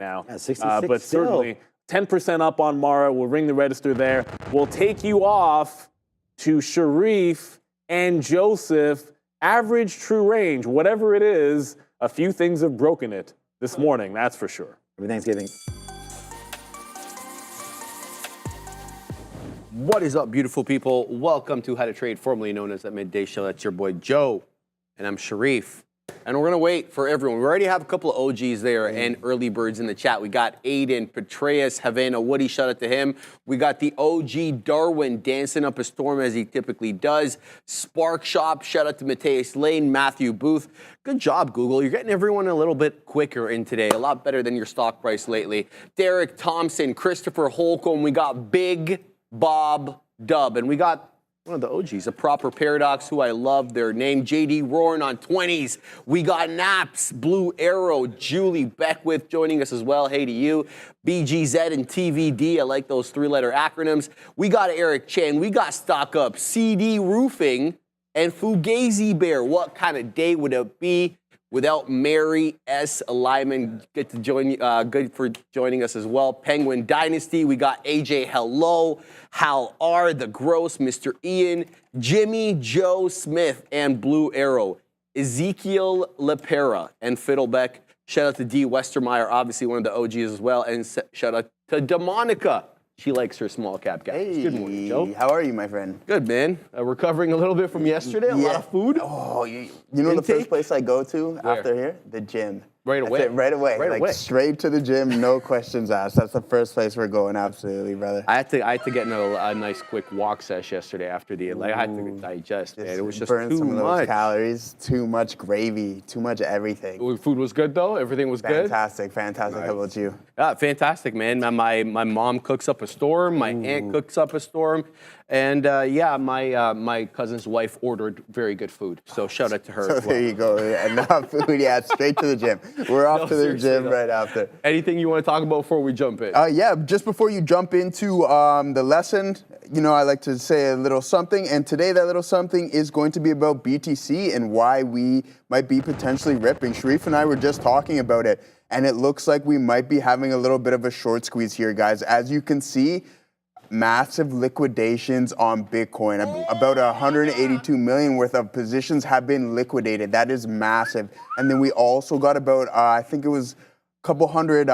now. Yeah, 66 but still. certainly 10% up on Mara. We'll ring the register there. We'll take you off to Sharif and Joseph. Average true range, whatever it is, a few things have broken it this morning, that's for sure. Happy Thanksgiving. What is up, beautiful people? Welcome to How to Trade, formerly known as the Midday Show. That's your boy Joe, and I'm Sharif. And we're going to wait for everyone. We already have a couple of OGs there and early birds in the chat. We got Aiden, Petraeus, Havana, Woody, shout out to him. We got the OG Darwin dancing up a storm as he typically does. Spark Shop, shout out to Mateus Lane, Matthew Booth. Good job, Google. You're getting everyone a little bit quicker in today. A lot better than your stock price lately. Derek Thompson, Christopher Holcomb. We got Big Bob Dub. And we got one of the OGs, a proper paradox, who I love their name. JD Roaring on 20s. We got Naps, Blue Arrow, Julie Beckwith joining us as well. Hey to you. BGZ and TVD. I like those three-letter acronyms. We got Eric Chan. We got Stock Up, CD Roofing, and Fugazi Bear. What kind of day would it be without Mary S. Lyman? Good to join. Good for joining us as well. Penguin Dynasty. We got AJ Hello, Hal R. The Gross, Mr. Ian, Jimmy Joe Smith, and Blue Arrow. Ezekiel Lepera and Fiddlebeck. Shout out to D. Westermeyer, obviously one of the OGs as well, and shout out to DeMonica. She likes her small cap guys. Hey, good morning, Joe. How are you, my friend? Good, man. Recovering a little bit from yesterday. A lot of food. Oh, you know the first place I go to after here? The gym. Right away. That's it, right away. Right like away. Straight to the gym, no questions asked. That's the first place we're going, absolutely, brother. I had to get in a nice quick walk sesh yesterday after the I had to digest, man. It was just burn too some of those much. calories, too much gravy, too much everything. Food was good though. Everything was good. Fantastic. How about you? Yeah, fantastic, man. My mom cooks up a storm. My aunt cooks up a storm, and my cousin's wife ordered very good food. So shout out to her. So as well. there you go. Enough food. Yeah, straight to the gym. We're off to the gym right after. Anything you want to talk about before we jump in? Yeah, just before you jump into the lesson, I like to say a little something, and today that little something is going to be about BTC and why we might be potentially ripping. Sharif and I were just talking about it, and it looks like we might be having a little bit of a short squeeze here, guys. As you can see, massive liquidations on Bitcoin. About 182 million worth of positions have been liquidated. That is massive. And then we also got about, I think it was a couple hundred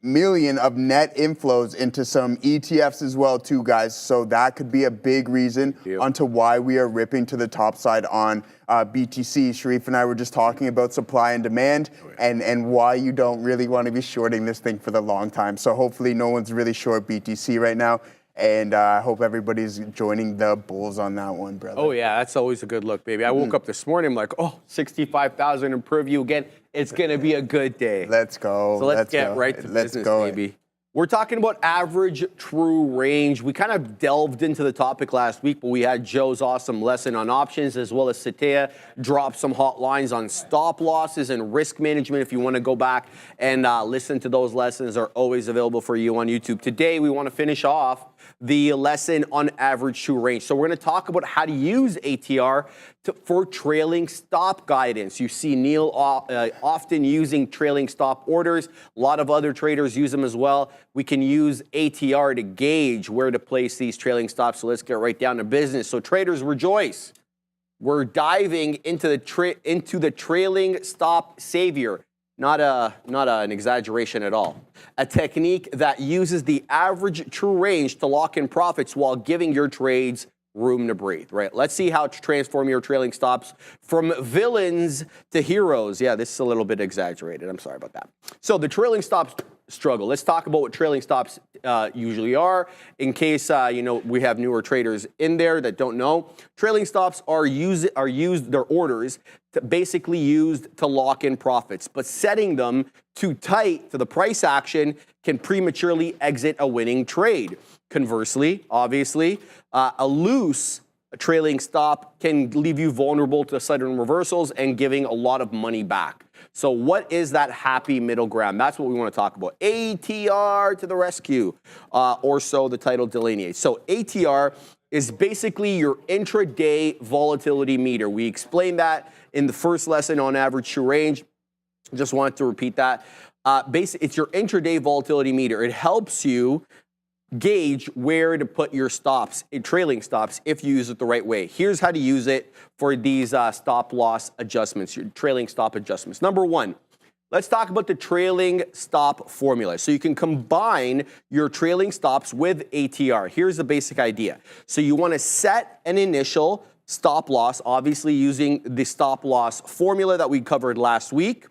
million of net inflows into some ETFs as well too, guys. So that could be a big reason onto why we are ripping to the top side on BTC. Sharif and I were just talking about supply and demand and why you don't really want to be shorting this thing for the long time. So hopefully no one's really short BTC right now. And I hope everybody's joining the bulls on that one, brother. Oh, yeah, that's always a good look, baby. I woke up this morning, I'm like, 65,000 in preview again. It's going to be a good day. Let's go. So let's get right to business, baby. We're talking about average true range. We kind of delved into the topic last week, but we had Joe's awesome lesson on options, as well as Satea drop some hot lines on stop losses and risk management. If you want to go back and listen to those lessons, are always available for you on YouTube. Today, we want to finish off the lesson on average true range. So we're going to talk about how to use ATR for trailing stop guidance. You see Neil often using trailing stop orders. A lot of other traders use them as well. We can use ATR to gauge where to place these trailing stops. So let's get right down to business. So traders, rejoice. We're diving into the trailing stop savior. Not an exaggeration at all. A technique that uses the average true range to lock in profits while giving your trades room to breathe, right? Let's see how to transform your trailing stops from villains to heroes. Yeah, this is a little bit exaggerated. I'm sorry about that. So the trailing stops struggle. Let's talk about what trailing stops usually are. In case we have newer traders in there that don't know, trailing stops are used. Their orders basically used to lock in profits, but setting them too tight to the price action can prematurely exit a winning trade. Conversely, obviously, a loose trailing stop can leave you vulnerable to sudden reversals and giving a lot of money back. So what is that happy middle ground? That's what we want to talk about. ATR to the rescue, or so the title delineates. So ATR is basically your intraday volatility meter. We explained that in the first lesson on average true range. Just wanted to repeat that. Basically, it's your intraday volatility meter. It helps you gauge where to put your stops, trailing stops, if you use it the right way. Here's how to use it for these stop loss adjustments, your trailing stop adjustments. Number one, let's talk about the trailing stop formula. So you can combine your trailing stops with ATR. Here's the basic idea. So you want to set an initial stop loss, obviously using the stop loss formula that we covered last week.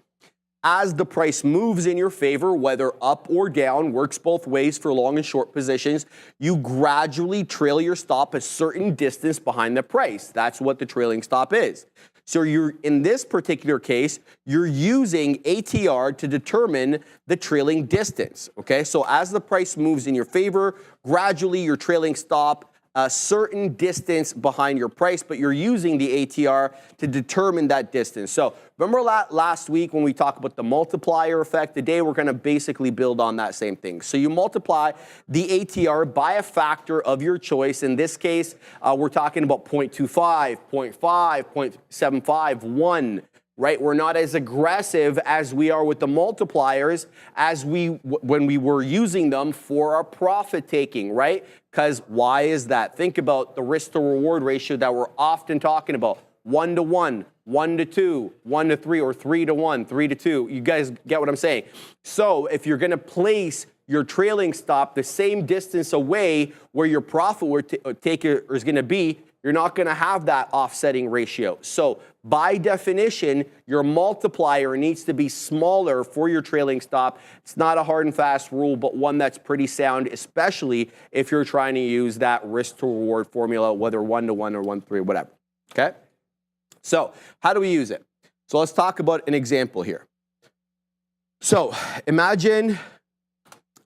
As the price moves in your favor, whether up or down, works both ways for long and short positions, you gradually trail your stop a certain distance behind the price. That's what the trailing stop is. So in this particular case, you're using ATR to determine the trailing distance, okay? So as the price moves in your favor, gradually you're trailing stop a certain distance behind your price, but you're using the ATR to determine that distance. So remember last week when we talked about the multiplier effect? Today we're gonna basically build on that same thing. So you multiply the ATR by a factor of your choice. In this case, we're talking about 0.25, 0.5, 0.75, 1. Right? We're not as aggressive as we are with the multipliers as when we were using them for our profit taking, right? Because why is that? Think about the risk to reward ratio that we're often talking about. 1 to 1, 1 to 2, 1 to 3, or 3 to 1, 3 to 2. You guys get what I'm saying? So if you're gonna place your trailing stop the same distance away where your profit taker is gonna be, you're not gonna have that offsetting ratio. So by definition, your multiplier needs to be smaller for your trailing stop. It's not a hard and fast rule, but one that's pretty sound, especially if you're trying to use that risk to reward formula, whether 1 to 1 or 1 to 3, whatever, okay? So how do we use it? So let's talk about an example here. So imagine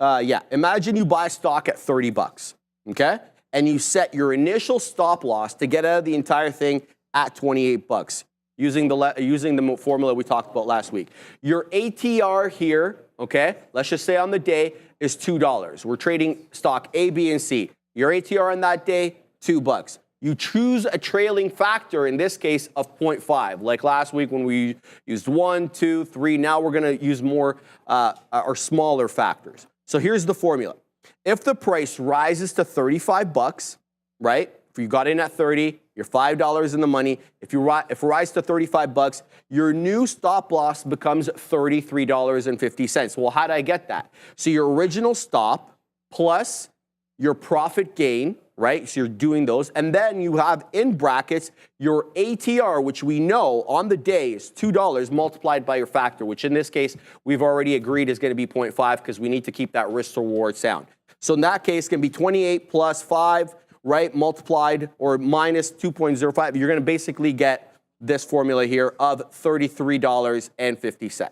you buy stock at 30 bucks, okay? And you set your initial stop loss to get out of the entire thing at 28 bucks using the formula we talked about last week. Your ATR here, okay, let's just say on the day is $2. We're trading stock A, B, and C. Your ATR on that day, $2. You choose a trailing factor, in this case, of 0.5. Like last week when we used 1, 2, 3. Now we're going to use more or smaller factors. So here's the formula. If the price rises to 35 bucks, right? If you got in at 30, you're $5 in the money. If it rises to 35 bucks, your new stop loss becomes $33.50. Well, how did I get that? So your original stop plus your profit gain, right? So you're doing those. And then you have in brackets your ATR, which we know on the day is $2 multiplied by your factor, which in this case, we've already agreed is going to be 0.5 because we need to keep that risk to reward sound. So in that case, it can be 28 plus 5, right, multiplied or minus 2.05. You're going to basically get this formula here of $33.50.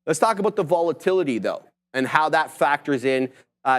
Let's talk about the volatility, though, and how that factors in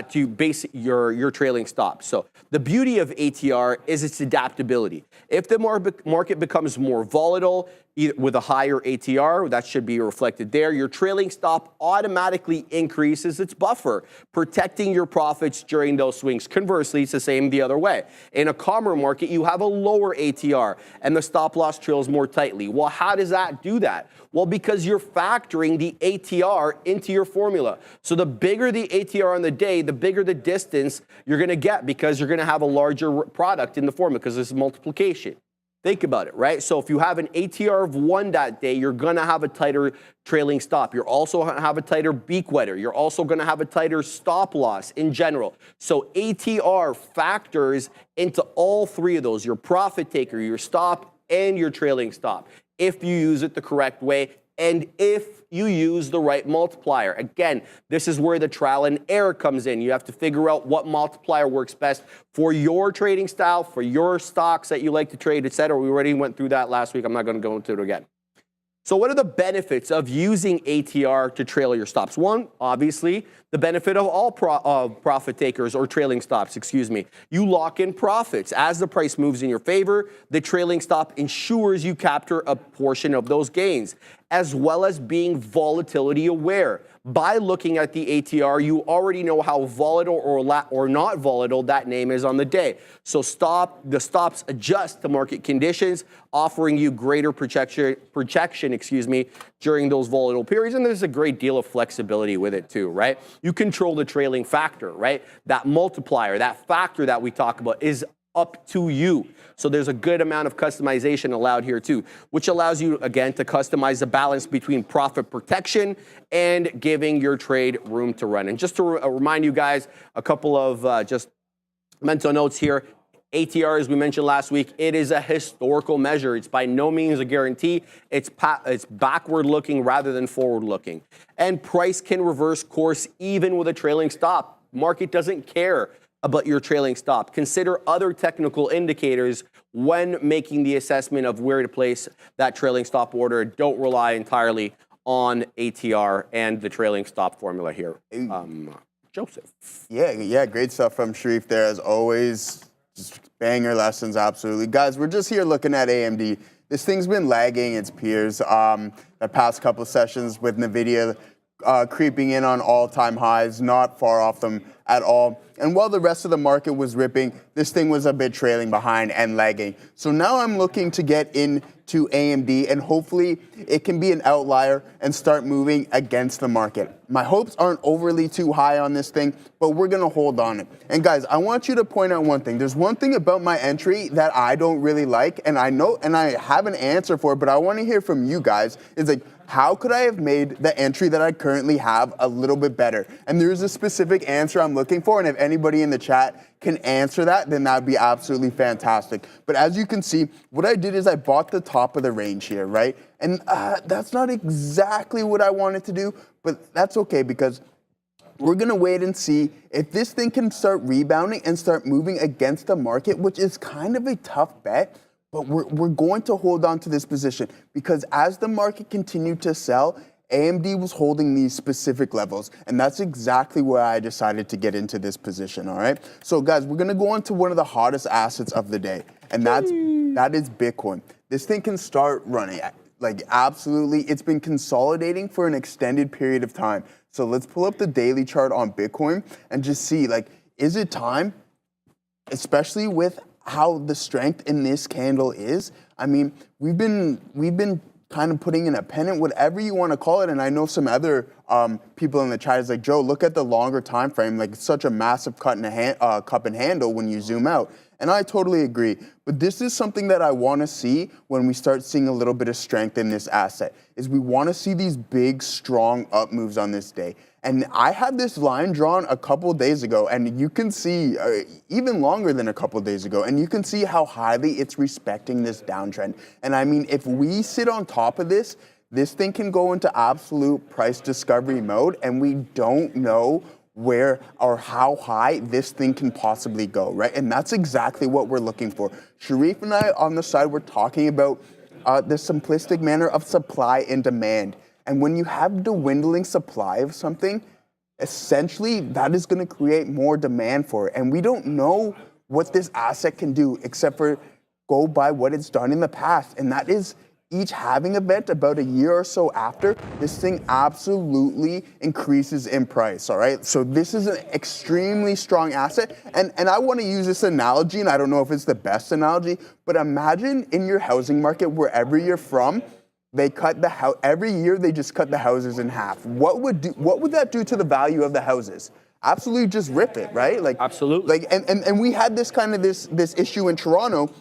to base your trailing stop. So the beauty of ATR is its adaptability. If the market becomes more volatile, either with a higher ATR, that should be reflected there, your trailing stop automatically increases its buffer, protecting your profits during those swings. Conversely, it's the same the other way. In a calmer market, you have a lower ATR and the stop loss trails more tightly. Well, how does that do that? Well, because you're factoring the ATR into your formula. So the bigger the ATR on the day, the bigger the distance you're going to get because you're going to have a larger product in the formula because there's multiplication. Think about it, right? So if you have an ATR of 1 that day, you're going to have a tighter trailing stop. You're also going to have a tighter beak wetter. You're also going to have a tighter stop loss in general. So ATR factors into all three of those, your profit taker, your stop, and your trailing stop, if you use it the correct way and if you use the right multiplier. Again, this is where the trial and error comes in. You have to figure out what multiplier works best for your trading style, for your stocks that you like to trade, etc. We already went through that last week. I'm not going to go into it again. So what are the benefits of using ATR to trail your stops? One, obviously, the benefit of all profit takers or trailing stops, excuse me. You lock in profits. As the price moves in your favor, the trailing stop ensures you capture a portion of those gains, as well as being volatility aware. by looking at the ATR, you already know how volatile or not volatile that name is on the day. So the stops adjust to market conditions, offering you greater protection, during those volatile periods. And there's a great deal of flexibility with it too, right? You control the trailing factor, right? That multiplier, that factor that we talk about is up to you. So there's a good amount of customization allowed here too, which allows you, again, to customize the balance between profit protection and giving your trade room to run. And just to remind you guys, a couple of just mental notes here. ATR, as we mentioned last week, it is a historical measure. It's by no means a guarantee. It's backward looking rather than forward looking. And price can reverse course even with a trailing stop. Market doesn't care about your trailing stop. Consider other technical indicators when making the assessment of where to place that trailing stop order. Don't rely entirely on ATR and the trailing stop formula here. Joseph. Yeah, great stuff from Sharif there as always. Just banger lessons, absolutely. Guys, we're just here looking at AMD. This thing's been lagging its peers. The past couple of sessions with NVIDIA creeping in on all-time highs, not far off them at all. And while the rest of the market was ripping, this thing was a bit trailing behind and lagging. So now I'm looking to get into AMD, and hopefully it can be an outlier and start moving against the market. My hopes aren't overly too high on this thing, but we're gonna hold on it. And guys, I want you to point out one thing. There's one thing about my entry that I don't really like, and I know, and I have an answer for it, but I wanna hear from you guys. It's like, how could I have made the entry that I currently have a little bit better? And there's a specific answer I'm looking for, and if anybody in the chat can answer that, then that'd be absolutely fantastic. But as you can see, what I did is I bought the top of the range here, right? And that's not exactly what I wanted to do, but that's okay because we're gonna wait and see if this thing can start rebounding and start moving against the market, which is kind of a tough bet. But we're going to hold on to this position because as the market continued to sell, AMD was holding these specific levels. And that's exactly where I decided to get into this position, all right? So guys, we're gonna go on to one of the hottest assets of the day. And that is Bitcoin. This thing can start running, like absolutely. It's been consolidating for an extended period of time. So let's pull up the daily chart on Bitcoin and just see, like, is it time, especially with how the strength in this candle is? I mean, we've been kind of putting in a pennant, whatever you want to call it. And I know some other people in the chat is like, Joe, look at the longer time frame. Like, it's such a massive cup and handle when you zoom out. And I totally agree. But this is something that I want to see when we start seeing a little bit of strength in this asset, is we want to see these big, strong up moves on this day. And I had this line drawn a couple of days ago, and you can see, even longer than a couple of days ago, and you can see how highly it's respecting this downtrend. And I mean, if we sit on top of this, this thing can go into absolute price discovery mode, and we don't know where or how high this thing can possibly go, right? And that's exactly what we're looking for. Sharif and I on the side, we're talking about the simplistic manner of supply and demand. And when you have dwindling supply of something, essentially that is going to create more demand for it. And we don't know what this asset can do except for go by what it's done in the past. And that is each halving event about a year or so after, this thing absolutely increases in price, all right? So this is an extremely strong asset. And I want to use this analogy, and I don't know if it's the best analogy, but imagine in your housing market, wherever you're from, they cut the house every year. They just cut the houses in half. What would that do to the value of the houses? Absolutely, just rip it, right? Like absolutely. Like and we had this kind of this issue in Toronto,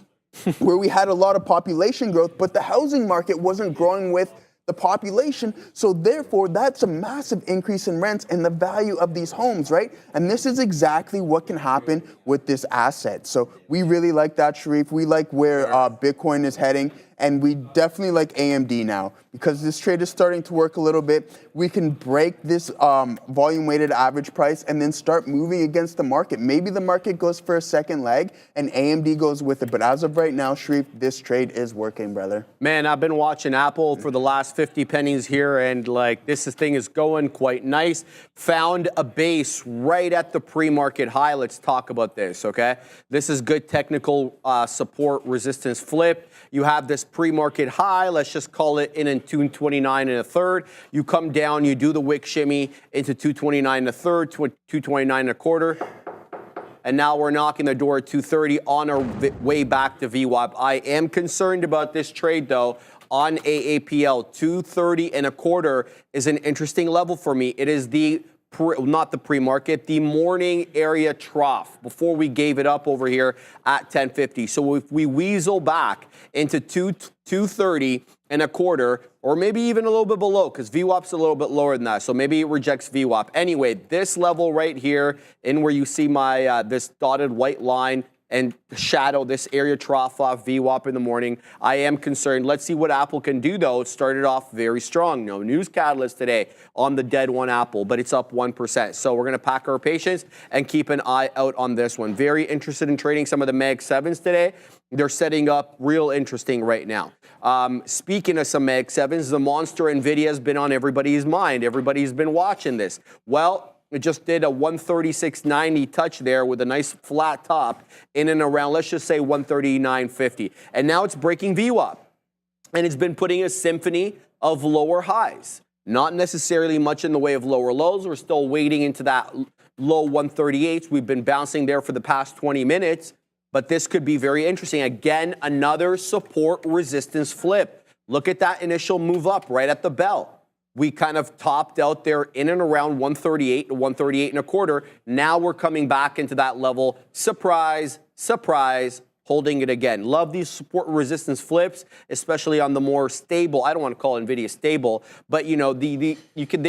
where we had a lot of population growth, but the housing market wasn't growing with the population. So therefore, that's a massive increase in rents and the value of these homes, right? And this is exactly what can happen with this asset. So we really like that, Sharif. We like where Bitcoin is heading. And we definitely like AMD now because this trade is starting to work a little bit. We can break this volume-weighted average price and then start moving against the market. Maybe the market goes for a second leg and AMD goes with it. But as of right now, Sharif, this trade is working, brother. Man, I've been watching Apple for the last 50 pennies here, and like this thing is going quite nice. Found a base right at the pre-market high. Let's talk about this, okay? This is good technical support resistance flip. You have this pre-market high. Let's just call it in 229 and a third. You come down, you do the wick shimmy into 229 and a third, 229 and a quarter. And now we're knocking the door at 230 on our way back to VWAP. I am concerned about this trade, though. On AAPL, 230 and a quarter is an interesting level for me. It is not the pre-market, the morning area trough before we gave it up over here at 1050. So if we weasel back into 230 and a quarter, or maybe even a little bit below, because VWAP's a little bit lower than that, so maybe it rejects VWAP. Anyway, this level right here, in where you see my this dotted white line and shadow, this area trough off VWAP in the morning, I am concerned. Let's see what Apple can do, though. It started off very strong. No news catalyst today on the dead one Apple, but it's up 1%. So we're going to pack our patience and keep an eye out on this one. Very interested in trading some of the Mag 7s today. They're setting up real interesting right now. Speaking of some Mag 7s, the monster NVIDIA has been on everybody's mind. Everybody's been watching this. Well, it just did a 136.90 touch there with a nice flat top in and around, let's just say 139.50. And now it's breaking VWAP. And it's been putting a symphony of lower highs. Not necessarily much in the way of lower lows. We're still waiting into that low 138s. We've been bouncing there for the past 20 minutes. But this could be very interesting. Again, another support resistance flip. Look at that initial move up right at the bell. We kind of topped out there in and around 138 to 138 and a quarter. Now we're coming back into that level. Surprise, surprise, holding it again. Love these support resistance flips, especially on the more stable. I don't want to call NVIDIA stable, but you know, they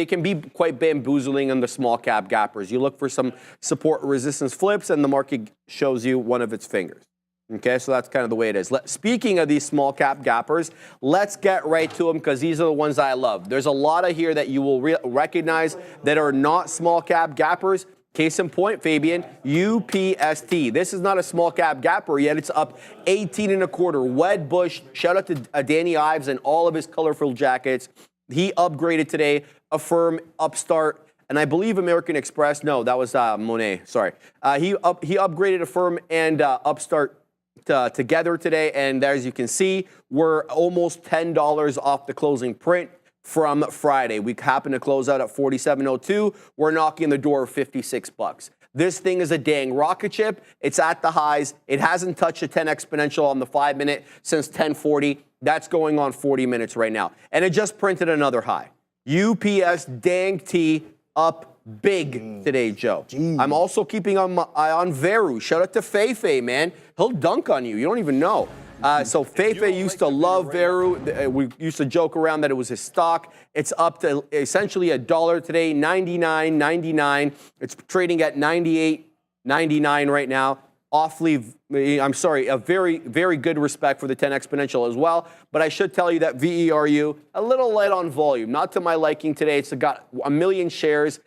can be quite bamboozling on the small cap gappers. You look for some support resistance flips and the market shows you one of its fingers. Okay, so that's kind of the way it is. Speaking of these small cap gappers, let's get right to them because these are the ones I love. There's a lot of here that you will recognize that are not small cap gappers. Case in point, Fabian, UPST. This is not a small cap gapper yet. It's up 18 and a quarter. Wedbush, shout out to Danny Ives and all of his colorful jackets. He upgraded today. Affirm, Upstart, and I believe American Express. No, that was Monet. Sorry. He upgraded Affirm and Upstart together today, and as you can see, we're almost $10 off the closing print from Friday. We happen to close out at 47.02. We're knocking the door of 56 bucks. This thing is a dang rocket ship. It's at the highs. It hasn't touched a 10 exponential on the 5-minute since 1040. That's going on 40 minutes right now, and it just printed another high. UPS dang T up big today, Joe. Jeez. I'm also keeping my eye on Veru. Shout out to Feifei, man. He'll dunk on you. You don't even know. So Feifei used to love Veru. We used to joke around that it was his stock. It's up to essentially $1 today, $99.99. It's trading at $98.99 right now. A very, very good respect for the 10 exponential as well. But I should tell you that VERU, a little light on volume. Not to my liking today. It's got 1 million shares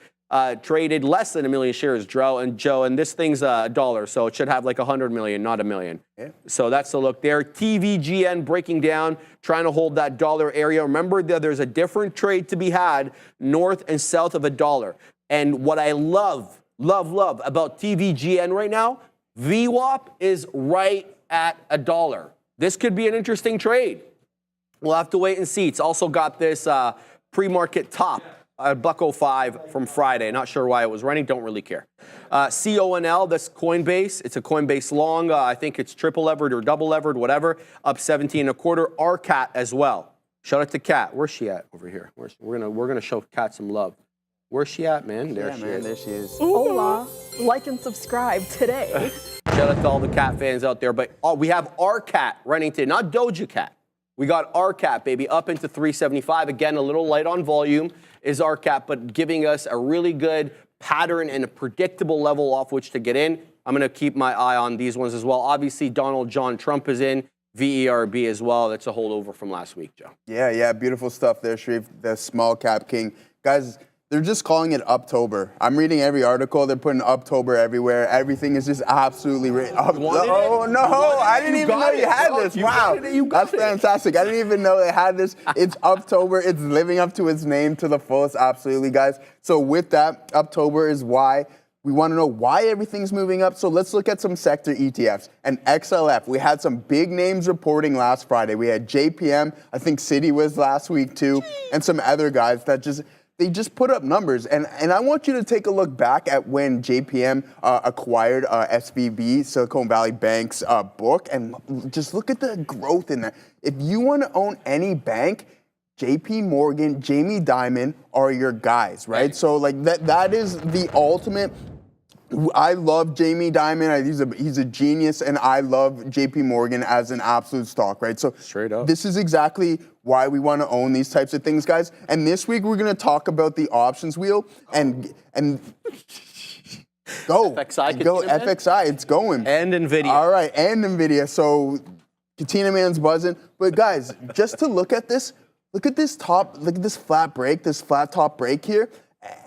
traded, less than 1 million shares, Joe, and this thing's $1, so it should have like 100 million, not 1 million. Yeah. So that's the look there. TVGN breaking down, trying to hold that dollar area. Remember that there's a different trade to be had north and south of $1. And what I love about TVGN right now, VWAP is right at $1. This could be an interesting trade. We'll have to wait and see. It's also got this pre-market top. $1.05 from Friday. Not sure why it was running. Don't really care. CONL, that's Coinbase. It's a Coinbase long. I think it's triple levered or double levered, whatever. Up 17 and a quarter. RCAT as well. Shout out to Cat. Where's she at over here? We're gonna show Cat some love. Where's she at, man? There she is. There she is. Hola. Like and subscribe today. Shout out to all the Cat fans out there. But we have RCAT running today, not Doja Cat. We got RCAT, baby, up into 375. Again, a little light on volume is RCAT, but giving us a really good pattern and a predictable level off which to get in. I'm going to keep my eye on these ones as well. Obviously, Donald John Trump is in. VERB as well. That's a holdover from last week, Joe. Yeah, beautiful stuff there, Sharif, the small cap king. Guys, they're just calling it Uptober. I'm reading every article. They're putting Uptober everywhere. Everything is just absolutely oh, no. I didn't even know you had this. Wow. That's fantastic. I didn't even know they had this. It's Uptober. It's living up to its name to the fullest. Absolutely, guys. So with that, Uptober is why We want to know why everything's moving up. So let's look at some sector ETFs. And XLF, we had some big names reporting last Friday. We had JPM, I think Citi was last week too, and some other guys that they just put up numbers. And I want you to take a look back at when JPM acquired SVB, Silicon Valley Bank's book, and just look at the growth in that. If you want to own any bank, JP Morgan, Jamie Dimon are your guys, right? So like that is the ultimate. I love Jamie Dimon. He's a genius, and I love JP Morgan as an absolute stock, right? So straight up, this is exactly why we want to own these types of things, guys. And this week we're going to talk about the options wheel and go FXI. It's going and NVIDIA. All right, and NVIDIA. So Katina Man's buzzing, but guys, just to look at this. Look at this flat break, this flat top break here,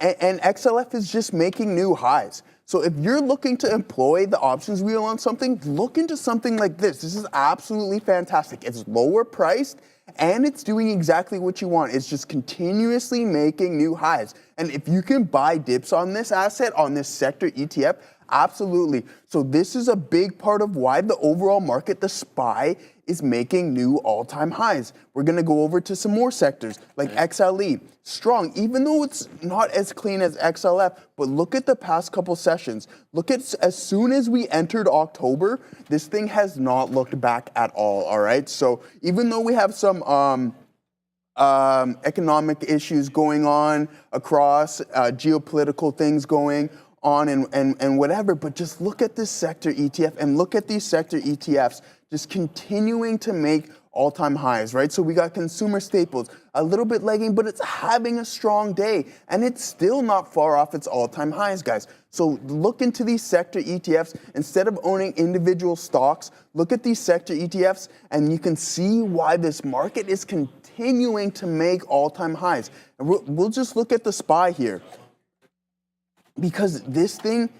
and XLF is just making new highs. So if you're looking to employ the options wheel on something, look into something like this. This is absolutely fantastic. It's lower priced, and it's doing exactly what you want. It's just continuously making new highs. And if you can buy dips on this asset, on this sector ETF, absolutely. So this is a big part of why the overall market, the SPY, is making new all-time highs. We're going to go over to some more sectors like XLE, strong, even though it's not as clean as XLF, but look at the past couple sessions. Look at as soon as we entered October, this thing has not looked back at all right? So even though we have some economic issues going on across, geopolitical things going on and whatever, but just look at this sector ETF and look at these sector ETFs just continuing to make all-time highs, right? So we got consumer staples, a little bit lagging, but it's having a strong day, and it's still not far off its all-time highs, guys. So look into these sector ETFs. Instead of owning individual stocks, look at these sector ETFs, and you can see why this market is continuing to make all-time highs. And we'll just look at the SPY here, because this thing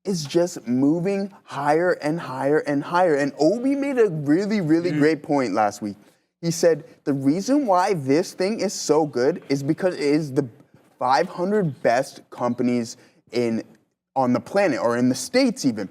is just moving higher and higher and higher. And Obi made a really, really great point last week. He said the reason why this thing is so good is because it is the 500 best companies on the planet, or in the States even.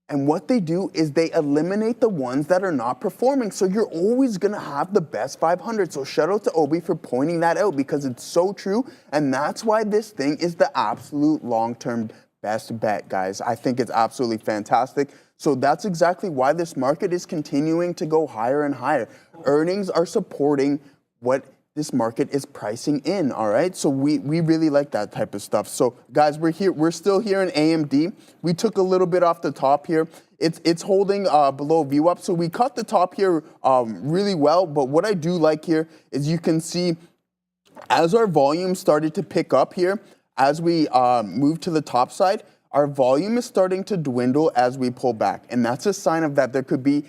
And what they do is they eliminate the ones that are not performing. So you're always going to have the best 500. So shout out to Obi for pointing that out, because it's so true. And that's why this thing is the absolute long-term best bet, guys. I think it's absolutely fantastic. So that's exactly why this market is continuing to go higher and higher. Earnings are supporting what this market is pricing in, all right? So we really like that type of stuff. So guys, we're still here in AMD. We took a little bit off the top here. It's holding below VWAP. So we cut the top here really well, but what I do like here is you can see as our volume started to pick up here, as we move to the top side, our volume is starting to dwindle as we pull back. And that's a sign of that there could be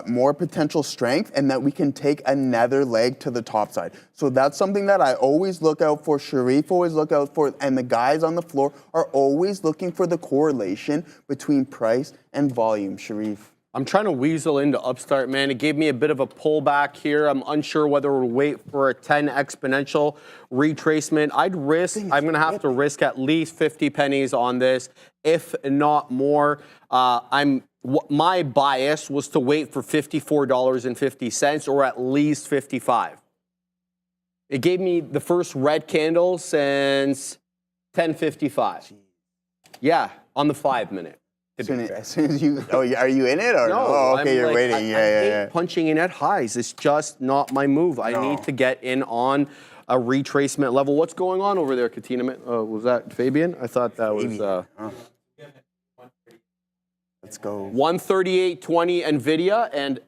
more potential strength and that we can take another leg to the top side. So that's something that I always look out for, Sharif always look out for, and the guys on the floor are always looking for the correlation between price and volume, Sharif. I'm trying to weasel into Upstart, man. It gave me a bit of a pullback here. I'm unsure whether we'll wait for a 10 exponential retracement. I'm going to have to risk at least 50 pennies on this, if not more. My bias was to wait for $54.50 or at least 55. It gave me the first red candle since 10:55. Yeah, on the 5-minute. As soon as you, are you in it or no? Oh, okay, you're waiting. I hate punching in at highs. It's just not my move. I need to get in on a retracement level. What's going on over there, Katina? Was that Fabian? I thought that was. Let's go. 138.20 NVIDIA, and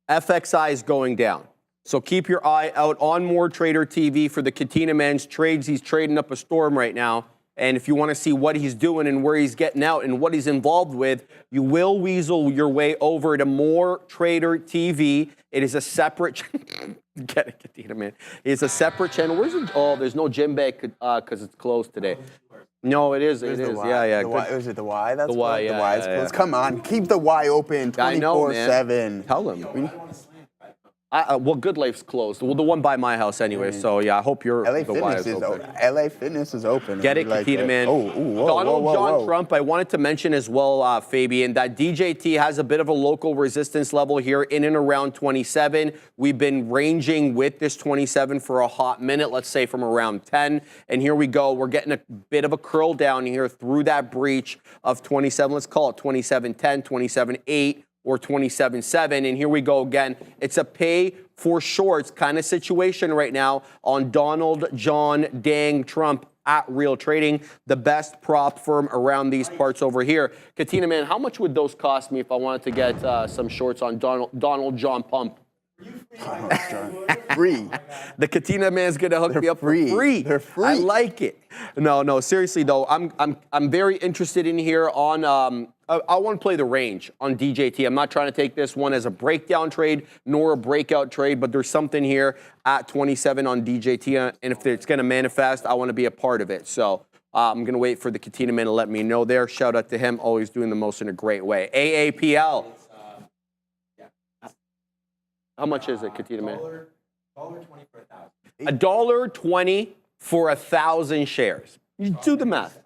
FXI is going down. So keep your eye out on more Trader TV for the Katina Man's trades. He's trading up a storm right now. And if you want to see what he's doing and where he's getting out and what he's involved with, you will weasel your way over to more Trader TV. It is a separate get it, Katina, man. It's a separate channel. Where's it? Oh, there's no gym bag because it's closed today. No, it is. It is. Yeah. Is it the Y? That's the Y. The Yeah, Y is closed. Come on, keep the Y open 24/7. Tell him. Well, Good Life's closed. Well, the one by my house anyway. So yeah, I hope you're LA the Y Fitness is open. open. LA Fitness is open. Get it, Katina, man. Donald John Trump, I wanted to mention as well, Fabian, that DJT has a bit of a local resistance level here in and around 27. We've been ranging with this 27 for a hot minute, let's say from around 10. And here we go. We're getting a bit of a curl down here through that breach of 27. Let's call it 27.10, 27.8. or 27.7, and here we go again. It's a pay for shorts kind of situation right now on Donald John Dang Trump at Real Trading, the best prop firm around these parts over here. Katina, man, how much would those cost me if I wanted to get some shorts on Donald John Pump? Free. The Katina man's gonna hook me up for free. They're free. I like it. No, seriously though, I'm very interested in here on. I want to play the range on DJT. I'm not trying to take this one as a breakdown trade nor a breakout trade, but there's something here at 27 on DJT, and if it's going to manifest, I want to be a part of it. So I'm going to wait for the Katina man to let me know there. Shout out to him, always doing the most in a great way. AAPL. How much is it, Katina man? $1.20 for 1,000. $1.20 for 1,000 shares. You do the math.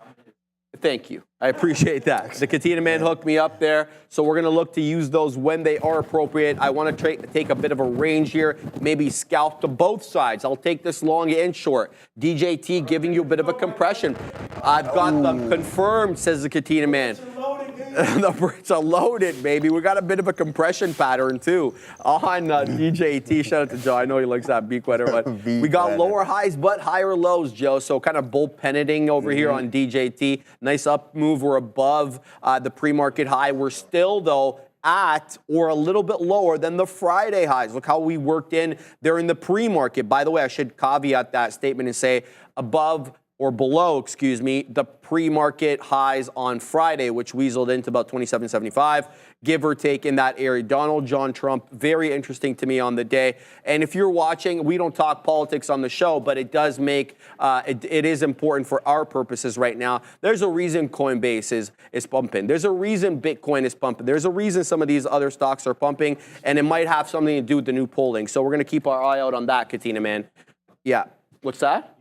Thank you. I appreciate that. The Katina man hooked me up there, so we're going to look to use those when they are appropriate. I want to take a bit of a range here, maybe scalp to both sides. I'll take this long and short. DJT giving you a bit of a compression. I've got them confirmed, says the Katina man. The Brits are loaded, baby. We got a bit of a compression pattern, too, on DJT. Shout out to Joe. I know he likes that beat weather, but we got lower highs but higher lows, Joe. So kind of bull penning over here on DJT. Nice up move. We're above the pre-market high. We're still, though, at or a little bit lower than the Friday highs. Look how we worked in there in the pre-market. By the way, I should caveat that statement and say above or below, excuse me, the pre-market highs on Friday, which weaseled into about 27.75, give or take in that area. Donald John Trump, very interesting to me on the day. And if you're watching, we don't talk politics on the show, but it does make, it is important for our purposes right now. There's a reason Coinbase is pumping. There's a reason Bitcoin is pumping. There's a reason some of these other stocks are pumping, and it might have something to do with the new polling. So we're going to keep our eye out on that, Katina, man. Yeah. What's that?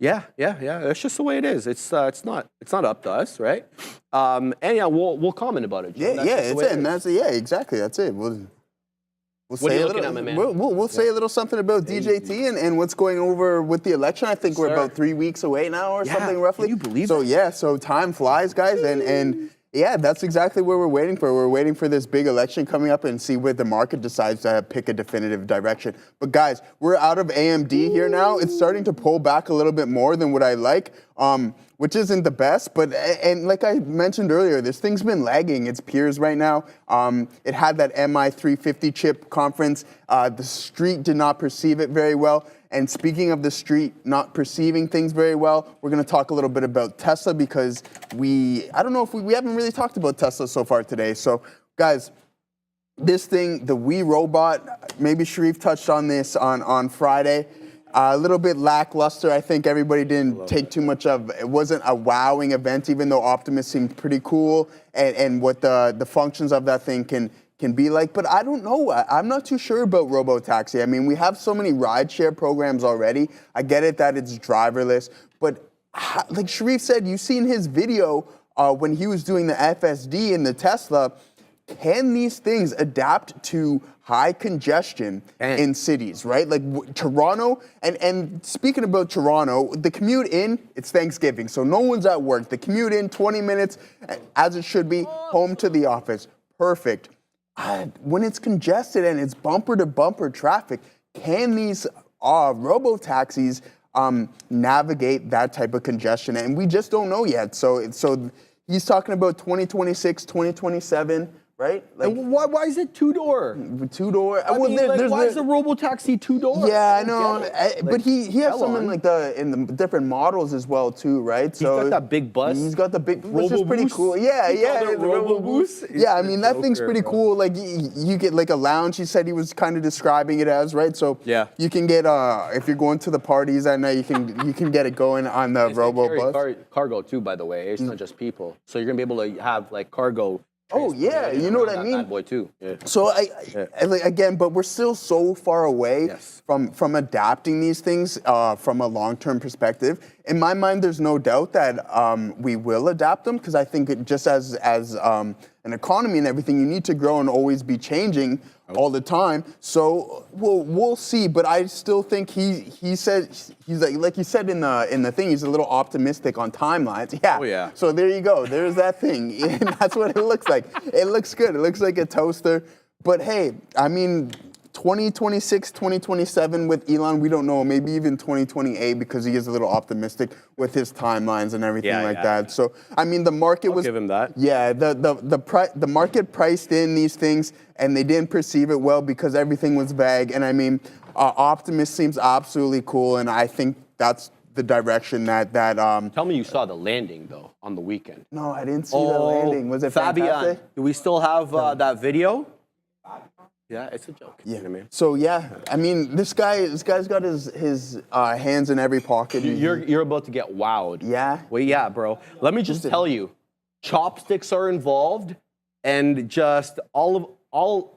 Yeah. That's just the way it is. It's not up to us, right? And yeah, we'll comment about it. Yeah, it's it. And that's exactly. That's it. We'll say a little. We'll say a little something about DJT and what's going over with the election. I think we're about 3 weeks away now, or something roughly. Can you believe so? it? Yeah. So time flies, guys, and. Yeah, that's exactly what we're waiting for. We're waiting for this big election coming up and see where the market decides to pick a definitive direction. But guys, we're out of AMD here now. It's starting to pull back a little bit more than what I like, which isn't the best. But and like I mentioned earlier, this thing's been lagging its peers right now. It had that MI350 chip conference. The street did not perceive it very well. And speaking of the street not perceiving things very well, we're going to talk a little bit about Tesla because I don't know if we haven't really talked about Tesla so far today. So, guys, this thing, the Wii robot, maybe Sharif touched on this on Friday. A little bit lackluster. I think everybody didn't take too much of. It wasn't a wowing event, even though Optimus seemed pretty cool and what the functions of that thing can be like, but I don't know. I'm not too sure about Robotaxi. I mean, we have so many rideshare programs already. I get it that it's driverless, but like Sharif said, you've seen his video when he was doing the FSD in the Tesla. Can these things adapt to high congestion in cities, right? Like Toronto, and speaking about Toronto, the commute in, it's Thanksgiving, so no one's at work. The commute in, 20 minutes, as it should be, home to the office. Perfect. When it's congested and it's bumper-to-bumper traffic, can these robo-taxis navigate that type of congestion? And we just don't know yet. So he's talking about 2026, 2027, right? Like, why is it two-door? Two-door. Why is the robo-taxi two-door? Yeah, I know. But he has some in the different models as well too, right? So he's got that big bus. He's got the big, which is pretty cool. Yeah. Robo-boost? Yeah, I mean that thing's pretty cool. Like you get like a lounge. He said he was kind of describing it as, right? So you can get if you're going to the parties at night, you can get it going on the robo bus. Cargo too, by the way. It's not just people. So you're gonna be able to have like cargo Oh yeah, you know what I mean. Bad boy too. Yeah. So again, but we're still so far away from adapting these things from a long-term perspective. In my mind, there's no doubt that we will adapt them, because I think it just as an economy and everything, you need to grow and always be changing all the time. So we'll see. But I still think he said he's like he said in the thing, he's a little optimistic on timelines. Yeah. Oh, yeah. So there you go. There's that thing. And that's what it looks like. It looks good. It looks like a toaster. But hey, I mean, 2026, 2027 with Elon, we don't know. Maybe even 2028, because he is a little optimistic with his timelines and everything that. So I mean, the market was. Give him that. Yeah, the market priced in these things, and they didn't perceive it well because everything was vague. And I mean, Optimus seems absolutely cool, and I think that's the direction that. Tell me you saw the landing though on the weekend. No, I didn't see the landing. Was it Fabian? fantastic? Do we still have that video? Yeah, it's a joke. Yeah. You know what I mean? So yeah, I mean, this guy's got his hands in every pocket. You're about to get wowed. Yeah. Well, yeah, bro. Let me just tell you, chopsticks are involved, and just all out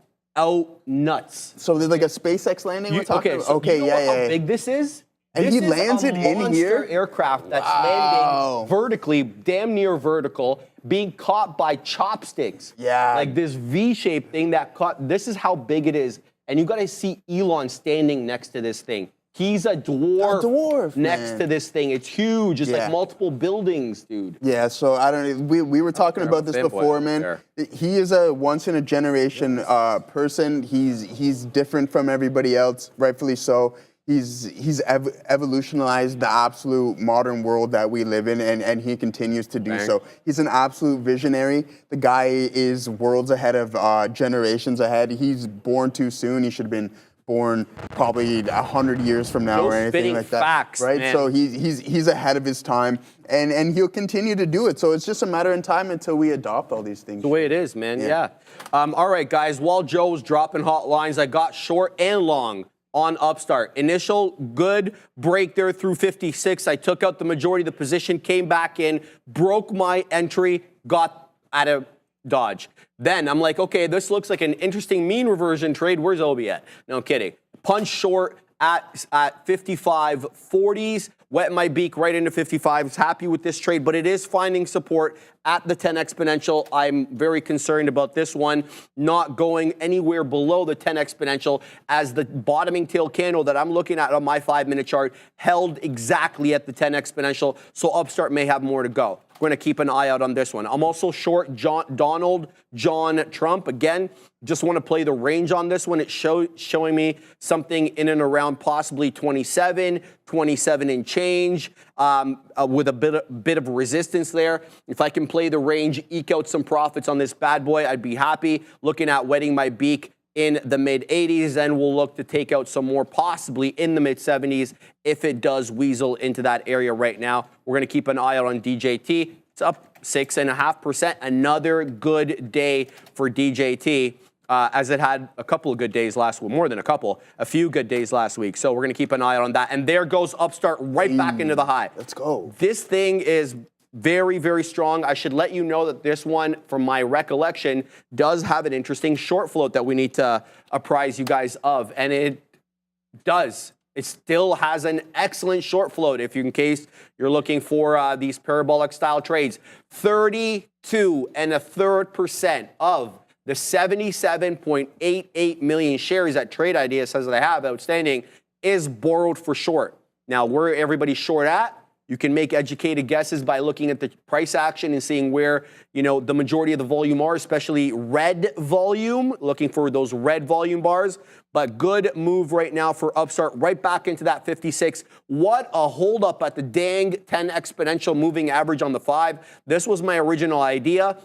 nuts. So there's like a SpaceX landing we're talking about? So Okay, you know how big this is? And this he lands it in here? Monster aircraft that's landing vertically, damn near vertical, being caught by chopsticks. Yeah. Like this V-shaped thing that caught. This is how big it is. And you got to see Elon standing next to this thing. He's a dwarf next to this thing. It's huge. It's like multiple buildings, dude. Yeah, so I don't know. We were talking about this before, man. He is a once-in-a-generation person. He's different from everybody else, rightfully so. He's evolutionized the absolute modern world that we live in, and he continues to do so. He's an absolute visionary. The guy is worlds ahead of generations ahead. He's born too soon. He should have been born probably 100 years from now or anything like that. Facts, right? Man. So he's ahead of his time, and he'll continue to do it. So it's just a matter of time until we adopt all these things. The way it is, man. Yeah. All right, guys. While Joe was dropping hot lines, I got short and long on Upstart. Initial good break there through 56. I took out the majority of the position, came back in, broke my entry, got at a dodge. Then I'm like, okay, this looks like an interesting mean reversion trade. Where's Obi at? No kidding. Punch short at 55.40s. Wet my beak right into 55s. Happy with this trade, but it is finding support at the 10 exponential. I'm very concerned about this one not going anywhere below the 10 exponential, as the bottoming tail candle that I'm looking at on my 5-minute chart held exactly at the 10 exponential. So Upstart may have more to go. We're going to keep an eye out on this one. I'm also short Donald John Trump. Again, just want to play the range on this one. It's showing me something in and around possibly 27 and change, with a bit of resistance there. If I can play the range, eke out some profits on this bad boy, I'd be happy. Looking at wetting my beak in the mid-80s, and we'll look to take out some more possibly in the mid-70s if it does weasel into that area right now. We're going to keep an eye out on DJT. It's up 6.5%. Another good day for DJT, as it had a couple of good days last week, more than a few good days last week. So we're going to keep an eye out on that. And there goes Upstart right back into the high. Let's go. This thing is very, very strong. I should let you know that this one, from my recollection, does have an interesting short float that we need to apprise you guys of. And it does. It still has an excellent short float, in case you're looking for these parabolic style trades. 32.33% of the 77.88 million shares that Trade Idea says that I have outstanding is borrowed for short. Now, where everybody's short at, you can make educated guesses by looking at the price action and seeing where, the majority of the volume are, especially red volume, looking for those red volume bars. But good move right now for Upstart, right back into that 56. What a hold up at the dang 10 exponential moving average on the 5. This was my original idea.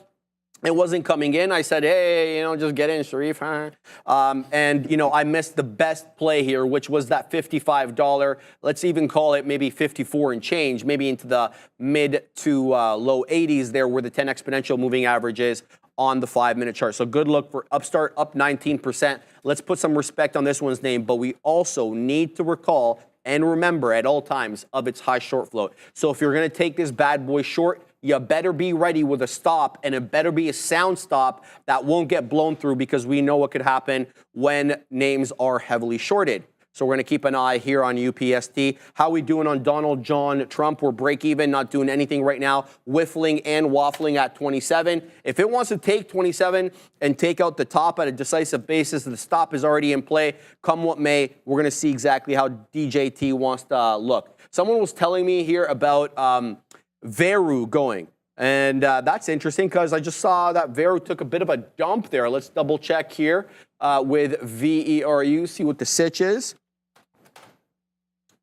It wasn't coming in. I said, hey, just get in, Sharif. And, I missed the best play here, which was that $55. Let's even call it maybe 54 and change, maybe into the mid to low 80s there, where the 10 exponential moving average is on the 5-minute chart. So good look for Upstart, up 19%. Let's put some respect on this one's name, but we also need to recall and remember at all times of its high short float. So if you're going to take this bad boy short, you better be ready with a stop, and it better be a sound stop that won't get blown through, because we know what could happen when names are heavily shorted. So we're going to keep an eye here on UPST. How we doing on Donald John Trump? We're break even, not doing anything right now. Whiffling and waffling at 27. If it wants to take 27 and take out the top at a decisive basis, the stop is already in play. Come what may, we're going to see exactly how DJT wants to look. Someone was telling me here about Veru going. And that's interesting, because I just saw that Veru took a bit of a dump there. Let's double check here with VERU, see what the sitch is.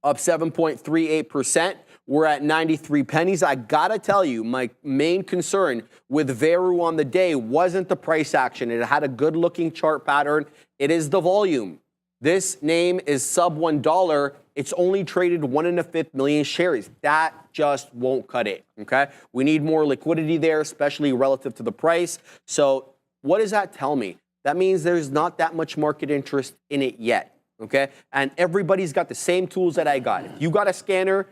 Up 7.38%. We're at 93 pennies. I gotta tell you, my main concern with Veru on the day wasn't the price action. It had a good looking chart pattern. It is the volume. This name is sub $1. It's only traded 1 1/5 million shares. That just won't cut it, okay? We need more liquidity there, especially relative to the price. So what does that tell me? That means there's not that much market interest in it yet. Okay, and everybody's got the same tools that I got. If you got a scanner,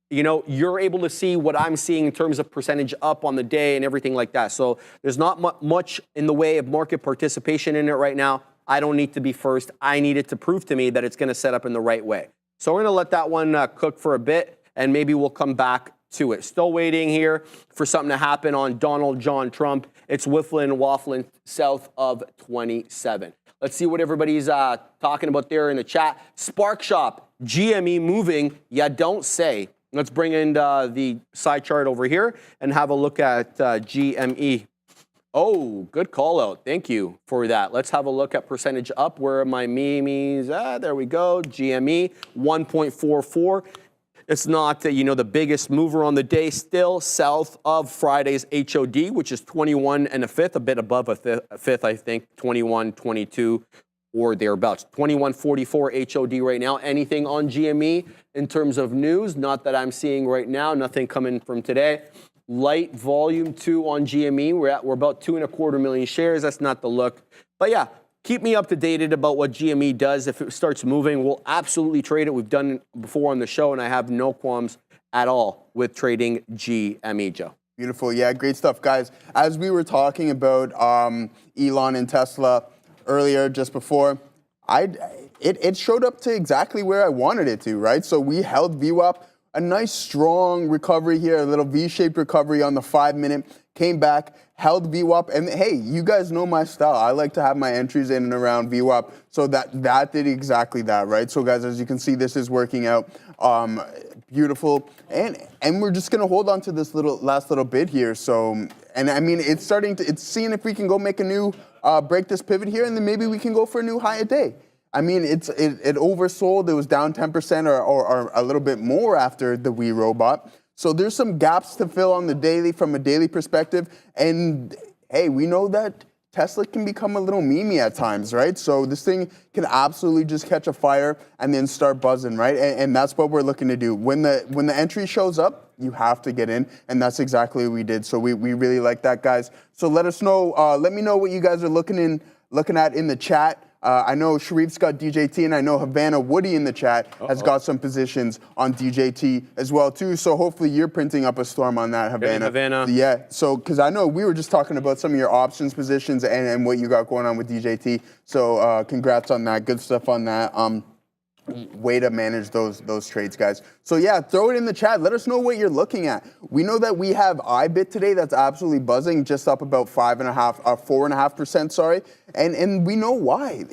you know, you're able to see what I'm seeing in terms of percentage up on the day and everything like that. So there's not much in the way of market participation in it right now. I don't need to be first. I need it to prove to me that it's going to set up in the right way. So we're going to let that one cook for a bit, and maybe we'll come back to it. Still waiting here for something to happen on Donald John Trump. It's whiffling and waffling south of 27. Let's see what everybody's talking about there in the chat. Spark Shop, GME moving, ya don't say. Let's bring in the side chart over here and have a look at GME. Oh, good call out. Thank you for that. Let's have a look at percentage up. Where are my memes? There we go. GME, 1.44. It's not, you know, the biggest mover on the day, still south of Friday's HOD, which is 21 1/5, a bit above a fifth, I think, 21, 22, or thereabouts. 21.44 HOD right now. Anything on GME in terms of news? Not that I'm seeing right now. Nothing coming from today. Light volume 2 on GME. We're about 2.25 million shares. That's not the look. But yeah, keep me up to date about what GME does. If it starts moving, we'll absolutely trade it. We've done it before on the show, and I have no qualms at all with trading GME, Joe. Beautiful. Yeah, great stuff, guys. As we were talking about Elon and Tesla earlier, just before, it showed up to exactly where I wanted it to, right? So we held VWAP, a nice strong recovery here, a little V-shaped recovery on the 5-minute, came back, held VWAP, and hey, you guys know my style. I like to have my entries in and around VWAP, so that did exactly that, right? So guys, as you can see, this is working out beautiful, and we're just gonna hold on to this last little bit here. So, and I mean, it's seeing if we can go make a new break this pivot here, and then maybe we can go for a new high a day. I mean, it oversold. It was down 10% or a little bit more after the Wii Robot. So there's some gaps to fill on the daily from a daily perspective. And hey, we know that Tesla can become a little memey at times, right? So this thing can absolutely just catch a fire and then start buzzing, right? And that's what we're looking to do. When the entry shows up, you have to get in, and that's exactly what we did. So we really like that, guys. So let us know. Let me know what you guys are looking at in the chat. I know Sharif's got DJT, and I know Havana Woody in the chat has got some positions on DJT as well too. So hopefully you're printing up a storm on that, Havana. Havana. Yeah. So because I know we were just talking about some of your options positions and what you got going on with DJT. So congrats on that. Good stuff on that. Way to manage those trades, guys. So yeah, throw it in the chat. Let us know what you're looking at. We know that we have IBIT today that's absolutely buzzing, just up about 4.5%, sorry. And we know why.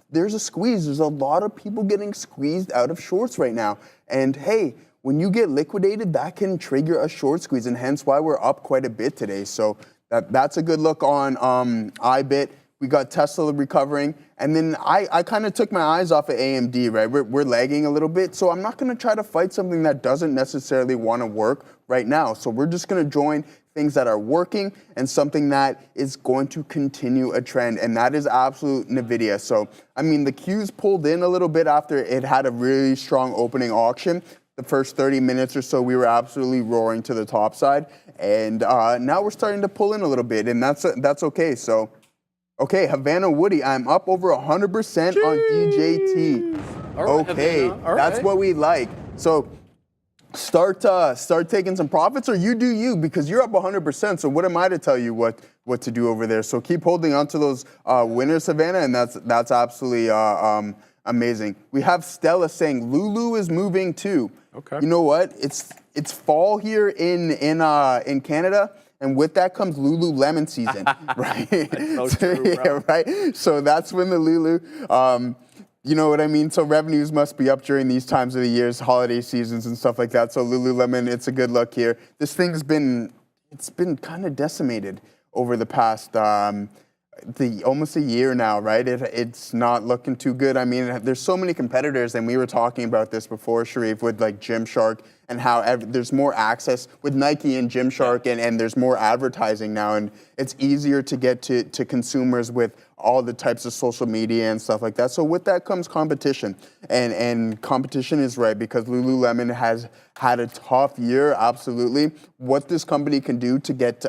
There's a squeeze. There's a lot of people getting squeezed out of shorts right now. And hey, when you get liquidated, that can trigger a short squeeze, and hence why we're up quite a bit today. So that's a good look on IBIT. We got Tesla recovering, and then I kind of took my eyes off of AMD, right? We're lagging a little bit, so I'm not going to try to fight something that doesn't necessarily want to work right now. So we're just going to join things that are working and something that is going to continue a trend, and that is absolute NVIDIA. So, I mean, the Q's pulled in a little bit after it had a really strong opening auction. The first 30 minutes or so, we were absolutely roaring to the top side, and now we're starting to pull in a little bit, and that's okay. So. Okay, Havana Woody, I'm up over 100% on DJT. All right, okay, Havana. All that's right. what we like. So start taking some profits, or you do you, because you're up 100%. So what am I to tell you what to do over there? So keep holding on to those winners, Savannah, and that's absolutely amazing. We have Stella saying Lulu is moving too. Okay. You know what? It's fall here in Canada. And with that comes Lululemon season, right? That's so true, bro. Yeah, right. So that's when the Lulu, you know what I mean? So revenues must be up during these times of the years, holiday seasons and stuff like that. So Lululemon, it's a good look here. This thing's been kind of decimated over the past almost a year now, right? It's not looking too good. I mean, there's so many competitors, and we were talking about this before, Sharif, with like Gymshark, and how there's more access with Nike and Gymshark, and there's more advertising now, and it's easier to get to consumers with all the types of social media and stuff like that. So with that comes competition, and competition is right, because Lululemon has had a tough year, absolutely. What this company can do to get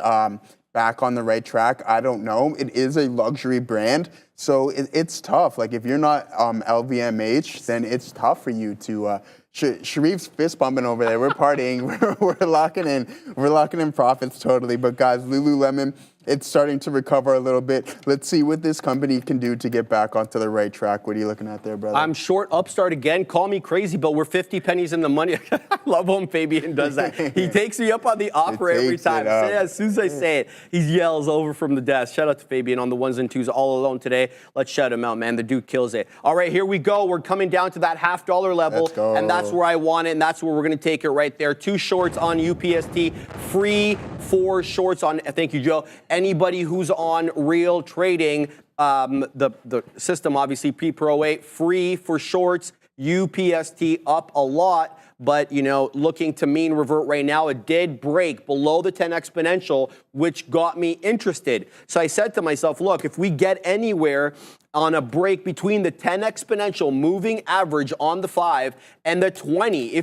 back on the right track, I don't know. It is a luxury brand, so it's tough. Like, if you're not LVMH, then it's tough for you to. Sharif's fist bumping over there. We're partying. we're locking in. We're locking in profits totally. But guys, Lululemon, it's starting to recover a little bit. Let's see what this company can do to get back onto the right track. What are you looking at there, brother? I'm short Upstart again. Call me crazy, but we're 50 pennies in the money. I love when Fabian does that. He takes me up on the offer every time. So, yeah, as soon as I say it, he yells over from the desk. Shout out to Fabian on the ones and twos all alone today. Let's shout him out, man. The dude kills it. All right, here we go. We're coming down to that $50 level. Let's go. And that's where I want it, and that's where we're going to take it right there. 2 shorts on UPST, free 4 shorts on, thank you, Joe. Anybody who's on Real Trading, the system, obviously, P-Pro 8, free for shorts. UPST up a lot, but, you know, looking to mean revert right now. It did break below the 10 exponential, which got me interested. So I said to myself, look, if we get anywhere on a break between the 10 exponential moving average on the 5 and the 20,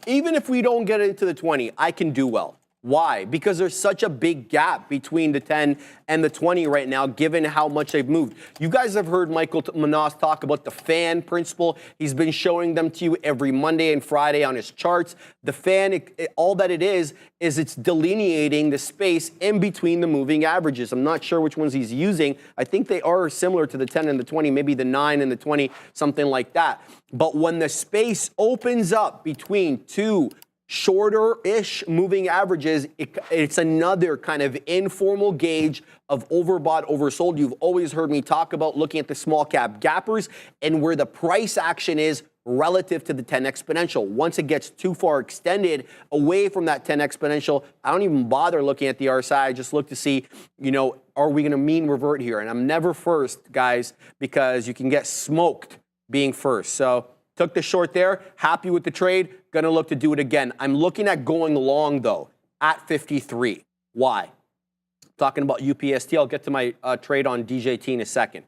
even if we don't get into the 20, I can do well. Why? Because there's such a big gap between the 10 and the 20 right now, given how much they've moved. You guys have heard Michael Manas talk about the fan principle. He's been showing them to you every Monday and Friday on his charts. The fan, all that it is it's delineating the space in between the moving averages. I'm not sure which ones he's using. I think they are similar to the 10 and the 20, maybe the 9 and the 20, something like that. But when the space opens up between 2 shorter-ish moving averages, it's another kind of informal gauge of overbought, oversold. You've always heard me talk about looking at the small cap gappers and where the price action is relative to the 10 exponential. Once it gets too far extended away from that 10 exponential, I don't even bother looking at the RSI. I just look to see, you know, are we going to mean revert here? And I'm never first, guys, because you can get smoked being first. So took the short there, happy with the trade, gonna look to do it again. I'm looking at going long though, at 53. Why? Talking about UPST, I'll get to my trade on DJT in a second.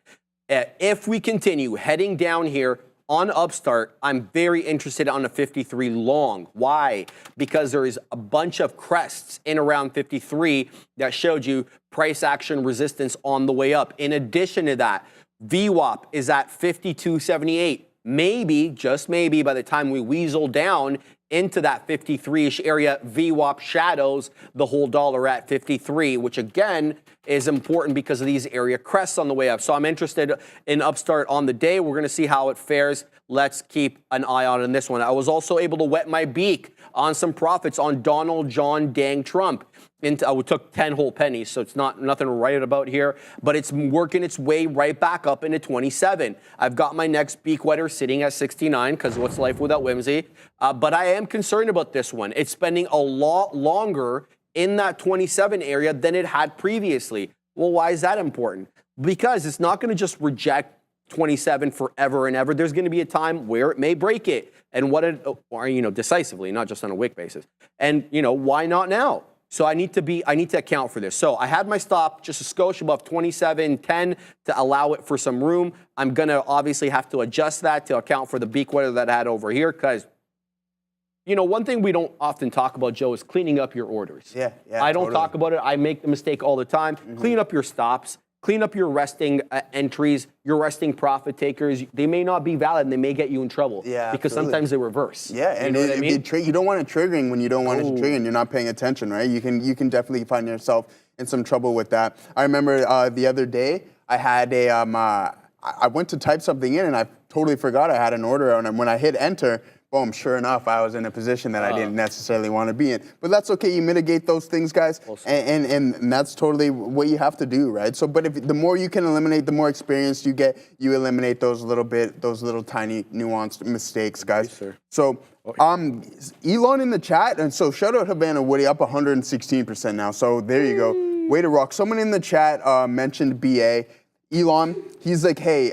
If we continue heading down here on Upstart, I'm very interested on a 53 long. Why? Because there is a bunch of crests in around 53 that showed you price action resistance on the way up. In addition to that, VWAP is at 52.78. Maybe, just maybe, by the time we weasel down into that 53-ish area, VWAP shadows the whole dollar at 53, which again is important because of these area crests on the way up. So I'm interested in Upstart on the day. We're going to see how it fares. Let's keep an eye on this one. I was also able to wet my beak on some profits on Donald John Dang Trump. We took 10 whole pennies, so it's nothing to write about here, but it's working its way right back up into 27. I've got my next beak wetter sitting at 69 because what's life without whimsy? But I am concerned about this one. It's spending a lot longer in that 27 area than it had previously. Well, why is that important? Because it's not going to just reject 27 forever and ever. There's going to be a time where it may break it, and decisively, not just on a wick basis. And why not now? So I need to account for this. So I had my stop just a skosh above 27.10 to allow it for some room. I'm going to obviously have to adjust that to account for the beak weather that I had over here because, one thing we don't often talk about, Joe, is cleaning up your orders. Yeah, I don't totally. talk about it. I make the mistake all the time. Clean up your stops. clean up your resting entries, your resting profit takers. They may not be valid and they may get you in trouble. Yeah, because absolutely. sometimes they reverse. Yeah, and you know what I mean? you don't want it triggering when you don't want it to trigger and you're not paying attention, right? You can definitely find yourself in some trouble with that. I remember the other day I had I went to type something in and I totally forgot I had an order on, and when I hit enter, boom, sure enough, I was in a position that I didn't necessarily want to be in. But that's okay. You mitigate those things, guys, and that's totally what you have to do, right? So, but the more you can eliminate, the more experience you get, you eliminate those little tiny nuanced mistakes, guys. Yes, sir. So, Elon in the chat, and so shout out Havana Woody, up 116% now. So there you go. Way to rock. Someone in the chat mentioned BA. Elon, he's like, hey,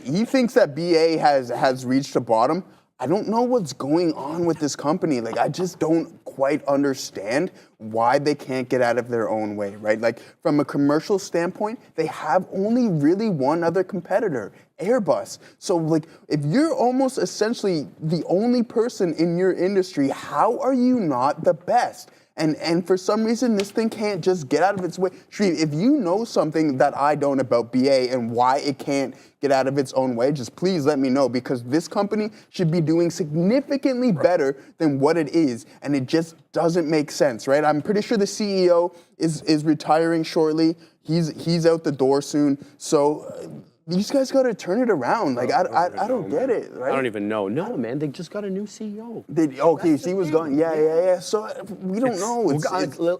he thinks that BA has reached a bottom. I don't know what's going on with this company. Like, I just don't quite understand why they can't get out of their own way, right? Like, from a commercial standpoint, they have only really one other competitor, Airbus. So, like, if you're almost essentially the only person in your industry, how are you not the best? And for some reason, this thing can't just get out of its way. Shreve, if you know something that I don't about BA and why it can't get out of its own way, just please let me know, because this company should be doing significantly better than what it is, and it just doesn't make sense, right? I'm pretty sure the CEO is retiring shortly. He's out the door soon. So these guys got to turn it around. Like, I don't get it, right? I don't even know. No, man, they just got a new CEO. He was gone. Yeah. So we don't know.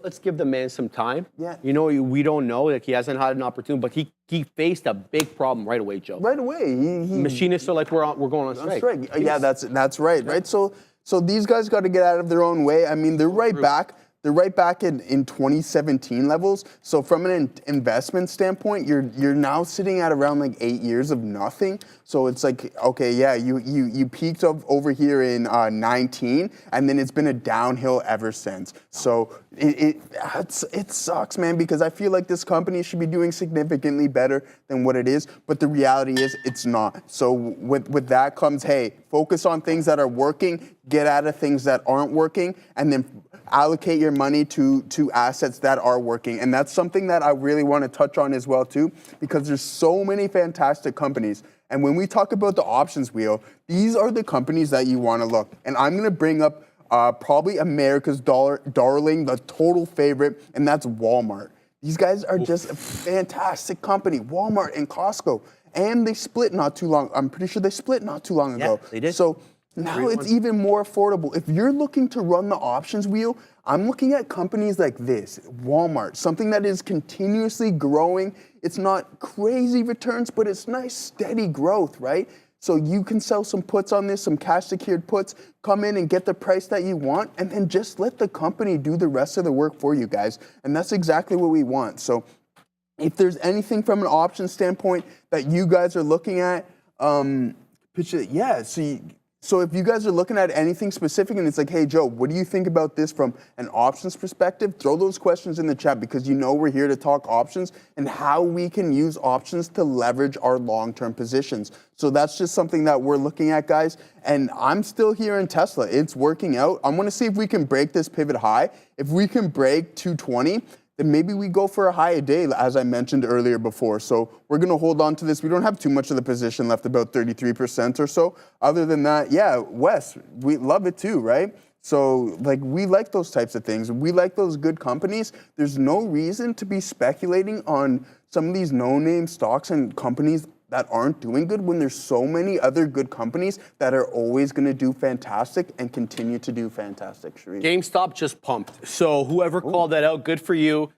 Let's give the man some time. Yeah. You know, we don't know. Like, he hasn't had an opportunity, but he faced a big problem right away, Joe. Right away. Machinists are like, we're going on strike. Yeah, that's right, right? So these guys got to get out of their own way. I mean, they're right back. They're right back in 2017 levels. So from an investment standpoint, you're now sitting at around like 8 years of nothing. So it's like, okay, yeah, you peaked over here in 19, and then it's been a downhill ever since. So it sucks, man, because I feel like this company should be doing significantly better than what it is. But the reality is it's not. So with that comes, hey, focus on things that are working, get out of things that aren't working, and then allocate your money to assets that are working. And that's something that I really want to touch on as well too, because there's so many fantastic companies. And when we talk about the options wheel, these are the companies that you want to look. And I'm going to bring up probably America's darling, the total favorite, and that's Walmart. These guys are just a fantastic company, Walmart and Costco. And they split not too long. I'm pretty sure they split not too long ago. Yeah, they did. So now it's even more affordable. If you're looking to run the options wheel, I'm looking at companies like this, Walmart, something that is continuously growing. It's not crazy returns, but it's nice, steady growth, right? So you can sell some puts on this, some cash secured puts, come in and get the price that you want, and then just let the company do the rest of the work for you guys. And that's exactly what we want. So if there's anything from an option standpoint that you guys are looking at, So if you guys are looking at anything specific and it's like, hey, Joe, what do you think about this from an options perspective? Throw those questions in the chat, because you know we're here to talk options and how we can use options to leverage our long-term positions. So that's just something that we're looking at, guys. And I'm still here in Tesla. It's working out. I want to see if we can break this pivot high. If we can break 220, then maybe we go for a high a day, as I mentioned earlier before. So we're going to hold on to this. We don't have too much of the position left, about 33% or so. Other than that, yeah, Wes, we love it too, right? So, like, we like those types of things. We like those good companies. There's no reason to be speculating on some of these no-name stocks and companies that aren't doing good when there's so many other good companies that are always going to do fantastic and continue to do fantastic. Sharif. GameStop just pumped. So whoever called that out, good for you.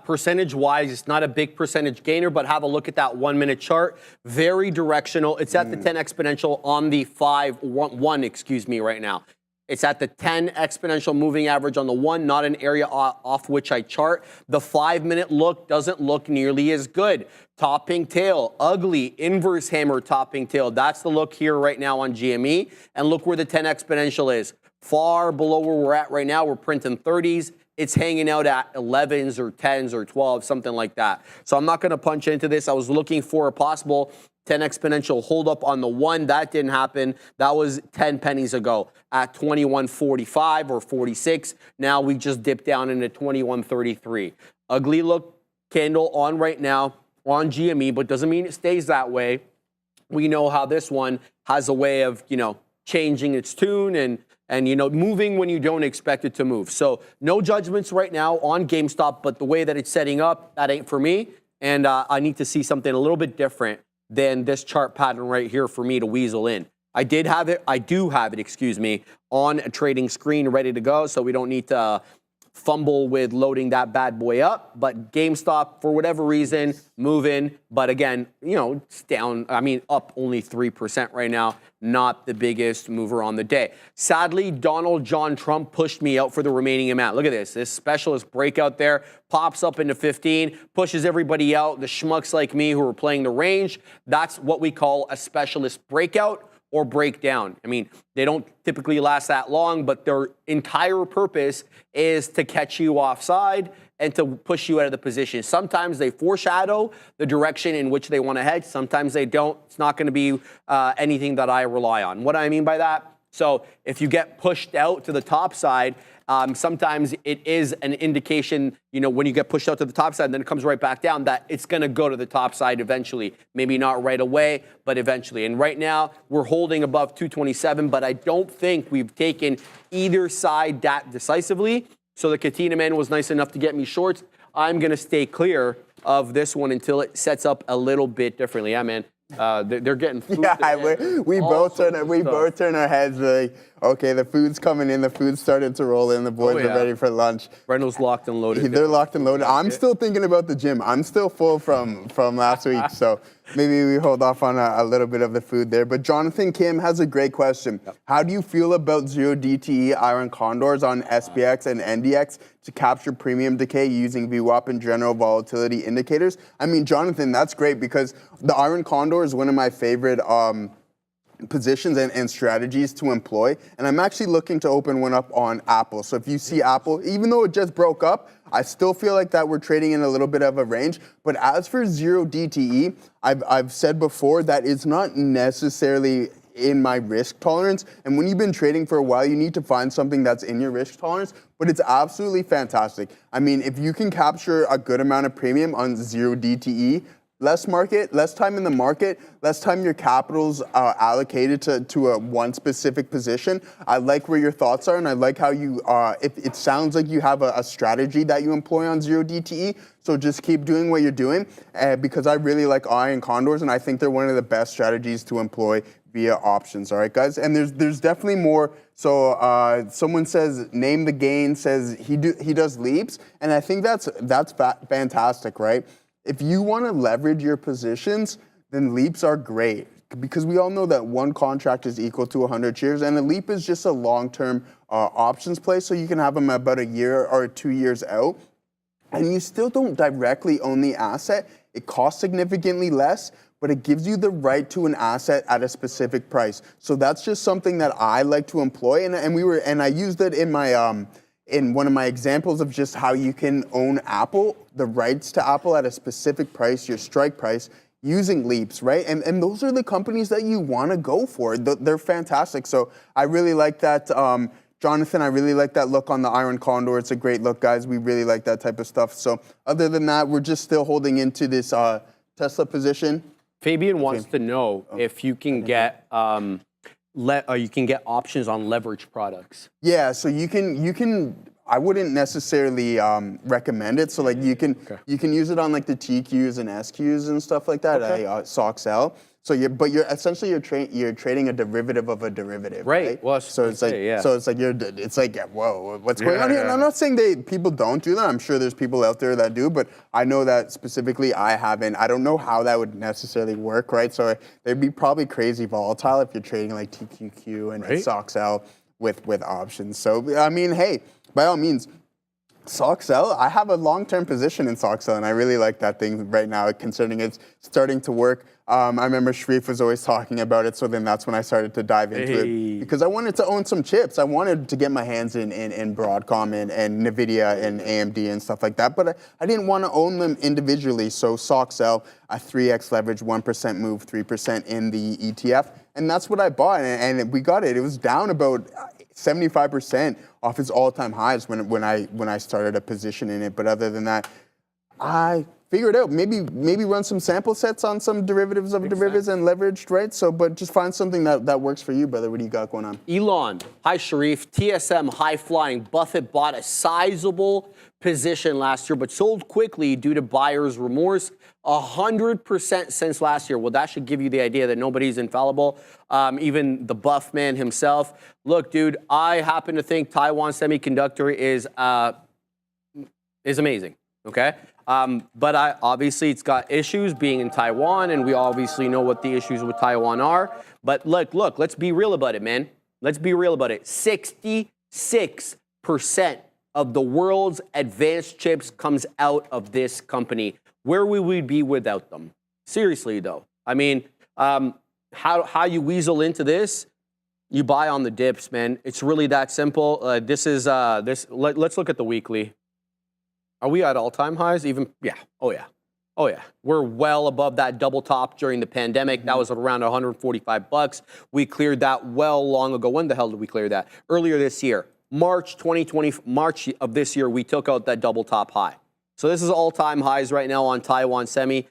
Percentage-wise, it's not a big percentage gainer, but have a look at that 1 minute chart. Very directional. It's at the 10 exponential on the 1, right now. It's at the 10 exponential moving average on the 1, not an area off which I chart. The 5 minute look doesn't look nearly as good. Topping tail, ugly, inverse hammer topping tail. That's the look here right now on GME. And look where the 10 exponential is. Far below where we're at right now. We're printing 30s. It's hanging out at 11s or 10s or 12s, something like that. So I'm not going to punch into this. I was looking for a possible 10 exponential hold up on the 1. That didn't happen. That was 10 pennies ago at 21.45 or 46. Now we just dipped down into 21.33. Ugly look candle on right now. on GME, but doesn't mean it stays that way. We know how this one has a way of, changing its tune and moving when you don't expect it to move. So no judgments right now on GameStop, but the way that it's setting up, that ain't for me. And I need to see something a little bit different than this chart pattern right here for me to weasel in. I do have it, on a trading screen ready to go, so we don't need to fumble with loading that bad boy up. But GameStop, for whatever reason, moving. But again, it's down, up only 3% right now. Not the biggest mover on the day. Sadly, Donald John Trump pushed me out for the remaining amount. Look at this. This specialist breakout there pops up into 15, pushes everybody out. The schmucks like me who are playing the range, that's what we call a specialist breakout or breakdown. They don't typically last that long, but their entire purpose is to catch you offside and to push you out of the position. Sometimes they foreshadow the direction in which they want to head. Sometimes they don't. It's not going to be anything that I rely on. What do I mean by that? So if you get pushed out to the top side, sometimes it is an indication, when you get pushed out to the top side, and then it comes right back down, that it's going to go to the top side eventually. Maybe not right away, but eventually. And right now, we're holding above 227, but I don't think we've taken either side that decisively. So the Katina man was nice enough to get me shorts. I'm going to stay clear of this one until it sets up a little bit differently. Yeah, man. They're getting food. Yeah, we both turn our heads like, okay, the food's coming in, the food's starting to roll in, the boys are ready for lunch. Brendo's locked and loaded. They're locked and loaded. I'm still thinking about the gym. I'm still full from last week, so maybe we hold off on a little bit of the food there. But Jonathan Kim has a great question. Yep. How do you feel about 0 DTE iron condors on SPX and NDX to capture premium decay using VWAP and general volatility indicators? Jonathan, that's great because the iron condor is one of my favorite positions and strategies to employ. And I'm actually looking to open one up on Apple. So if you see Apple, even though it just broke up, I still feel like that we're trading in a little bit of a range. But as for 0 DTE, I've said before that it's not necessarily in my risk tolerance. And when you've been trading for a while, you need to find something that's in your risk tolerance. But it's absolutely fantastic. If you can capture a good amount of premium on 0 DTE, less time in the market, less time your capital's allocated to a one specific position. I like where your thoughts are, and I like how you, it sounds like you have a strategy that you employ on 0 DTE, so just keep doing what you're doing, because I really like iron condors, and I think they're one of the best strategies to employ via options, all right, guys? And there's definitely more. So someone says, name the gain, says he does leaps, and I think that's fantastic, right? If you want to leverage your positions, then leaps are great because we all know that one contract is equal to 100 shares, and a leap is just a long-term options play, so you can have them about a year or 2 years out, and you still don't directly own the asset. It costs significantly less, but it gives you the right to an asset at a specific price. So that's just something that I like to employ, and I used it in my in one of my examples of just how you can own Apple, the rights to Apple at a specific price, your strike price, using leaps, right? And those are the companies that you want to go for. They're fantastic. So I really like that. Jonathan, I really like that look on the iron condor. It's a great look, guys. We really like that type of stuff. So other than that, we're just still holding into this Tesla position. Fabian wants to know if you can get you can get options on leverage products. Yeah, so you can. I wouldn't necessarily recommend it. So like you can use it on like the TQs and SQs and stuff like that. SOXL. So you're essentially trading a derivative of a derivative, right? Well, so it's like whoa, what's going on here? And I'm not saying people don't do that. I'm sure there's people out there that do, but I know that specifically I haven't. I don't know how that would necessarily work, right? So they'd be probably crazy volatile if you're trading like TQQ and SOXL with options. So I mean, hey, by all means. SOXL, I have a long-term position in SOXL, and I really like that thing right now, considering it's starting to work. I remember Sharif was always talking about it, so then that's when I started to dive into it, because I wanted to own some chips. I wanted to get my hands in Broadcom and NVIDIA and AMD and stuff like that, but I didn't want to own them individually, so SOXL, a 3x leverage, 1% move, 3% in the ETF, and that's what I bought, and we got it. It was down about 75% off its all-time highs when I started a position in it. But other than that, figure it out. Maybe run some sample sets on some derivatives of derivatives and leveraged, right? So, but just find something that works for you, brother. What do you got going on? Elon, hi Sharif, TSM high flying. Buffett bought a sizable position last year, but sold quickly due to buyer's remorse. 100% since last year. Well, that should give you the idea that nobody's infallible. Even the buff man himself. Look, dude, I happen to think Taiwan Semiconductor is amazing. Okay. But obviously it's got issues being in Taiwan, and we obviously know what the issues with Taiwan are. But look, let's be real about it, man. Let's be real about it. 66% of the world's advanced chips comes out of this company. Where would we be without them? Seriously, though. I mean, how you weasel into this? You buy on the dips, man. It's really that simple. Let's look at the weekly. Are we at all-time highs? Even, yeah. Oh, yeah. Oh, yeah. We're well above that double top during the pandemic. That was around $145. We cleared that well long ago. When the hell did we clear that? Earlier this year. March of this year, we took out that double top high. So this is all-time highs right now on Taiwan Semi.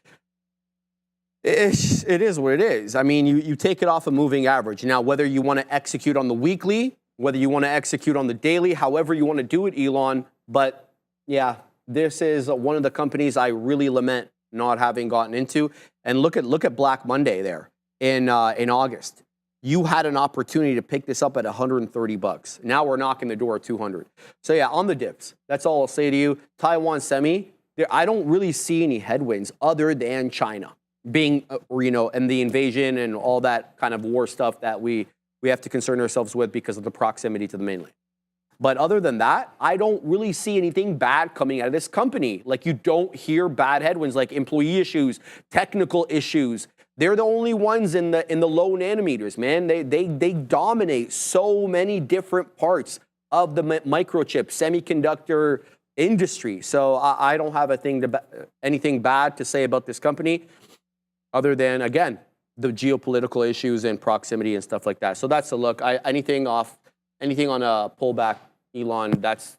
It is what it is. I mean, you take it off a moving average. Now, whether you want to execute on the weekly, whether you want to execute on the daily, however you want to do it, Elon. But, yeah. This is one of the companies I really lament not having gotten into. And look at Black Monday there in August. You had an opportunity to pick this up at $130. Now we're knocking the door at 200. So yeah, on the dips. That's all I'll say to you. Taiwan Semi, I don't really see any headwinds other than China being, and the invasion and all that kind of war stuff that we have to concern ourselves with because of the proximity to the mainland. But other than that, I don't really see anything bad coming out of this company. Like, you don't hear bad headwinds like employee issues, technical issues. They're the only ones in the low nanometers, man. They dominate so many different parts of the microchip semiconductor industry. So I don't have anything bad to say about this company, other than, again, the geopolitical issues and proximity and stuff like that. So that's a look. Anything on a pullback, Elon, that's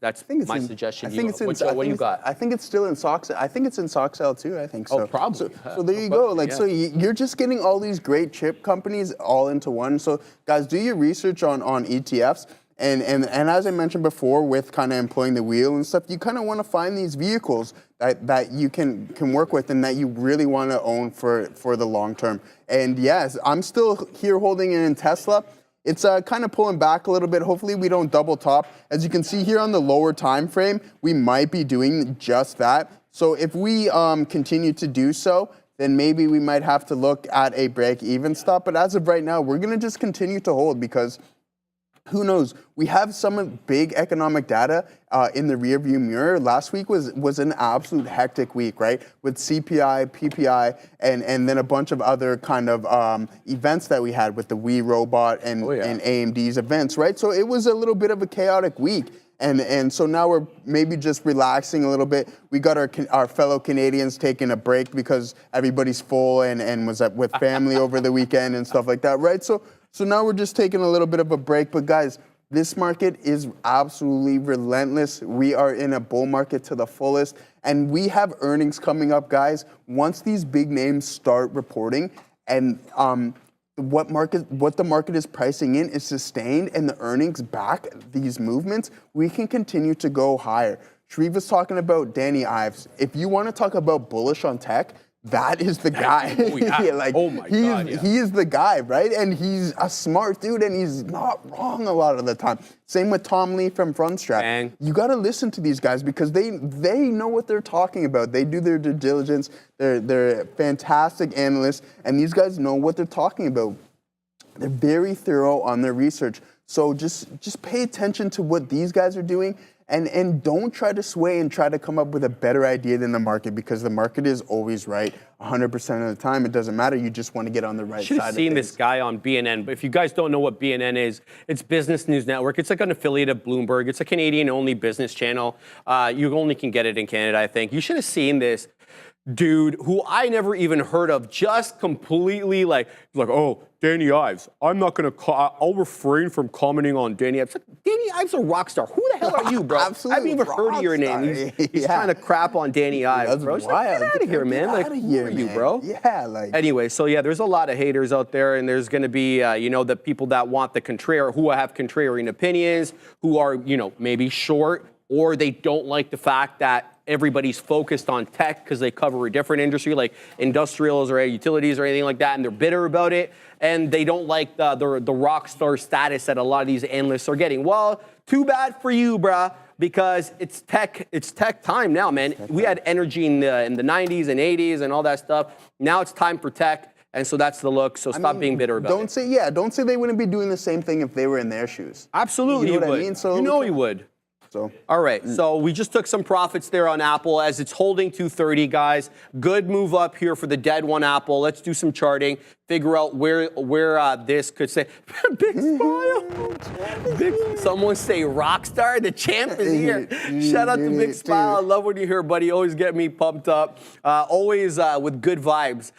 my suggestion. What do you got? I think it's still in SOX. I think it's in SOXL too. I think so. Oh, probably. So there you go. Like, so you're just getting all these great chip companies all into one. So guys, do your research on ETFs. And as I mentioned before, with kind of employing the wheel and stuff, you kind of want to find these vehicles that you can work with and that you really want to own for the long term. And yes, I'm still here holding it in Tesla. It's kind of pulling back a little bit. Hopefully we don't double top. As you can see here on the lower time frame, we might be doing just that. So if we continue to do so, then maybe we might have to look at a break-even stop. But as of right now, we're going to just continue to hold because who knows? We have some big economic data in the rearview mirror. Last week was an absolute hectic week, right? With CPI, PPI, and then a bunch of other kind of events that we had with the Wii robot and AMD's events, right? So it was a little bit of a chaotic week. And so now we're maybe just relaxing a little bit. We got our fellow Canadians taking a break because everybody's full and was with family over the weekend and stuff like that, right? So now we're just taking a little bit of a break. But guys, this market is absolutely relentless. We are in a bull market to the fullest. And we have earnings coming up, guys. Once these big names start reporting and what the market is pricing in is sustained and the earnings back these movements, we can continue to go higher. Sharif was talking about Danny Ives. If you want to talk about bullish on tech, that is the guy. He is the guy, right? And he's a smart dude, and he's not wrong a lot of the time. Same with Tom Lee from Fundstrat. You got to listen to these guys because they know what they're talking about. They do their due diligence. They're fantastic analysts, and these guys know what they're talking about. They're very thorough on their research. So just pay attention to what these guys are doing. And don't try to sway and try to come up with a better idea than the market because the market is always right 100% of the time. It doesn't matter. You just want to get on the right side of things. You should have seen this guy on BNN. But if you guys don't know what BNN is, it's Business News Network. It's like an affiliate of Bloomberg. It's a Canadian-only business channel. You only can get it in Canada, I think. You should have seen this. dude who I never even heard of, just completely like, oh, Danny Ives. I'm not going to, I'll refrain from commenting on Danny Ives. Like, Danny Ives a rock star. Who the hell are you, bro? Absolute I haven't even heard of your name. He's trying to crap on Danny Ives, bro. It's like, get out of here, man. Like, who are you, bro? Yeah, like. Anyway, so yeah, there's a lot of haters out there, and there's going to be, the people that want the contrarian, who have contrarian opinions, who are, maybe short, or they don't like the fact that everybody's focused on tech because they cover a different industry like industrials or utilities or anything like that, and they're bitter about it, and they don't like the rock star status that a lot of these analysts are getting. Well, too bad for you, bruh, because it's tech time now, man. We had energy in the 90s and 80s and all that stuff. Now it's time for tech, and so that's the look. So stop being bitter about it. Don't say they wouldn't be doing the same thing if they were in their shoes. Absolutely, you know he what would. I mean? So He would. So. All right, so we just took some profits there on Apple as it's holding 230, guys. Good move up here for the dead one, Apple. Let's do some charting, figure out where this could say. Big smile. Someone say Rockstar. The champ is here. Shout out to Big Smile. I love when you hear, buddy. Always get me pumped up. Always with good vibes.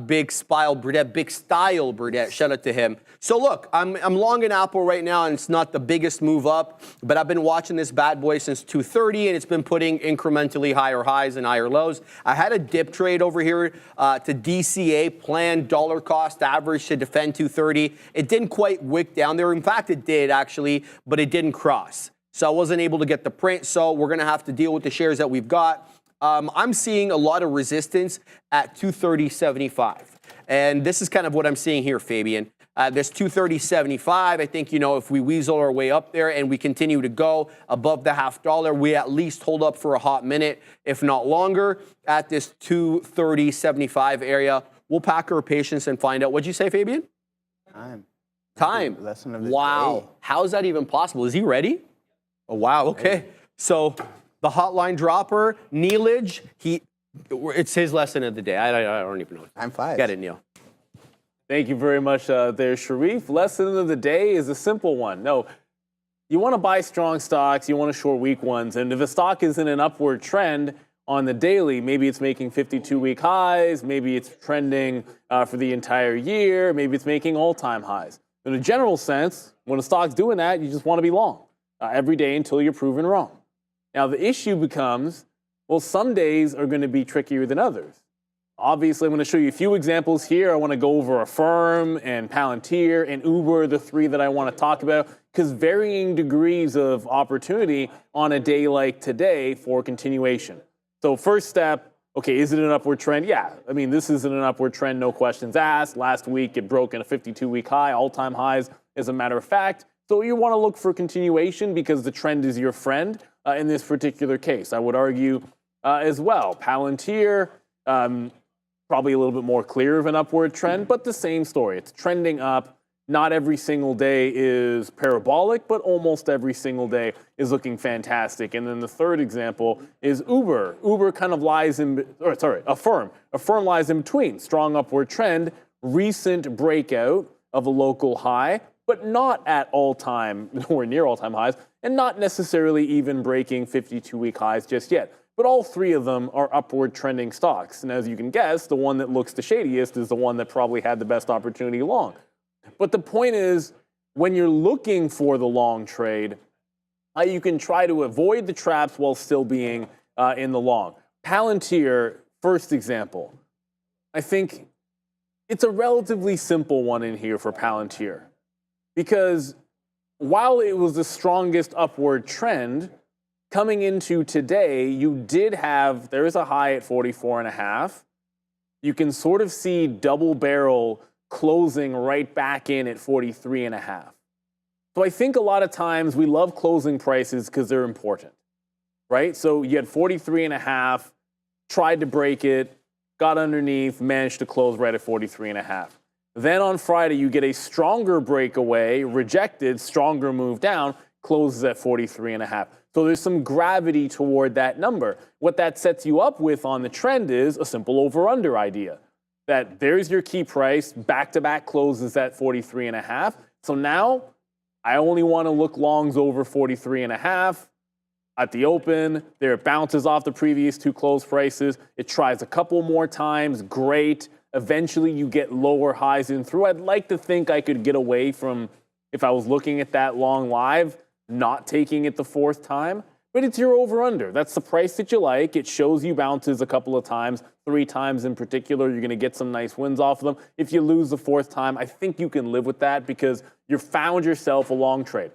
Big Style Burdette. Shout out to him. So look, I'm long in Apple right now, and it's not the biggest move up, but I've been watching this bad boy since 230, and it's been putting incrementally higher highs and higher lows. I had a dip trade over here to DCA, planned dollar cost average to defend 230. It didn't quite wick down there. In fact, it did actually, but it didn't cross. So I wasn't able to get the print, so we're gonna have to deal with the shares that we've got. I'm seeing a lot of resistance at 230.75. And this is kind of what I'm seeing here, Fabian. This 230.75, I think, if we weasel our way up there and we continue to go above the $0.50, we at least hold up for a hot minute, if not longer, at this 230.75 area. We'll pack our patience and find out. What'd you say, Fabian? Time. Lesson of the wow. day. How is that even possible? Is he ready? Oh, wow. Okay. So the hotline dropper, Neilage, it's his lesson of the day. I don't even know. I'm 5. Get it, Neil. Thank you very much there, Sharif. Lesson of the day is a simple one. No, you want to buy strong stocks, you want to short weak ones, and if a stock is in an upward trend on the daily, maybe it's making 52-week highs, maybe it's trending for the entire year, maybe it's making all-time highs. In a general sense, when a stock's doing that, you just want to be long every day until you're proven wrong. Now, the issue becomes, well, some days are going to be trickier than others. Obviously, I'm going to show you a few examples here. I want to go over Affirm and Palantir and Uber, the three that I want to talk about, because varying degrees of opportunity on a day like today for continuation. So first step, okay, is it an upward trend? Yeah, I mean, this isn't an upward trend, no questions asked. Last week, it broke in a 52-week high, all-time highs, as a matter of fact. So you want to look for continuation because the trend is your friend in this particular case. I would argue as well. Palantir, probably a little bit more clear of an upward trend, but the same story. It's trending up. Not every single day is parabolic, but almost every single day is looking fantastic. And then the third example is Uber. Uber kind of lies in, Affirm. Affirm lies in between. Strong upward trend, recent breakout of a local high, but not at all-time, nowhere near all-time highs, and not necessarily even breaking 52-week highs just yet. But all three of them are upward trending stocks. And as you can guess, the one that looks the shadiest is the one that probably had the best opportunity long. But the point is, when you're looking for the long trade, you can try to avoid the traps while still being in the long. Palantir, first example. I think it's a relatively simple one in here for Palantir. Because while it was the strongest upward trend, coming into today, you did have, there is a high at 44.5. You can sort of see double barrel closing right back in at 43.5. So I think a lot of times we love closing prices because they're important, right? So you had 43.5, tried to break it, got underneath, managed to close right at 43.5. Then on Friday, you get a stronger breakaway, rejected, stronger move down, closes at 43.5. So there's some gravity toward that number. What that sets you up with on the trend is a simple over-under idea. That there's your key price, back-to-back closes at 43.5. So now I only want to look longs over 43.5. At the open, there it bounces off the previous two close prices. It tries a couple more times, great. Eventually, you get lower highs in through. I'd like to think I could get away from, if I was looking at that long live, not taking it the fourth time. But it's your over-under. That's the price that you like. It shows you bounces a couple of times, 3 times in particular. You're going to get some nice wins off of them. If you lose the fourth time, I think you can live with that because you found yourself a long trade.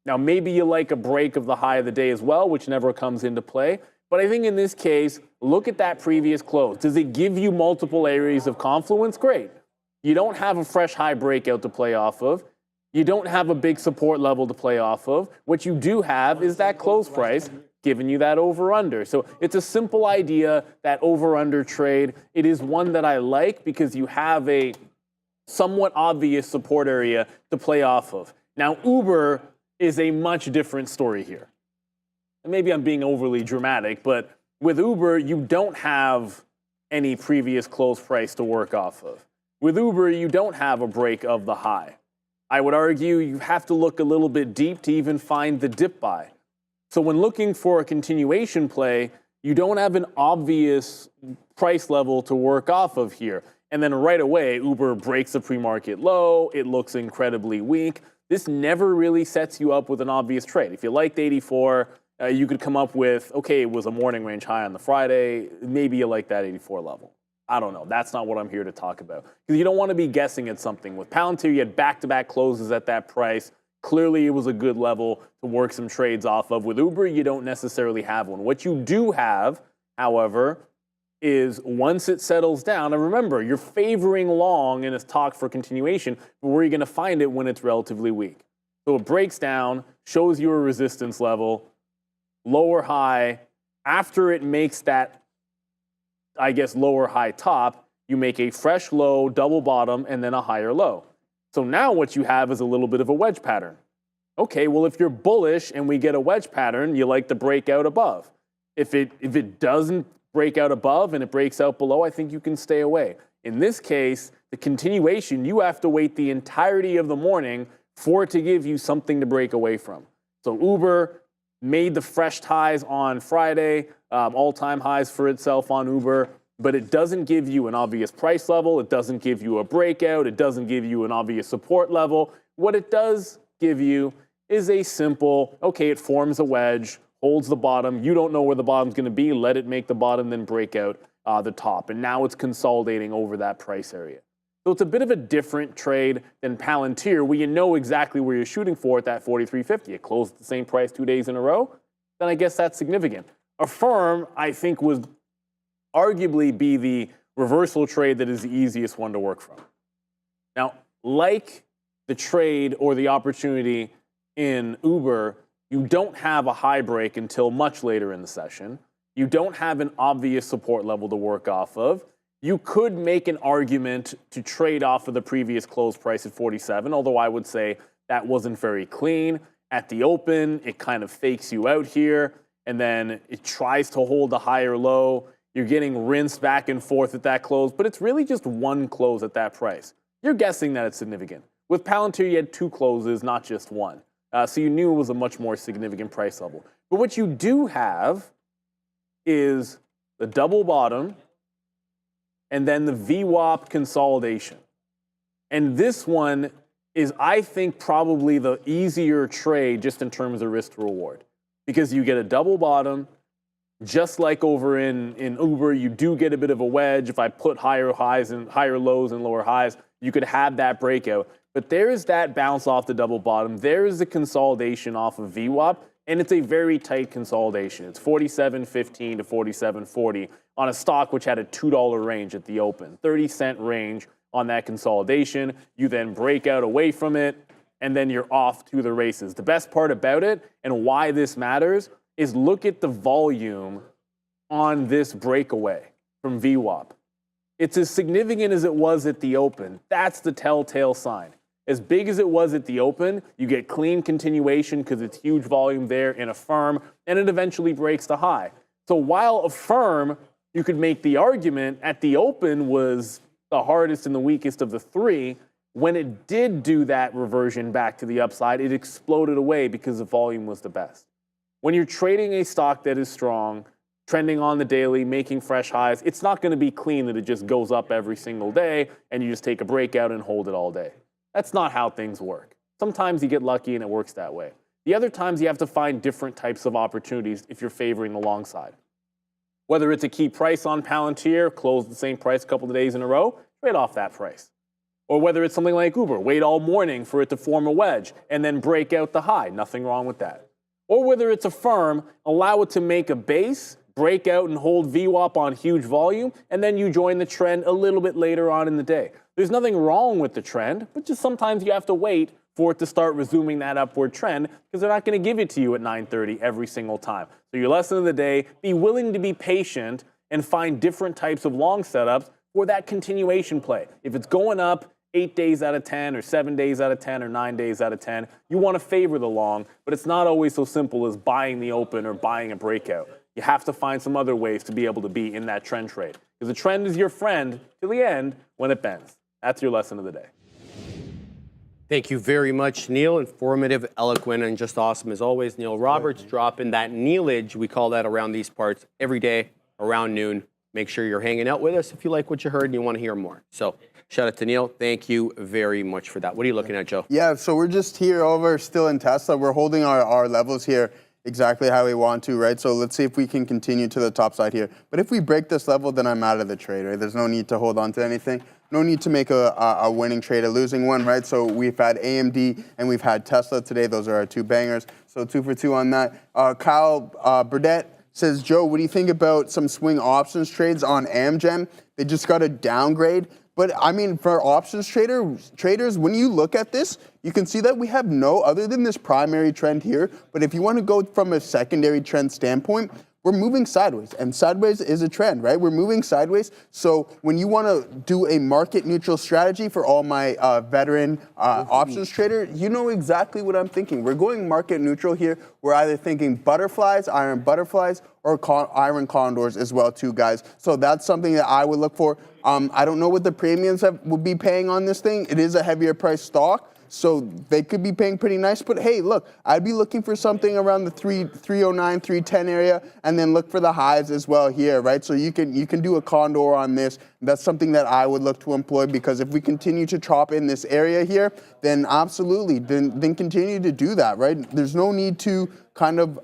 Now, maybe you like a break of the high of the day as well, which never comes into play. But I think in this case, look at that previous close. Does it give you multiple areas of confluence? Great. You don't have a fresh high breakout to play off of. You don't have a big support level to play off of. What you do have is that close price giving you that over-under. So it's a simple idea, that over-under trade. It is one that I like because you have a somewhat obvious support area to play off of. Now, Uber is a much different story here. And maybe I'm being overly dramatic, but with Uber, you don't have any previous close price to work off of. With Uber, you don't have a break of the high. I would argue you have to look a little bit deep to even find the dip buy. So when looking for a continuation play, you don't have an obvious price level to work off of here. And then right away, Uber breaks the pre-market low. It looks incredibly weak. This never really sets you up with an obvious trade. If you liked 84, you could come up with, okay, it was a morning range high on the Friday. Maybe you like that 84 level. I don't know. That's not what I'm here to talk about. Because you don't want to be guessing at something. With Palantir, you had back-to-back closes at that price. Clearly, it was a good level to work some trades off of. With Uber, you don't necessarily have one. What you do have, however, is once it settles down, and remember, you're favoring long in a talk for continuation, but where are you going to find it when it's relatively weak? So it breaks down, shows you a resistance level, lower high. After it makes that, I guess, lower high top, you make a fresh low, double bottom, and then a higher low. So now what you have is a little bit of a wedge pattern. Okay, well, if you're bullish and we get a wedge pattern, you like to break out above. If it doesn't break out above and it breaks out below, I think you can stay away. In this case, the continuation, you have to wait the entirety of the morning for it to give you something to break away from. So Uber made the fresh highs on Friday, all-time highs for itself on Uber, but it doesn't give you an obvious price level. It doesn't give you a breakout. It doesn't give you an obvious support level. What it does give you is a simple, okay, it forms a wedge, holds the bottom. You don't know where the bottom's going to be. Let it make the bottom, then break out the top. And now it's consolidating over that price area. So it's a bit of a different trade than Palantir, where you know exactly where you're shooting for at that 43.50. It closed at the same price 2 days in a row. Then I guess that's significant. Affirm, I think, would arguably be the reversal trade that is the easiest one to work from. Now, like the trade or the opportunity in Uber, you don't have a high break until much later in the session. You don't have an obvious support level to work off of. You could make an argument to trade off of the previous close price at 47, although I would say that wasn't very clean. At the open, it kind of fakes you out here, and then it tries to hold a higher low. You're getting rinsed back and forth at that close, but it's really just one close at that price. You're guessing that it's significant. With Palantir, you had 2 closes, not just one. So you knew it was a much more significant price level. But what you do have is the double bottom and then the VWAP consolidation. And this one is, I think, probably the easier trade just in terms of risk to reward. Because you get a double bottom, just like over in Uber, you do get a bit of a wedge. If I put higher highs and higher lows and lower highs, you could have that breakout. But there is that bounce off the double bottom. There is the consolidation off of VWAP, and it's a very tight consolidation. It's 47.15 to 47.40 on a stock which had a $2 range at the open, 30-cent range on that consolidation. You then break out away from it, and then you're off to the races. The best part about it and why this matters is look at the volume on this breakaway from VWAP. It's as significant as it was at the open. That's the telltale sign. As big as it was at the open, you get clean continuation because it's huge volume there in Affirm, and it eventually breaks the high. So while Affirm, you could make the argument at the open was the hardest and the weakest of the 3, when it did do that reversion back to the upside, it exploded away because the volume was the best. When you're trading a stock that is strong, trending on the daily, making fresh highs, it's not going to be clean that it just goes up every single day and you just take a breakout and hold it all day. That's not how things work. Sometimes you get lucky and it works that way. The other times you have to find different types of opportunities if you're favoring the long side. Whether it's a key price on Palantir, close the same price a couple of days in a row, trade off that price. Or whether it's something like Uber, wait all morning for it to form a wedge and then break out the high. Nothing wrong with that. Or whether it's a firm, allow it to make a base, break out and hold VWAP on huge volume, and then you join the trend a little bit later on in the day. There's nothing wrong with the trend, but just sometimes you have to wait for it to start resuming that upward trend because they're not going to give it to you at 9:30 every single time. So your lesson of the day, be willing to be patient and find different types of long setups for that continuation play. If it's going up 8 days out of 10 or 7 days out of 10 or 9 days out of 10, you want to favor the long, but it's not always so simple as buying the open or buying a breakout. You have to find some other ways to be able to be in that trend trade because the trend is your friend till the end when it bends. That's your lesson of the day. Thank you very much, Neil. Informative, eloquent, and just awesome as always. Neil Roberts dropping that Neilage, we call that around these parts, every day around noon. Make sure you're hanging out with us if you like what you heard and you want to hear more. So shout out to Neil. Thank you very much for that. What are you looking at, Joe? Yeah, so we're just here over still in Tesla. We're holding our levels here exactly how we want to, right? So let's see if we can continue to the top side here. But if we break this level, then I'm out of the trade, right? There's no need to hold on to anything. No need to make a winning trade, a losing one, right? So we've had AMD and we've had Tesla today. Those are our two bangers. So 2 for 2 on that. Kyle Burdett says, Joe, what do you think about some swing options trades on Amgen? They just got a downgrade. But I mean, for options traders, when you look at this, you can see that we have no other than this primary trend here. But if you want to go from a secondary trend standpoint, we're moving sideways, and sideways is a trend, right? We're moving sideways. So when you want to do a market neutral strategy for all my veteran options trader, you know exactly what I'm thinking. We're going market neutral here. We're either thinking butterflies, iron butterflies, or iron condors as well too, guys. So that's something that I would look for. I don't know what the premiums would be paying on this thing. It is a heavier price stock. So they could be paying pretty nice, but hey, look, I'd be looking for something around the 309, 310 area, and then look for the highs as well here, right? So you can do a condor on this. That's something that I would look to employ because if we continue to chop in this area here, then absolutely, then continue to do that, right? There's no need to kind of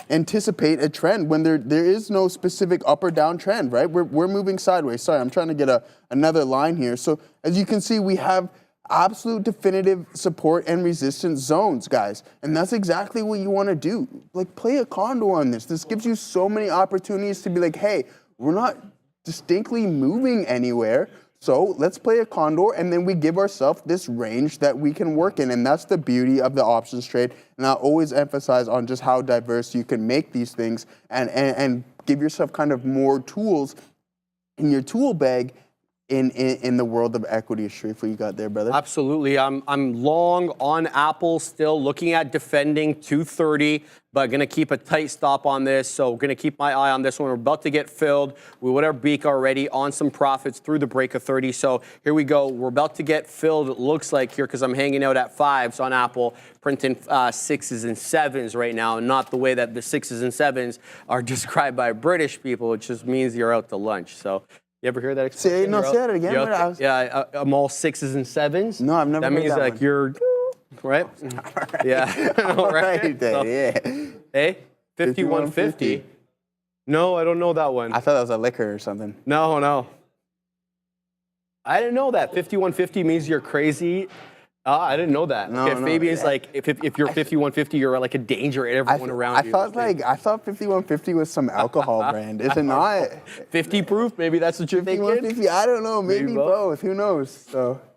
anticipate a trend when there is no specific up or down trend, right? We're moving sideways. Sorry, I'm trying to get another line here. So as you can see, we have absolute definitive support and resistance zones, guys. And that's exactly what you want to do. Like, play a condor on this. This gives you so many opportunities to be like, hey, we're not distinctly moving anywhere. So let's play a condor, and then we give ourselves this range that we can work in. And that's the beauty of the options trade. And I always emphasize on just how diverse you can make these things and give yourself kind of more tools in your tool bag in the world of equity. Sharif, what you got there, brother? Absolutely. I'm long on Apple still, looking at defending 230, but going to keep a tight stop on this. So going to keep my eye on this one. We're about to get filled. We would have beak already on some profits through the break of 30. So here we go. We're about to get filled, it looks like here, because I'm hanging out at 5s on Apple, printing 6s and 7s right now, and not the way that the 6s and 7s are described by British people, which just means you're out to lunch. So you ever hear that expression? Say that again. Yeah, I'm all 6s and 7s. No, I've never heard that. That means like you're, right? Right. Yeah. All right, then, So, yeah. hey, 5150. No, I don't know that one. I thought that was a liquor or something. No. I didn't know that. 5150 means you're crazy. I didn't know that. No, okay, Fabian's like, if you're 5150, you're like a danger at everyone around you. I thought 5150 was some alcohol brand. Is it not? 50 proof? Maybe that's what you're thinking? 5150, I don't know. Maybe both. Who knows?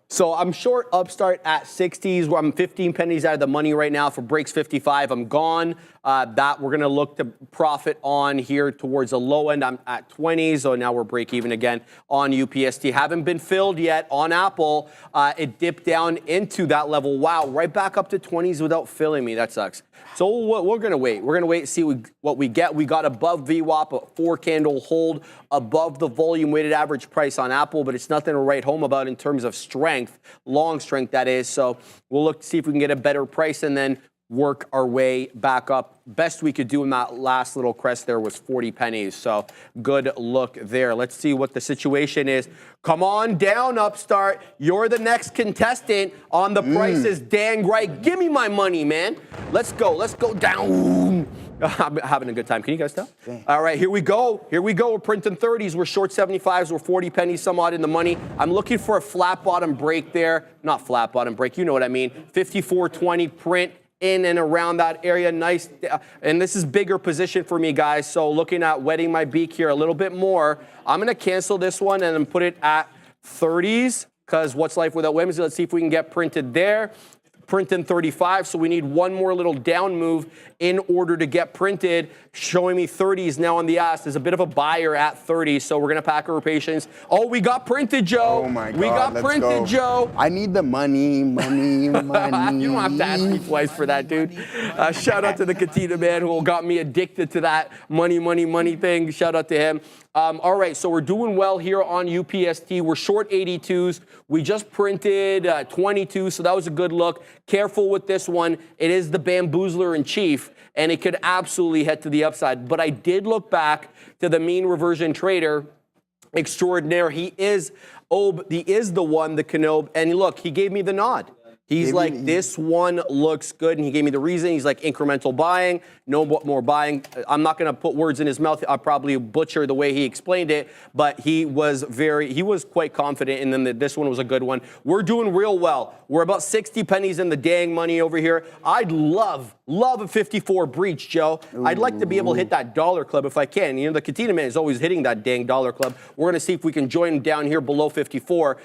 So I'm short Upstart at 60s, where I'm 15 pennies out of the money right now. For breaks 55, I'm gone. That we're going to look to profit on here towards the low end. I'm at 20s, so now we're break even again on UPST. Haven't been filled yet on Apple. It dipped down into that level. Wow, right back up to 20s without filling me. That sucks. So we're going to wait. We're going to wait and see what we get. We got above VWAP, a 4-candle hold above the volume weighted average price on Apple, but it's nothing to write home about in terms of strength, long strength that is. So we'll look to see if we can get a better price and then work our way back up. Best we could do in that last little crest there was 40 pennies. So good look there. Let's see what the situation is. Come on down, Upstart. You're the next contestant on The Price is Dang Right. Give me my money, man. Let's go. Let's go down. I'm having a good time. Can you guys tell? All right, here we go. Here we go. We're printing 30s. We're short 75s. We're 40 pennies some odd in the money. I'm looking for a flat bottom break there. Not flat bottom break. You know what I mean. 54.20 print in and around that area. Nice. And this is bigger position for me, guys. So looking at wetting my beak here a little bit more. I'm going to cancel this one and then put it at 30s because what's life without Wednesday? Let's see if we can get printed there. Printing 35, so we need one more little down move in order to get printed. Showing me 30s now on the ass. There's a bit of a buyer at 30, so we're going to pack our patience. Oh, we got printed, Joe. Oh, my God. We got printed, Joe. I need the money. You don't have to ask me twice for that, dude. Shout out to the Katina man who got me addicted to that money thing. Shout out to him. All right, so we're doing well here on UPST. We're short 82s. We just printed 22, so that was a good look. Careful with this one. It is the bamboozler in chief, and it could absolutely head to the upside. But I did look back to the mean reversion trader extraordinaire. He is the one, the Knob, and look, he gave me the nod. He's like, this one looks good, and he gave me the reason. He's like, incremental buying, no more buying. I'm not going to put words in his mouth. I'll probably butcher the way he explained it, but he was quite confident in them that this one was a good one. We're doing real well. We're about 60 pennies in the dang money over here. I'd love a 54 breach, Joe. Ooh. I'd like to be able to hit that dollar club if I can. You know, the Katina man is always hitting that dang dollar club. We're going to see if we can join him down here below 54.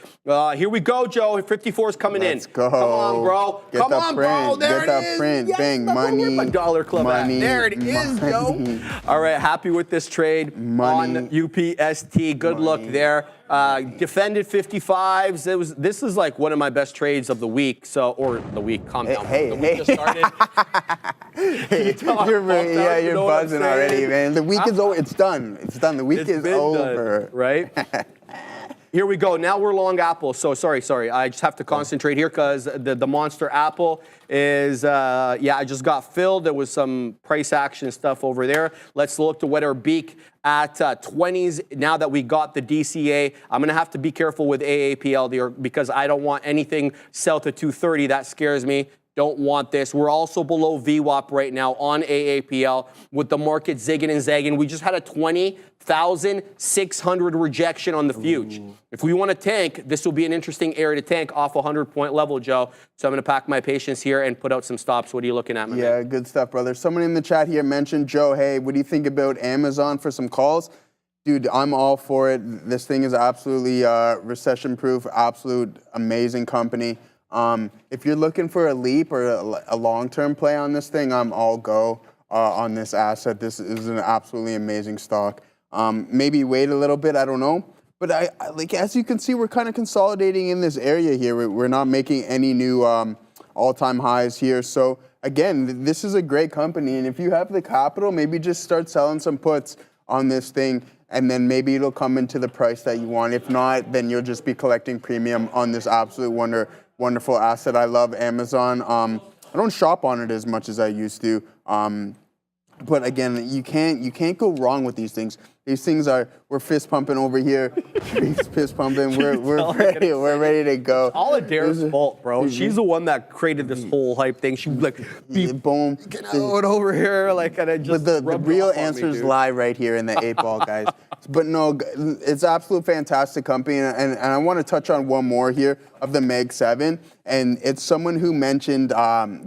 Here we go, Joe. 54 is coming in. Let's go. Come on, bro. Come on, bro. There it is. Print. Yes, Bang, where's money. my dollar club at? There it is, Joe. All right, happy with this trade on UPST. Good luck there. Defended 55s. This is like one of my best trades of the week. Or the week. Calm down. Hey, the week just started. You're buzzing already, man. The week is over. It's done. It's done. The week is over. Done, right? Here we go. Now we're long apple. So sorry. I just have to concentrate here because the monster apple is, I just got filled. There was some price action stuff over there. Let's look to wet our beak at 20s. Now that we got the DCA, I'm going to have to be careful with AAPL there because I don't want anything sell to 230. That scares me. Don't want this. We're also below VWAP right now on AAPL with the market zigging and zagging. We just had a 20,600 rejection on the fuge. Ooh. If we want to tank, this will be an interesting area to tank off a 100-point level, Joe. So I'm going to pack my patience here and put out some stops. What are you looking at, my man? Good stuff, brother. Someone in the chat here mentioned, Joe, hey, what do you think about Amazon for some calls? Dude, I'm all for it. This thing is absolutely recession-proof, absolute amazing company. If you're looking for a leap or a long-term play on this thing, I'm all go on this asset. This is an absolutely amazing stock. Maybe wait a little bit, I don't know. But I like, as you can see, we're kind of consolidating in this area here. We're not making any new all-time highs here. So again, this is a great company. And if you have the capital, maybe just start selling some puts on this thing. And then maybe it'll come into the price that you want. If not, then you'll just be collecting premium on this absolute wonderful asset. I love Amazon. I don't shop on it as much as I used to. But again, you can't go wrong with these things. These things we're fist pumping over here. Fist pumping. We're ready to go. It's all Adair's fault, bro. She's the one that created this whole hype thing. She was like, boom, get out over here, like, and I just. But the real answers lie right here in the 8-ball, guys. But no, it's absolute fantastic company, and I want to touch on one more here of the Meg 7, and it's someone who mentioned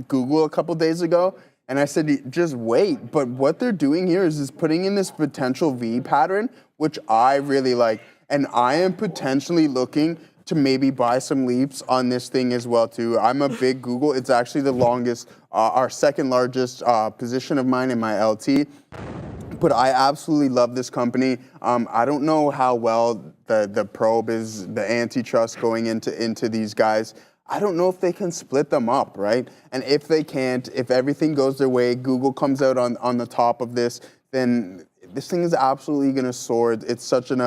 Google a couple days ago. And I said, just wait. But what they're doing here is putting in this potential V pattern, which I really like. And I am potentially looking to maybe buy some leaps on this thing as well, too. I'm a big Google. It's actually the longest, our second largest position of mine in my LT. But I absolutely love this company. I don't know how well the probe is, the antitrust going into these guys. I don't know if they can split them up, right? And if they can't, if everything goes their way, Google comes out on the top of this, then this thing is absolutely going to soar. It's such an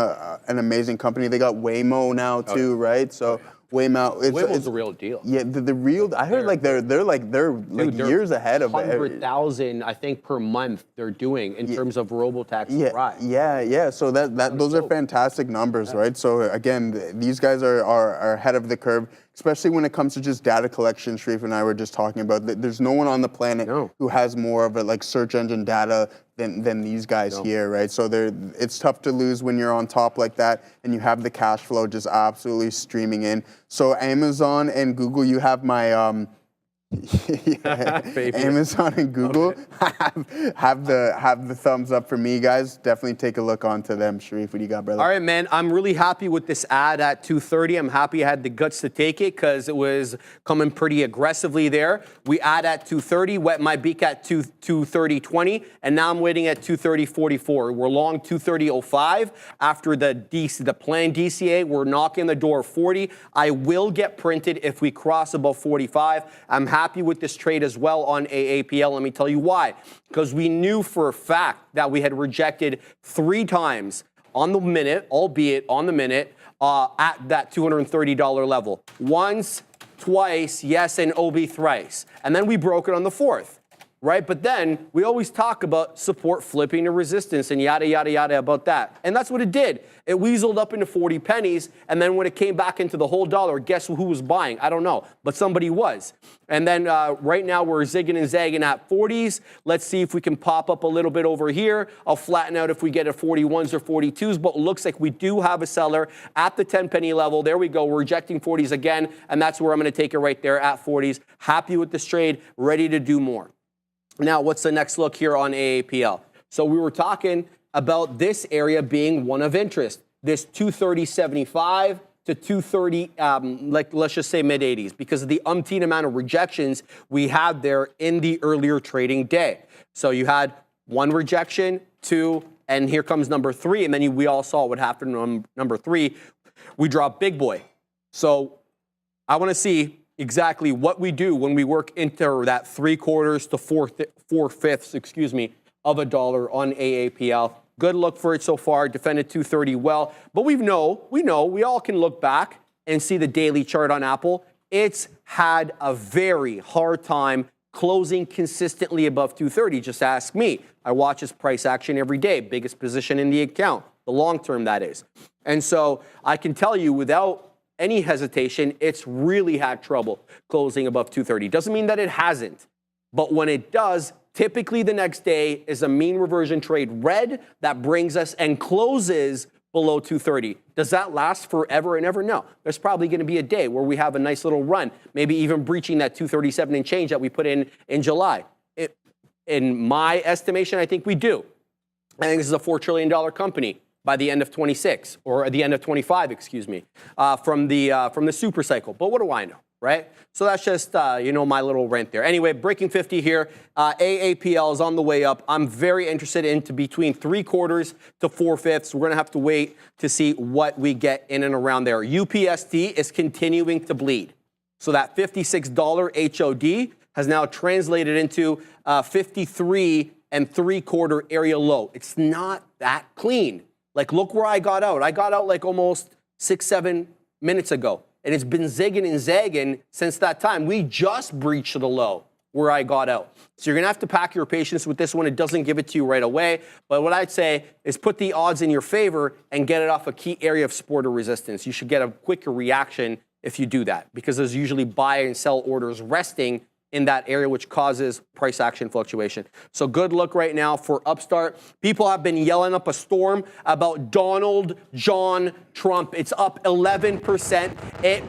amazing company. They got Waymo now too, right? So Waymo. Waymo's the real deal. Yeah, the real. I heard like they're years ahead of 100,000, I think, per month they're doing in terms of robotaxi rides. Yeah. So those are fantastic numbers, right? So again, these guys are ahead of the curve, especially when it comes to just data collection. Sharif and I were just talking about. There's no one on the planet who has more of a like search engine data than these guys here, right? So it's tough to lose when you're on top like that, and you have the cash flow just absolutely streaming in. So Amazon and Google, you have my Amazon and Google have the thumbs up for me, guys. Definitely take a look onto them. Sharif, what do you got, brother? All right, man. I'm really happy with this ad at 230. I'm happy I had the guts to take it because it was coming pretty aggressively there. We add at 230, wet my beak at 230.20, and now I'm waiting at 230.44. We're long 230.05 after the planned DCA. We're knocking the door 40. I will get printed if we cross above 45. I'm happy with this trade as well on AAPL. Let me tell you why. Because we knew for a fact that we had rejected 3 times on the minute, albeit on the minute, at that $230 level. Once, twice, yes, and OB thrice. And then we broke it on the 4th. Right? But then we always talk about support flipping to resistance and yada, yada, yada about that. And that's what it did. It weaseled up into 40 pennies. And then when it came back into the whole dollar, guess who was buying? I don't know, but somebody was. And then right now we're zigging and zagging at 40s. Let's see if we can pop up a little bit over here. I'll flatten out if we get a 41s or 42s, but it looks like we do have a seller at the 10 penny level. There we go. We're rejecting 40s again. And that's where I'm going to take it right there at 40s. Happy with this trade, ready to do more. Now, what's the next look here on AAPL? So we were talking about this area being one of interest, this 230.75 to 230, like let's just say mid 80s, because of the umpteen amount of rejections we had there in the earlier trading day. So you had 1 rejection, 2, and here comes number 3, and then we all saw what happened on number 3. We dropped big boy. So I want to see exactly what we do when we work into that 3/4 to 4/5, of a dollar on AAPL. Good look for it so far. Defended 230 well, but we all can look back and see the daily chart on Apple. It's had a very hard time closing consistently above 230. Just ask me. I watch its price action every day. Biggest position in the account, the long term that is. And so I can tell you without any hesitation, it's really had trouble closing above 230. Doesn't mean that it hasn't, but when it does, typically the next day is a mean reversion trade red that brings us and closes below 230. Does that last forever and ever? No. There's probably going to be a day where we have a nice little run, maybe even breaching that 237 and change that we put in July. In my estimation, I think we do. I think this is a $4 trillion company by the end of 26, or at the end of 25, from the super cycle. But what do I know, right? So that's just, my little rant there. Anyway, breaking 50 here. AAPL is on the way up. I'm very interested into between 3/4 to 4/5. We're going to have to wait to see what we get in and around there. UPST is continuing to bleed. So that $56 HOD has now translated into 53 3/4 area low. It's not that clean. Like, look where I got out. I got out like almost 6-7 minutes ago. And it's been zigging and zagging since that time. We just breached the low where I got out. So you're going to have to pack your patience with this one. It doesn't give it to you right away. But what I'd say is put the odds in your favor and get it off a key area of support or resistance. You should get a quicker reaction if you do that, because there's usually buy and sell orders resting in that area, which causes price action fluctuation. So good look right now for Upstart. People have been yelling up a storm about Donald John Trump. It's up 11%. It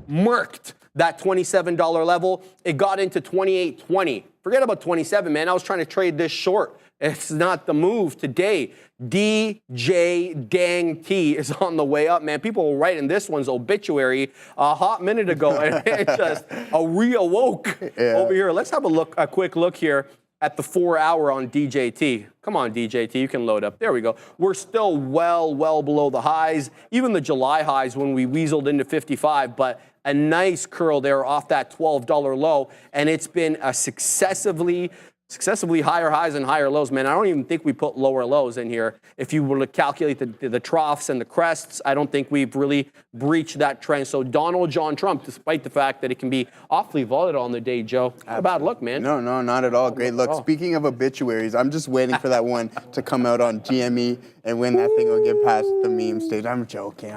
murked that $27 level. It got into 28.20. Forget about 27, man. I was trying to trade this short. It's not the move today. DJ Dang T is on the way up, man. People were writing this one's obituary a hot minute ago, and it just reawoke over here. Let's have a quick look here at the 4-hour on DJT. Come on, DJT, you can load up. There we go. We're still well below the highs, even the July highs when we weaseled into 55, but a nice curl there off that $12 low, and it's been a successively successively higher highs and higher lows, man. I don't even think we put lower lows in here. If you were to calculate the troughs and the crests, I don't think we've really breached that trend. So Donald John Trump, despite the fact that it can be awfully volatile on the day, Joe, not a bad look, man. No, not at all. Great look. Speaking of obituaries, I'm just waiting for that one to come out on GME and when that thing will get past the meme stage. I'm joking.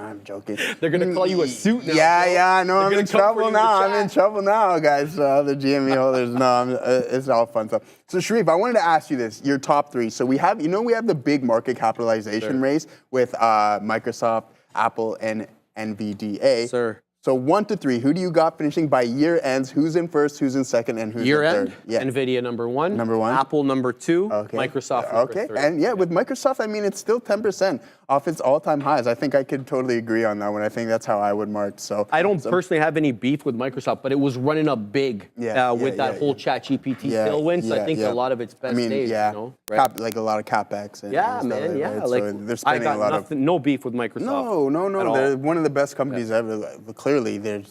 They're going to call you a suit now. Yeah, no, I'm in trouble now. I'm in trouble now, guys. The GME holders, no, it's all fun stuff. So, Sharif, I wanted to ask you this, your top three. So we have the big market capitalization race with Microsoft, Apple, and NVDA. Sir. So 1 to 3, who do you got finishing by year ends? Who's in first, who's in second, and who's year in end? third? Yeah. NVIDIA number one. Number one. Apple number 2. Okay. Microsoft number 3. And yeah, with Microsoft, I mean, it's still 10% off its all-time highs. I think I could totally agree on that one. I think that's how I would mark. So I don't personally have any beef with Microsoft, but it was running up big with that whole ChatGPT tailwind. So I think a lot of its best days, you know, right? Like a lot of CapEx. And man, right? like so they're spending a lot no beef with Microsoft. No. They're one of the best companies ever. Clearly, they're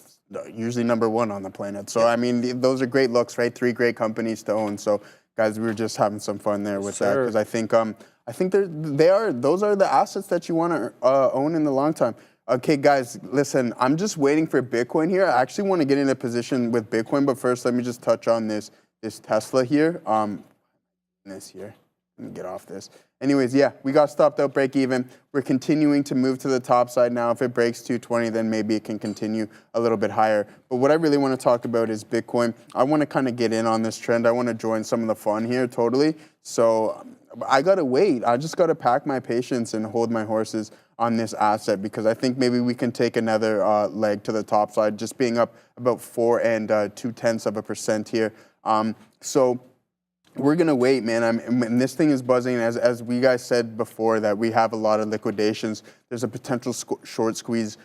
usually number one on the planet. So I mean, those are great looks, right? 3 great companies to own. So guys, we were just having some fun there with that because I think those are the assets that you want to own in the long time. Okay, guys, listen, I'm just waiting for Bitcoin here. I actually want to get in a position with Bitcoin, but first let me just touch on this Tesla here. Let me get off this. Anyways, yeah, we got stopped out break even. We're continuing to move to the top side now. If it breaks 220, then maybe it can continue a little bit higher. But what I really want to talk about is Bitcoin. I want to kind of get in on this trend. I want to join some of the fun here, totally. So I got to wait. I just got to pack my patience and hold my horses on this asset because I think maybe we can take another leg to the top side, just being up about 4 2/10% here. So we're going to wait, man. And this thing is buzzing. As we guys said before, that we have a lot of liquidations. There's a potential short squeeze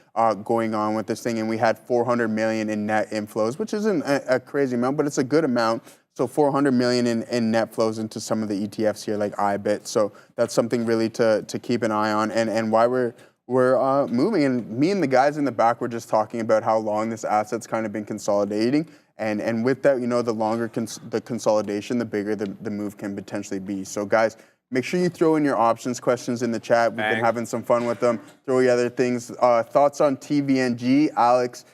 going on with this thing. And we had 400 million in net inflows, which isn't a crazy amount, but it's a good amount. So 400 million in net flows into some of the ETFs here, like IBIT. So that's something really to keep an eye on and why we're moving. And me and the guys in the back were just talking about how long this asset's kind of been consolidating. And with that, the longer the consolidation, the bigger the move can potentially be. So guys, make sure you throw in your options questions in the chat. We've been having some fun with them. Throw your other things. Thoughts on TVNG, Alex?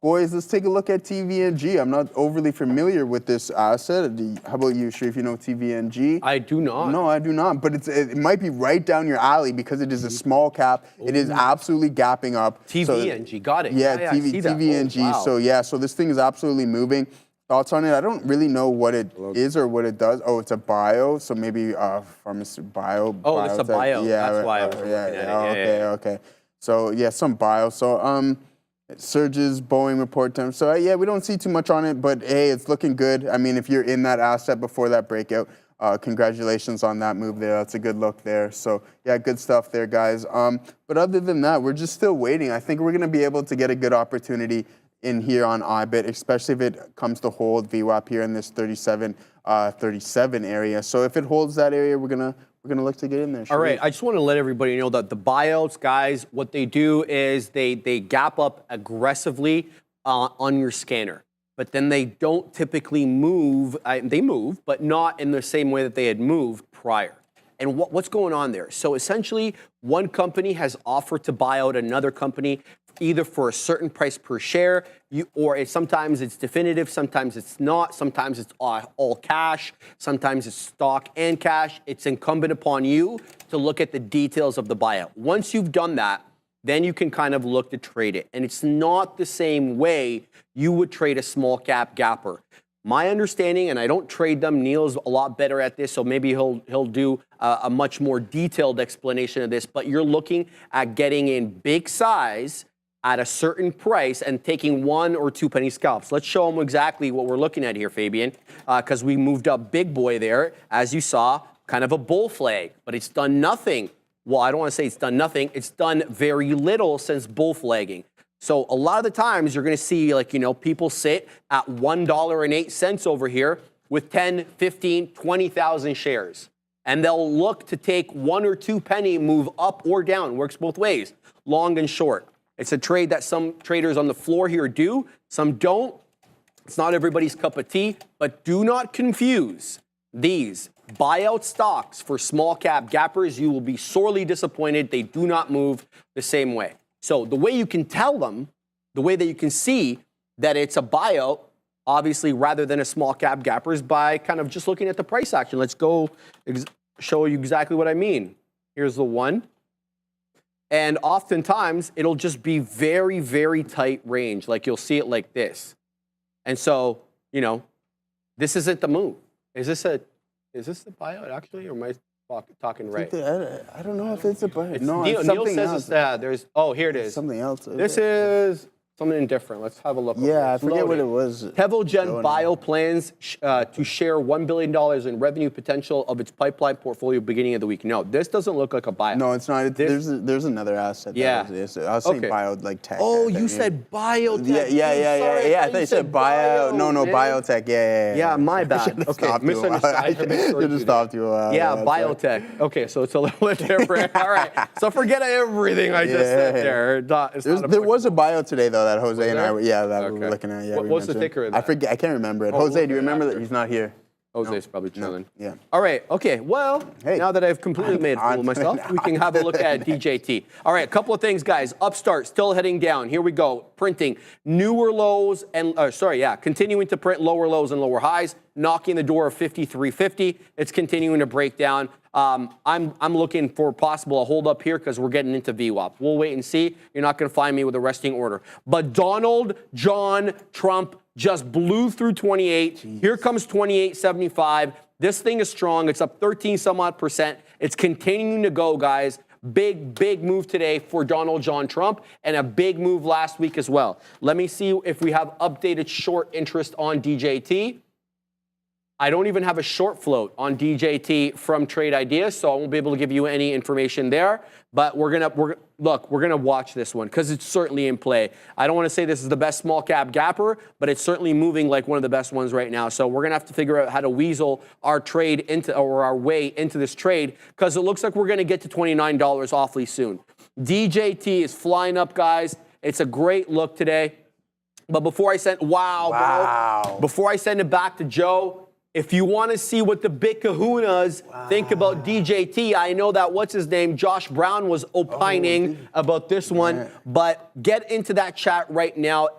Boys, let's take a look at TVNG. I'm not overly familiar with this asset. How about you, Sharif? You know TVNG? I do not. No, I do not. But it might be right down your alley because it is a small cap. It is absolutely gapping up. TVNG, got it. Yeah, TVNG. So this thing is absolutely moving. Thoughts on it? I don't really know what it is or what it does. Oh, it's a bio, so maybe pharmacy bio. Oh, it's a bio. Yeah, that's why I was looking at it. Okay. So yeah, some bio. So surges, Boeing report time. So yeah, we don't see too much on it, but hey, it's looking good. I mean, if you're in that asset before that breakout, congratulations on that move there. That's a good look there. So yeah, good stuff there, guys. But other than that, we're just still waiting. I think we're going to be able to get a good opportunity in here on IBIT, especially if it comes to hold VWAP here in this 37 area. So if it holds that area, we're gonna look to get in there. All right, I just want to let everybody know that the buyouts, guys, what they do is they gap up aggressively on your scanner, but then they don't typically move. They move, but not in the same way that they had moved prior. And what's going on there? So essentially, one company has offered to buy out another company either for a certain price per share, sometimes it's definitive, sometimes it's not, sometimes it's all cash, sometimes it's stock and cash. It's incumbent upon you to look at the details of the buyout. Once you've done that, then you can kind of look to trade it. And it's not the same way you would trade a small cap gapper. My understanding, and I don't trade them, Neil's a lot better at this, so maybe he'll do a much more detailed explanation of this, but you're looking at getting in big size at a certain price and taking 1 or 2 penny scalps. Let's show them exactly what we're looking at here, Fabian, because we moved up big boy there, as you saw, kind of a bull flag, but it's done nothing. Well, I don't want to say it's done nothing. It's done very little since bull flagging. So a lot of the times you're going to see, people sit at $1.08 over here with 10, 15, 20,000 shares. And they'll look to take 1 or 2 penny move up or down. Works both ways, long and short. It's a trade that some traders on the floor here do, some don't. It's not everybody's cup of tea, but do not confuse these buyout stocks for small cap gappers, you will be sorely disappointed. They do not move the same way. So the way you can tell them, the way that you can see that it's a buyout, obviously, rather than a small cap gapper, is by kind of just looking at the price action. Let's go show you exactly what I mean. Here's the one. And oftentimes, it'll just be very, very tight range. Like you'll see it like this. And so, you know, this isn't the move. Is this the buyout actually, or am I talking right? I don't know if it's a buyout. No, Neil it's something says else. it's that. There's here it is. Something else. This is something different. Let's have a look. Yeah, I forget what it was. Tevogen Bio plans to share $1 billion in revenue potential of its pipeline portfolio beginning of the week. No, this doesn't look like a buyout. No, it's not. There's another asset. Yeah. I was saying bio, like tech. Oh, you said biotech. Yeah. I thought you said bio. No, biotech. Yeah. Yeah, my bad. Okay, misunderstood. You just stopped you. Yeah, biotech. Okay, so it's a little bit different. All right, so forget everything I just said there. There was a bio today, though, that Jose and I were looking at. Yeah, what's the ticker of that? I forget. I can't remember it. Jose, do you remember that? He's not here. Jose's probably chilling. Yeah. All right. Okay. Well, now that I've completely made a fool of myself, we can have a look at DJT. All right. A couple of things, guys. Upstart still heading down. Here we go. Printing newer lows and continuing to print lower lows and lower highs, knocking the door of 53.50. It's continuing to break down. I'm looking for possible a hold up here because we're getting into VWAP. We'll wait and see. You're not going to find me with a resting order. But Donald John Trump just blew through 28. Here comes 28.75. This thing is strong. It's up 13 some odd %. It's continuing to go, guys. Big move today for Donald John Trump and a big move last week as well. Let me see if we have updated short interest on DJT. I don't even have a short float on DJT from Trade Ideas, so I won't be able to give you any information there. But we're gonna watch this one because it's certainly in play. I don't want to say this is the best small cap gapper, but it's certainly moving like one of the best ones right now. So we're gonna have to figure out how to weasel our trade into or our way into this trade because it looks like we're gonna get to $29 awfully soon. DJT is flying up, guys. It's a great look today. But before I send before I send it back to Joe. If you want to see what the big kahunas think about DJT, I know that Josh Brown was opining about this one, but get into that chat right now, !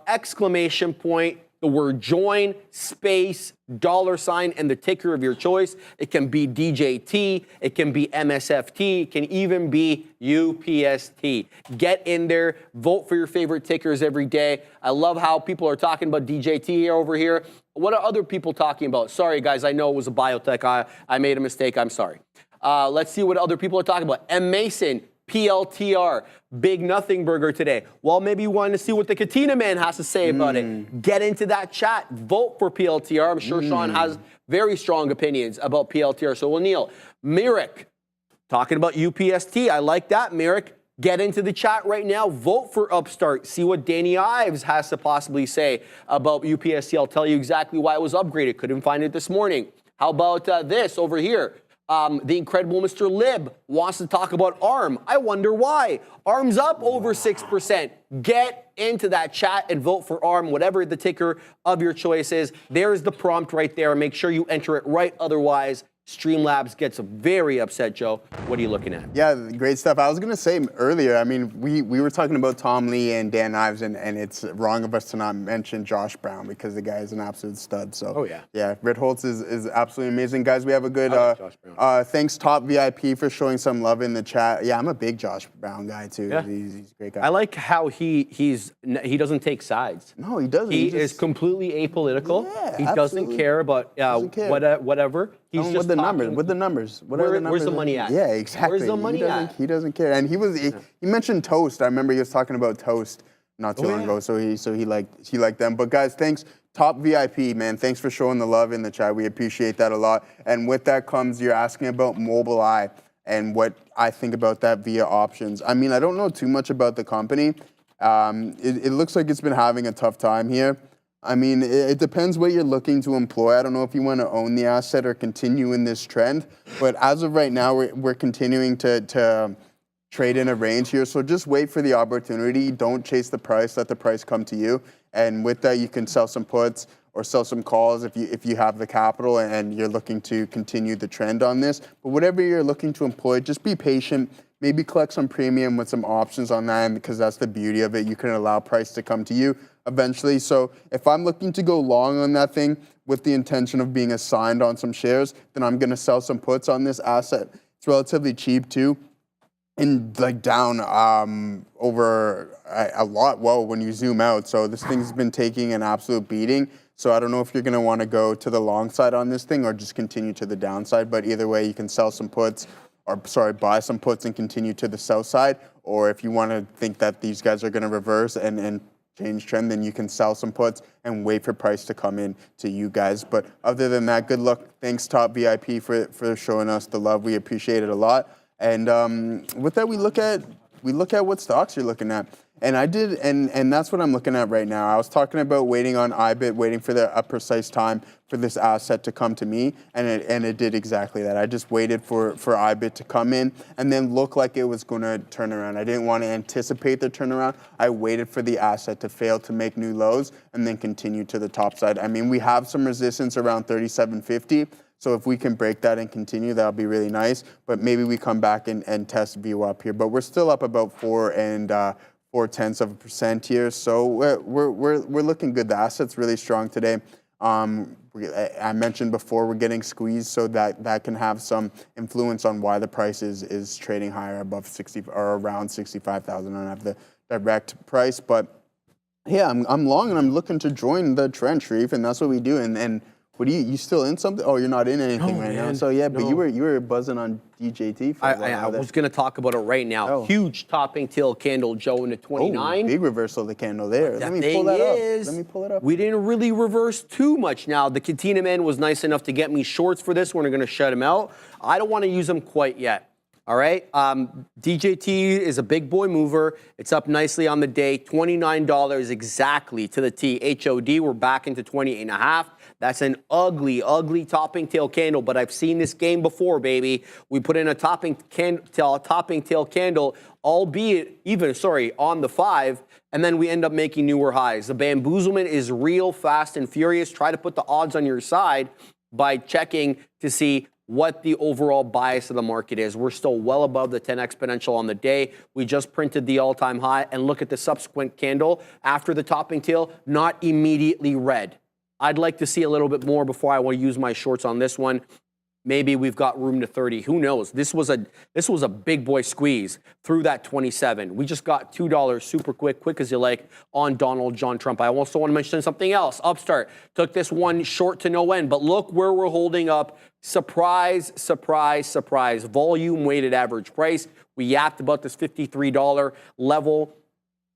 The word join, space, $, and the ticker of your choice. It can be DJT, it can be MSFT, it can even be UPST. Get in there, vote for your favorite tickers every day. I love how people are talking about DJT over here. What are other people talking about? Sorry, guys, I know it was a biotech. I made a mistake. I'm sorry. Let's see what other people are talking about. M. Mason, PLTR, Big Nothing Burger today. Well, maybe you want to see what the Katina Man has to say about it. Get into that chat. Vote for PLTR. I'm sure Sean has very strong opinions about PLTR. So will Neil. Merrick, talking about UPST. I like that, Merrick. Get into the chat right now. Vote for Upstart. See what Danny Ives has to possibly say about UPST. I'll tell you exactly why it was upgraded. Couldn't find it this morning. How about this over here? The incredible Mr. Lib wants to talk about ARM. I wonder why. ARM's up over 6%. Get into that chat and vote for ARM, whatever the ticker of your choice is. There's the prompt right there. Make sure you enter it right. Otherwise, Streamlabs gets very upset, Joe. What are you looking at? Yeah, great stuff. I was going to say earlier, I mean, we were talking about Tom Lee and Dan Ives, and it's wrong of us to not mention Josh Brown because the guy is an absolute stud. So, yeah, Red Holtz is absolutely amazing. Guys, we have a good, thanks Top VIP for showing some love in the chat. Yeah, I'm a big Josh Brown guy, too. Yeah. He's a great guy. I like how he doesn't take sides. No, he doesn't. He is completely apolitical. Yeah, he doesn't care about whatever. He's just with the numbers. Where's the money at? Yeah, exactly. Where's the money at? He doesn't care. And he mentioned Toast. I remember he was talking about Toast not too long ago. So he liked them. But guys, thanks. Top VIP, man. Thanks for showing the love in the chat. We appreciate that a lot. And with that comes you're asking about Mobileye and what I think about that via options. I mean, I don't know too much about the company. It looks like it's been having a tough time here. I mean, it depends what you're looking to employ. I don't know if you want to own the asset or continue in this trend. But as of right now, we're continuing to trade in a range here. So just wait for the opportunity. Don't chase the price. Let the price come to you. And with that, you can sell some puts or sell some calls if you have the capital and you're looking to continue the trend on this. But whatever you're looking to employ, just be patient. Maybe collect some premium with some options on that, and because that's the beauty of it. You can allow price to come to you eventually. So if I'm looking to go long on that thing with the intention of being assigned on some shares, then I'm going to sell some puts on this asset. It's relatively cheap too, and like down over a lot. Whoa, when you zoom out. So this thing's been taking an absolute beating. So I don't know if you're going to want to go to the long side on this thing or just continue to the downside. But either way, you can sell some puts, or buy some puts and continue to the south side. Or if you want to think that these guys are going to reverse and change trend, then you can sell some puts and wait for price to come in to you guys. But other than that, good luck. Thanks, Top VIP, for showing us the love. We appreciate it a lot. And with that, we look at what stocks you're looking at. And I did, and that's what I'm looking at right now. I was talking about waiting on IBIT, waiting for a precise time for this asset to come to me, and it did exactly that. I just waited for IBIT to come in and then look like it was going to turn around. I didn't want to anticipate the turnaround. I waited for the asset to fail to make new lows and then continue to the top side. I mean, we have some resistance around 37.50. So if we can break that and continue, that'll be really nice. But maybe we come back and test VWAP here. But we're still up about 0.4% here. So we're looking good. The asset's really strong today. I mentioned before we're getting squeezed, so that can have some influence on why the price is trading higher above 60 or around 65,000. I don't have the direct price, but yeah, I'm long and I'm looking to join the trend, Sharif, and that's what we do. And what do you still in something? Oh, you're not in anything right now. So yeah, but you were buzzing on DJT. I was going to talk about it right now. Oh. Huge topping tail candle, Joe, into 29. Oh, big reversal of the candle there. Let me pull that up. Let me pull it up. We didn't really reverse too much now. The Katina man was nice enough to get me shorts for this one. We're going to shut him out. I don't want to use them quite yet. All right. DJT is a big boy mover. It's up nicely on the day. $29 exactly to the T. HOD, we're back into 28.5. That's an ugly, ugly topping tail candle, but I've seen this game before, baby. We put in a topping tail candle, albeit on the 5, and then we end up making newer highs. The bamboozlement is real fast and furious. Try to put the odds on your side by checking to see what the overall bias of the market is. We're still well above the 10 exponential on the day. We just printed the all-time high, and look at the subsequent candle after the topping tail, not immediately red. I'd like to see a little bit more before I want to use my shorts on this one. Maybe we've got room to 30. Who knows? This was a big boy squeeze through that 27. We just got $2 super quick as you like, on Donald John Trump. I also want to mention something else. Upstart took this one short to no end, but look where we're holding up. Surprise, surprise, surprise. Volume weighted average price. We yapped about this $53 level.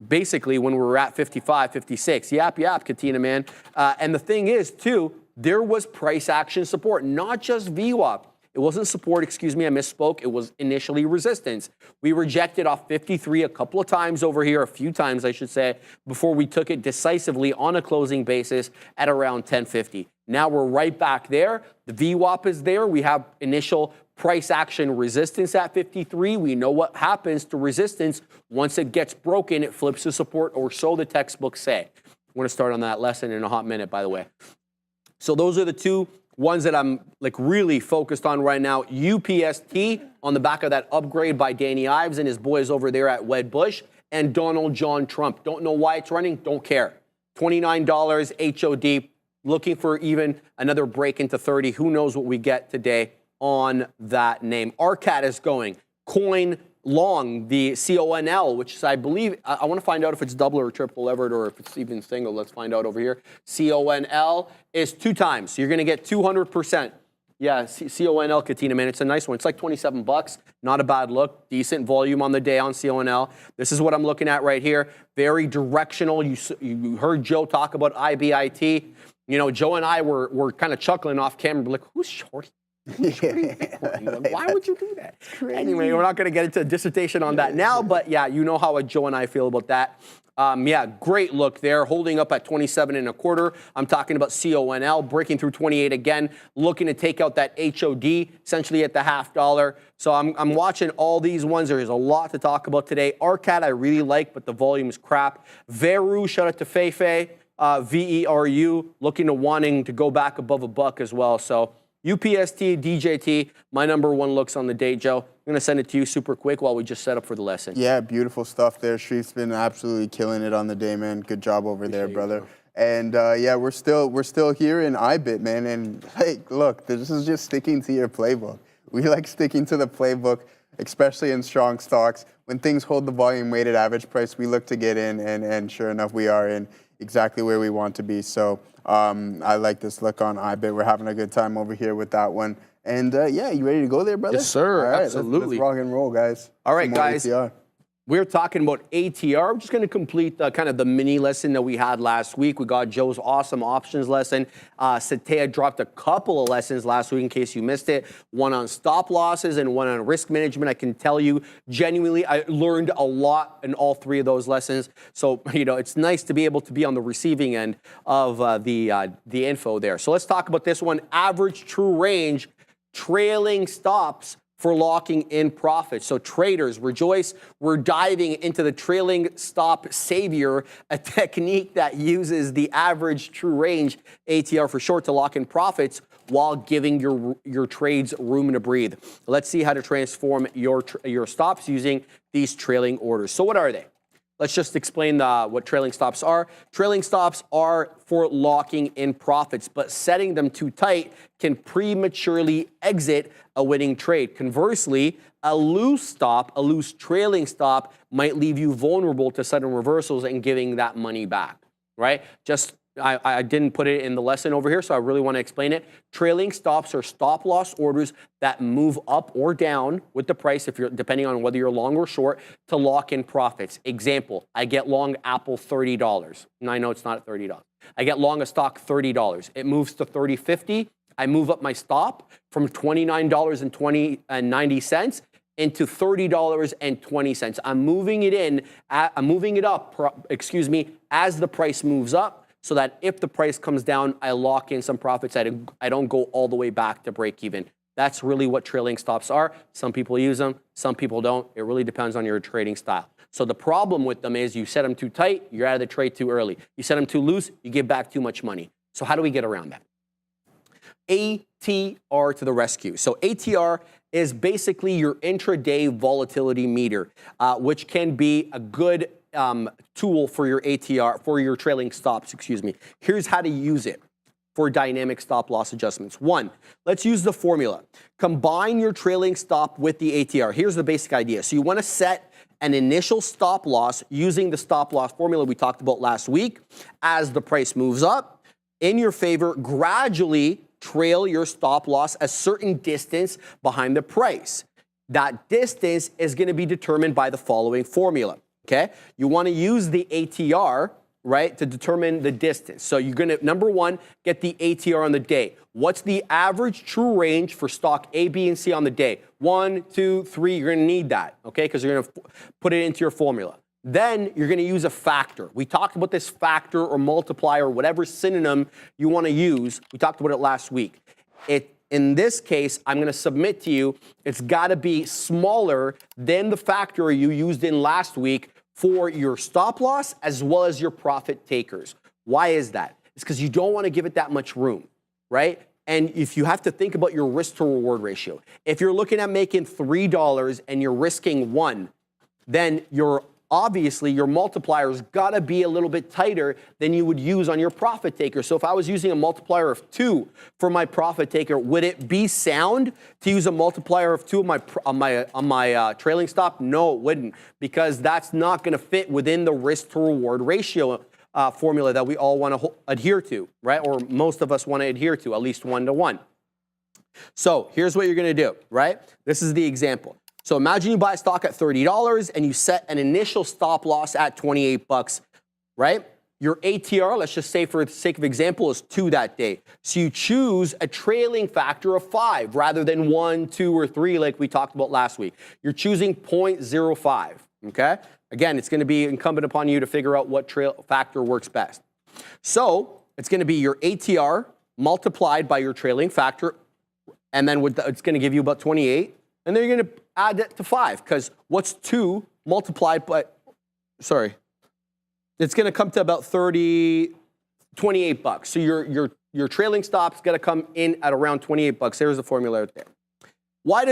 Basically, when we were at 55, 56. Yap, Katina, man. And the thing is, too, there was price action support, not just VWAP. It wasn't support, excuse me, I misspoke. It was initially resistance. We rejected off 53 a couple of times over here, a few times, I should say, before we took it decisively on a closing basis at around 1050. Now we're right back there. The VWAP is there. We have initial price action resistance at 53. We know what happens to resistance. Once it gets broken, it flips to support, or so the textbooks say. We're going to start on that lesson in a hot minute, by the way. So those are the two ones that I'm really focused on right now. UPST on the back of that upgrade by Danny Ives and his boys over there at Wedbush, and Donald John Trump. Don't know why it's running, don't care. $29 HOD, looking for even another break into 30. Who knows what we get today on that name. RCAT is going. Coin long, the CONL, which is, I believe, I want to find out if it's double or triple levered or if it's even single. Let's find out over here. CONL is 2 times. So you're going to get 200%. Yeah, CONL, Katina, man, it's a nice one. It's like $27. Not a bad look. Decent volume on the day on CONL. This is what I'm looking at right here. Very directional. You heard Joe talk about IBIT. You know, Joe and I were kind of chuckling off camera, like, who's shorting? Like, why would you do that? Anyway, we're not going to get into a dissertation on that now, but yeah, you know how Joe and I feel about that. Yeah, great look there, holding up at 27.25. I'm talking about CONL, breaking through 28 again, looking to take out that HOD, essentially at the $0.50. So I'm watching all these ones. There's a lot to talk about today. RCAT I really like, but the volume is crap. Veru, shout out to Feifei. VERU, looking to wanting to go back above $1 as well. So UPST, DJT, my number one looks on the day, Joe. I'm going to send it to you super quick while we just set up for the lesson. Yeah, beautiful stuff there. Shreef's been absolutely killing it on the day, man. Good job over there, brother. And yeah, we're still here in IBIT, man. And like, look, this is just sticking to your playbook. We like sticking to the playbook, especially in strong stocks. When things hold the volume weighted average price, we look to get in, and sure enough, we are in exactly where we want to be. So I like this look on IBIT. We're having a good time over here with that one. And yeah, you ready to go there, brother? Yes, sir. All right, Absolutely. Let's rock and roll, guys. All right, Some more guys. ATR. We're talking about ATR. I'm just going to complete kind of the mini lesson that we had last week. We got Joe's awesome options lesson. Satea dropped a couple of lessons last week in case you missed it. One on stop losses and one on risk management. I can tell you genuinely, I learned a lot in all three of those lessons. So, you know, it's nice to be able to be on the receiving end of the info there. So let's talk about this one. Average true range, trailing stops for locking in profits. So traders, rejoice. We're diving into the trailing stop savior, a technique that uses the average true range, ATR for short, to lock in profits while giving your trades room to breathe. Let's see how to transform your stops using these trailing orders. So what are they? Let's just explain what trailing stops are. Trailing stops are for locking in profits, but setting them too tight can prematurely exit a winning trade. Conversely, a loose trailing stop might leave you vulnerable to sudden reversals and giving that money back, right? I didn't put it in the lesson over here, so I really want to explain it. Trailing stops are stop loss orders that move up or down with the price, if you're depending on whether you're long or short, to lock in profits. Example, I get long Apple $30. And I know it's not $30. I get long a stock $30. It moves to $30.50. I move up my stop from $29.90 into $30.20. I'm moving it up, as the price moves up, so that if the price comes down, I lock in some profits. I don't go all the way back to break even. That's really what trailing stops are. Some people use them, some people don't. It really depends on your trading style. So the problem with them is you set them too tight, you're out of the trade too early. You set them too loose, you give back too much money. So how do we get around that? ATR to the rescue. So ATR is basically your intraday volatility meter, which can be a good tool for your ATR, for your trailing stops, Here's how to use it for dynamic stop loss adjustments. One, let's use the formula. Combine your trailing stop with the ATR. Here's the basic idea. So you want to set an initial stop loss using the stop loss formula we talked about last week. As the price moves up in your favor, gradually trail your stop loss a certain distance behind the price. That distance is going to be determined by the following formula. Okay, you want to use the ATR, right, to determine the distance. So you're going to, number one, get the ATR on the day. What's the average true range for stock A, B, and C on the day? 1, 2, 3, you're going to need that, okay, because you're going to put it into your formula. Then you're going to use a factor. We talked about this factor or multiplier, whatever synonym you want to use. We talked about it last week. In this case, I'm going to submit to you, it's got to be smaller than the factor you used in last week for your stop loss as well as your profit takers. Why is that? It's because you don't want to give it that much room, right? And if you have to think about your risk to reward ratio, if you're looking at making $3 and you're risking 1, then obviously your multiplier's got to be a little bit tighter than you would use on your profit taker. So if I was using a multiplier of 2 for my profit taker, would it be sound to use a multiplier of 2 on my trailing stop? No, it wouldn't, because that's not going to fit within the risk to reward ratio formula that we all want to adhere to, right? Or most of us want to adhere to, at least 1 to 1. So here's what you're going to do, right? This is the example. So imagine you buy a stock at $30 and you set an initial stop loss at $28, right? Your ATR, let's just say for the sake of example, is 2 that day. So you choose a trailing factor of 5 rather than 1, 2, or 3 like we talked about last week. You're choosing 0.05, okay? Again, it's going to be incumbent upon you to figure out what factor works best. So it's going to be your ATR multiplied by your trailing factor, and then it's going to give you about 28, and then you're going to add it to 5, because what's 2 multiplied by, it's going to come to about 28 bucks. So your trailing stop's got to come in at around 28 bucks. There's the formula right there. Why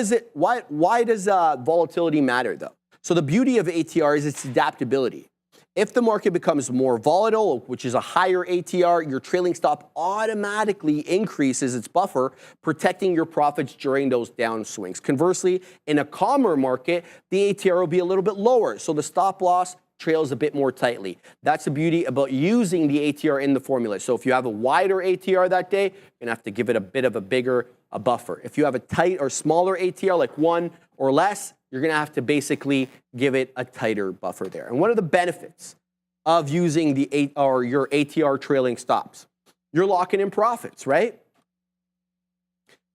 does volatility matter though? So the beauty of ATR is its adaptability. If the market becomes more volatile, which is a higher ATR, your trailing stop automatically increases its buffer, protecting your profits during those downswings. Conversely, in a calmer market, the ATR will be a little bit lower, so the stop loss trails a bit more tightly. That's the beauty about using the ATR in the formula. So if you have a wider ATR that day, you're gonna have to give it a bit of a bigger buffer. If you have a tight or smaller ATR, like 1 or less, you're gonna have to basically give it a tighter buffer there. And what are the benefits of using your ATR trailing stops? You're locking in profits, right?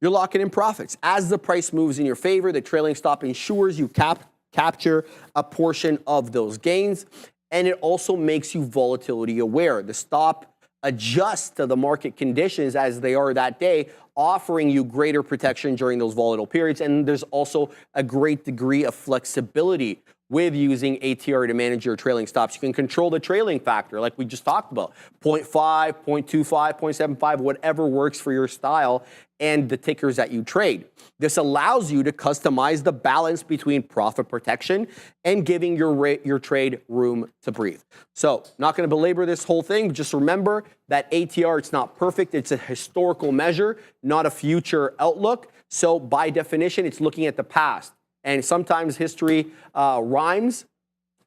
You're locking in profits. As the price moves in your favor, the trailing stop ensures you capture a portion of those gains, and it also makes you volatility aware. The stop adjusts to the market conditions as they are that day, offering you greater protection during those volatile periods, and there's also a great degree of flexibility with using ATR to manage your trailing stops. You can control the trailing factor like we just talked about, 0.5, 0.25, 0.75, whatever works for your style and the tickers that you trade. This allows you to customize the balance between profit protection and giving your trade room to breathe. So, not going to belabor this whole thing, but just remember that ATR, it's not perfect. It's a historical measure, not a future outlook. So, by definition, it's looking at the past. And sometimes history rhymes.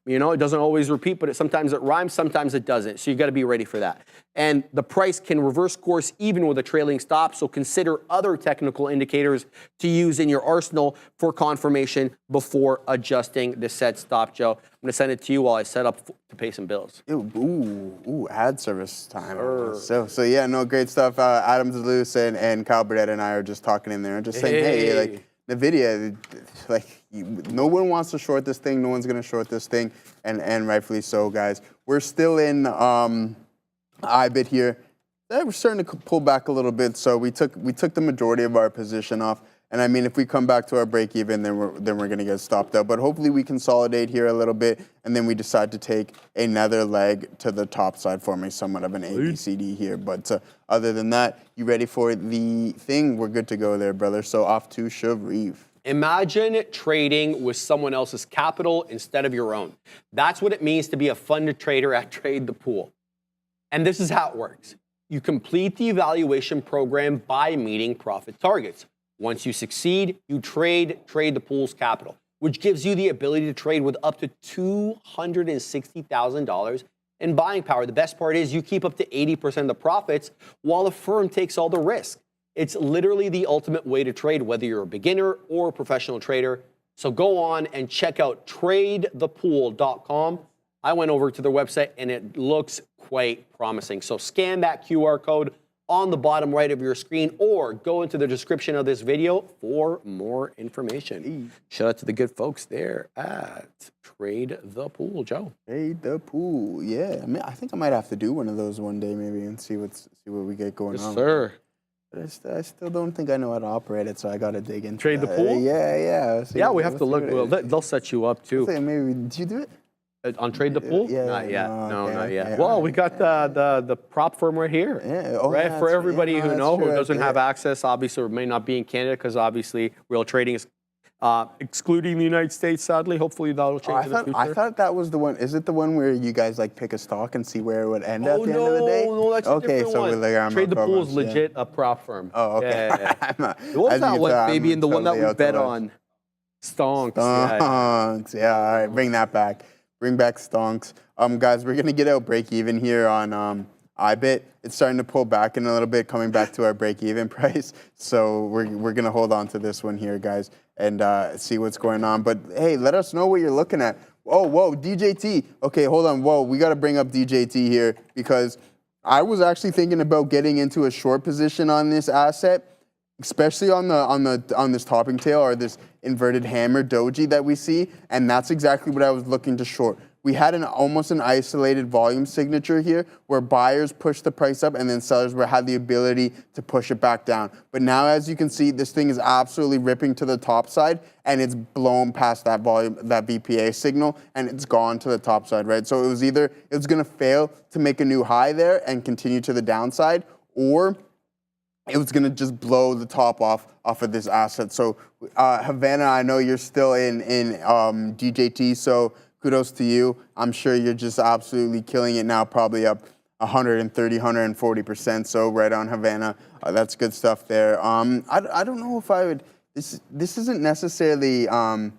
You know, it doesn't always repeat, but sometimes it rhymes, sometimes it doesn't. So you got to be ready for that. And the price can reverse course even with a trailing stop. So consider other technical indicators to use in your arsenal for confirmation before adjusting the set stop, Joe. I'm going to send it to you while I set up to pay some bills. Ooh, ad service time. So yeah, no, great stuff. Adam DeLuce and Kyle Burdett and I are just talking in there and just saying, hey, like, NVIDIA, like, no one wants to short this thing. No one's going to short this thing, and rightfully so, guys. We're still in IBIT here. We're starting to pull back a little bit, so we took the majority of our position off. And I mean, if we come back to our break even, then we're going to get stopped out. But hopefully we consolidate here a little bit, and then we decide to take another leg to the top side, forming somewhat of an ABCD here. But other than that, you ready for the thing? We're good to go there, brother. So off to Sharif. Imagine trading with someone else's capital instead of your own. That's what it means to be a funded trader at Trade the Pool. And this is how it works. You complete the evaluation program by meeting profit targets. Once you succeed, you trade the pool's capital, which gives you the ability to trade with up to $260,000 in buying power. The best part is you keep up to 80% of the profits while the firm takes all the risk. It's literally the ultimate way to trade, whether you're a beginner or a professional trader. So go on and check out tradethepool.com. I went over to their website and it looks quite promising. So scan that QR code on the bottom right of your screen or go into the description of this video for more information. Shout out to the good folks there at Trade the Pool, Joe. Trade the Pool, yeah. I mean, I think I might have to do one of those one day maybe and see what we get going on. Yes, sir. But I still don't think I know how to operate it, so I got to dig into Trade the Pool? Yeah. Yeah, we have to look. Well, they'll set you up too. Maybe, did you do it? On Trade the Pool? Yeah, not yet. no, Not okay, yet. yeah, Well, we got the prop firm right here. Yeah. Right? For everybody who doesn't have access. access, obviously, or may not be in Canada, because obviously real trading is excluding the United States, sadly. Hopefully that'll change in the future. I thought that was the one. Is it the one where you guys like pick a stock and see where it would end at the end of the day? No, that's a different one. Trade the Pool is legit a prop firm. Oh, okay. Yeah. What was that one, baby? And the one that we bet on? Stonks. Stonks. Yeah, all right. Bring that back. Bring back stonks. Guys, we're going to get out break even here on IBIT. It's starting to pull back in a little bit, coming back to our break even price. So we're going to hold on to this one here, guys, and see what's going on. But hey, let us know what you're looking at. Oh, whoa, DJT. Okay, hold on. Whoa, we got to bring up DJT here because I was actually thinking about getting into a short position on this asset, especially on this topping tail or this inverted hammer doji that we see, and that's exactly what I was looking to short. We had almost an isolated volume signature here where buyers pushed the price up and then sellers had the ability to push it back down. But now, as you can see, this thing is absolutely ripping to the top side and it's blown past that volume, that VPA signal, and it's gone to the top side, right? So it was either it was going to fail to make a new high there and continue to the downside, or it was going to just blow the top off of this asset. So Havana, I know you're still in DJT, so kudos to you. I'm sure you're just absolutely killing it now, probably up 130, 140%. So right on Havana. That's good stuff there. I don't know if I would, this isn't necessarily an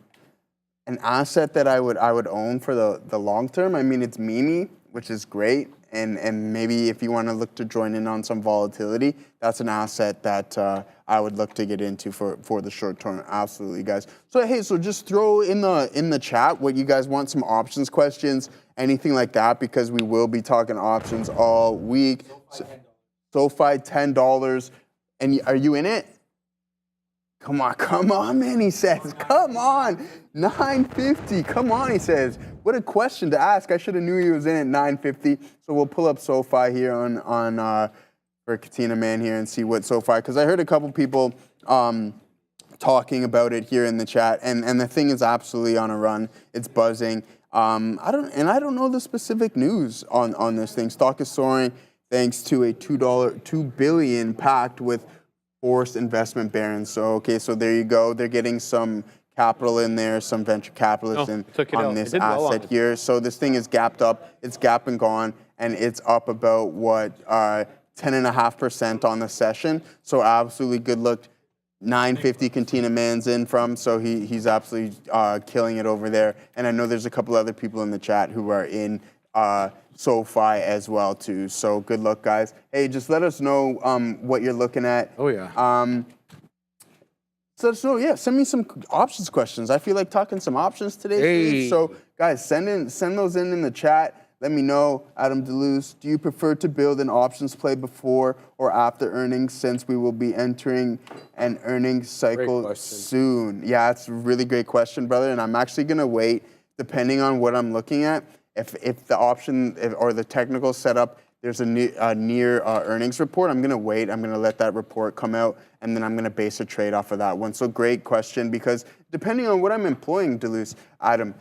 asset that I would own for the long term. I mean, it's Mimi, which is great. And maybe if you want to look to join in on some volatility, that's an asset that I would look to get into for the short term. Absolutely, guys. So hey, so just throw in the chat what you guys want, some options questions, anything like that, because we will be talking options all week. SoFi $10, and are you in it? Come on, man, he says. Come on, $9.50. Come on, he says. What a question to ask. I should have knew he was in at $9.50. So we'll pull up SoFi here on for Katina Man here and see what SoFi, because I heard a couple people talking about it here in the chat, and the thing is absolutely on a run. It's buzzing. I don't know the specific news on this thing. Stock is soaring thanks to a $2 billion pact with forced investment barons. So so there you go. They're getting some capital in there, some venture capitalists on this asset here. So this thing is gapped up. It's gap and gone, and it's up about what 10.5% on the session. So absolutely good look. 950 Cantina Man's in from, so he's absolutely killing it over there. And I know there's a couple other people in the chat who are in SoFi as well too. So good luck, guys. Hey, just let us know what you're looking at. Oh yeah. So let us know. Yeah, send me some options questions. I feel like talking some options today. Hey. So guys, send those in the chat. Let me know, Adam DeLuce, do you prefer to build an options play before or after earnings, since we will be entering an earnings cycle soon? Yeah, that's a really great question, brother. And I'm actually going to wait, depending on what I'm looking at. If the option or the technical setup, there's a near earnings report, I'm going to wait. I'm going to let that report come out, and then I'm going to base a trade off of that one. So great question, because depending on what I'm employing, DeLuce, Adam,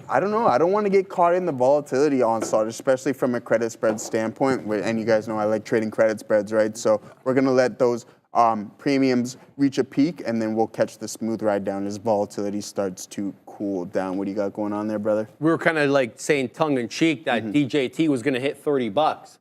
I don't know. I don't want to get caught in the volatility onslaught, especially from a credit spread standpoint. And you guys know I like trading credit spreads, right? So we're going to let those premiums reach a peak, and then we'll catch the smooth ride down as volatility starts to cool down. What do you got going on there, brother? We were kind of like saying tongue-in-cheek that DJT was going to hit $30.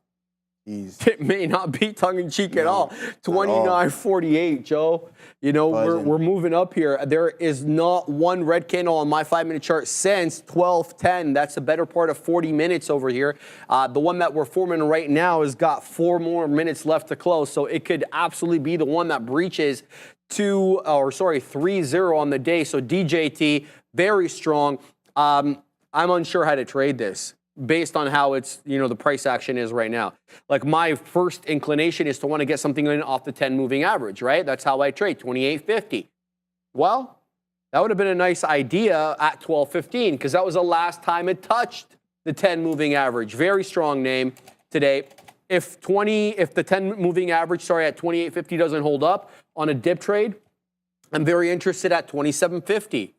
Jeez. It may not be tongue-in-cheek at all. 29.48, Joe. You know, we're moving up here. There is not one red candle on my 5-minute chart since 12:10. That's the better part of 40 minutes over here. The one that we're forming right now has got 4 more minutes left to close, so it could absolutely be the one that breaches 3-0 on the day. So DJT, very strong. I'm unsure how to trade this, based on how it's, the price action is right now. Like, my first inclination is to want to get something in off the 10 moving average, right? That's how I trade, 28.50. Well, that would have been a nice idea at 12.15, because that was the last time it touched the 10 moving average. Very strong name today. If the 10 moving average, at 28.50 doesn't hold up on a dip trade, I'm very interested at 27.50.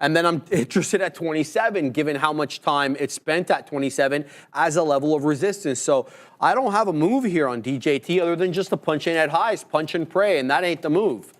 And then I'm interested at 27, given how much time it's spent at 27 as a level of resistance. So I don't have a move here on DJT other than just to punch in at highs, punch and pray, and that ain't the move.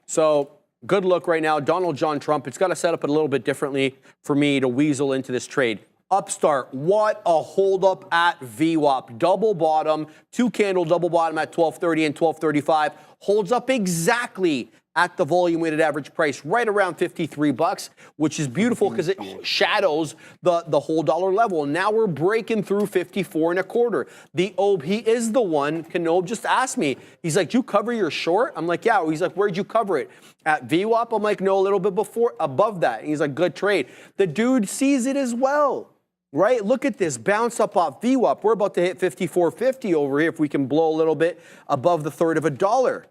So good look right now. Donald John Trump, it's got to set up a little bit differently for me to weasel into this trade. Upstart, what a holdup at VWAP. Double bottom, 2-candle double bottom at 12.30 and 12.35. Holds up exactly at the volume weighted average price right around 53 bucks, which is beautiful because it shadows the whole dollar level. Now we're breaking through 54 and a quarter. The OB, he is the one. Canob just asked me. He's like, "Do you cover your short?" I'm like, "Yeah." He's like, "Where'd you cover it?" At VWAP. I'm like, "No, a little bit above that." And he's like, "Good trade." The dude sees it as well. Right? Look at this bounce up off VWAP. We're about to hit 54.50 over here if we can blow a little bit above the third of a dollar.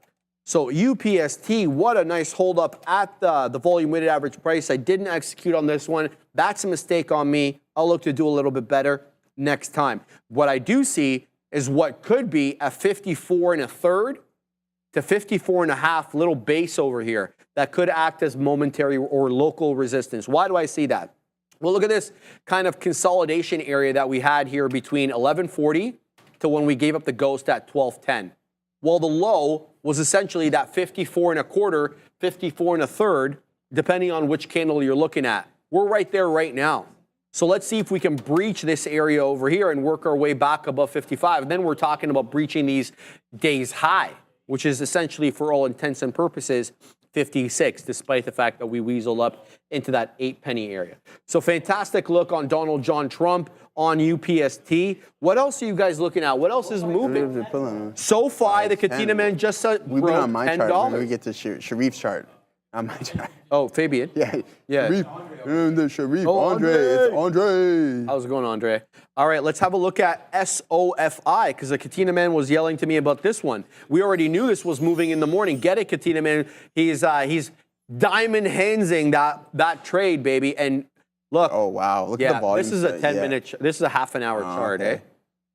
So UPST, what a nice hold up at the volume weighted average price. I didn't execute on this one. That's a mistake on me. I'll look to do a little bit better next time. What I do see is what could be a 54 and a third to 54 and a half little base over here that could act as momentary or local resistance. Why do I see that? Well, look at this kind of consolidation area that we had here between 1140 to when we gave up the ghost at 1210. Well, the low was essentially that 54 and a quarter, 54 and a third, depending on which candle you're looking at. We're right there right now. So let's see if we can breach this area over here and work our way back above 55. And then we're talking about breaching these days high, which is essentially, for all intents and purposes, 56, despite the fact that we weaseled up into that 8 penny area. So fantastic look on Donald John Trump, on UPST. What else are you guys looking at? What else is moving? SoFi, the Katina man just We've been on my $10. chart. When we get to Sharif's chart. On my chart. Oh, Fabian. Yeah. Yeah. Sharif. Oh, Andre. It's Andre. How's it going, Andre? All right, let's have a look at SOFI, because the Katina man was yelling to me about this one. We already knew this was moving in the morning. Get it, Katina man. He's diamond handsing that trade, baby. And look. Oh, wow. Look at the volume. This is a 10-minute, this is a half an hour chart, okay.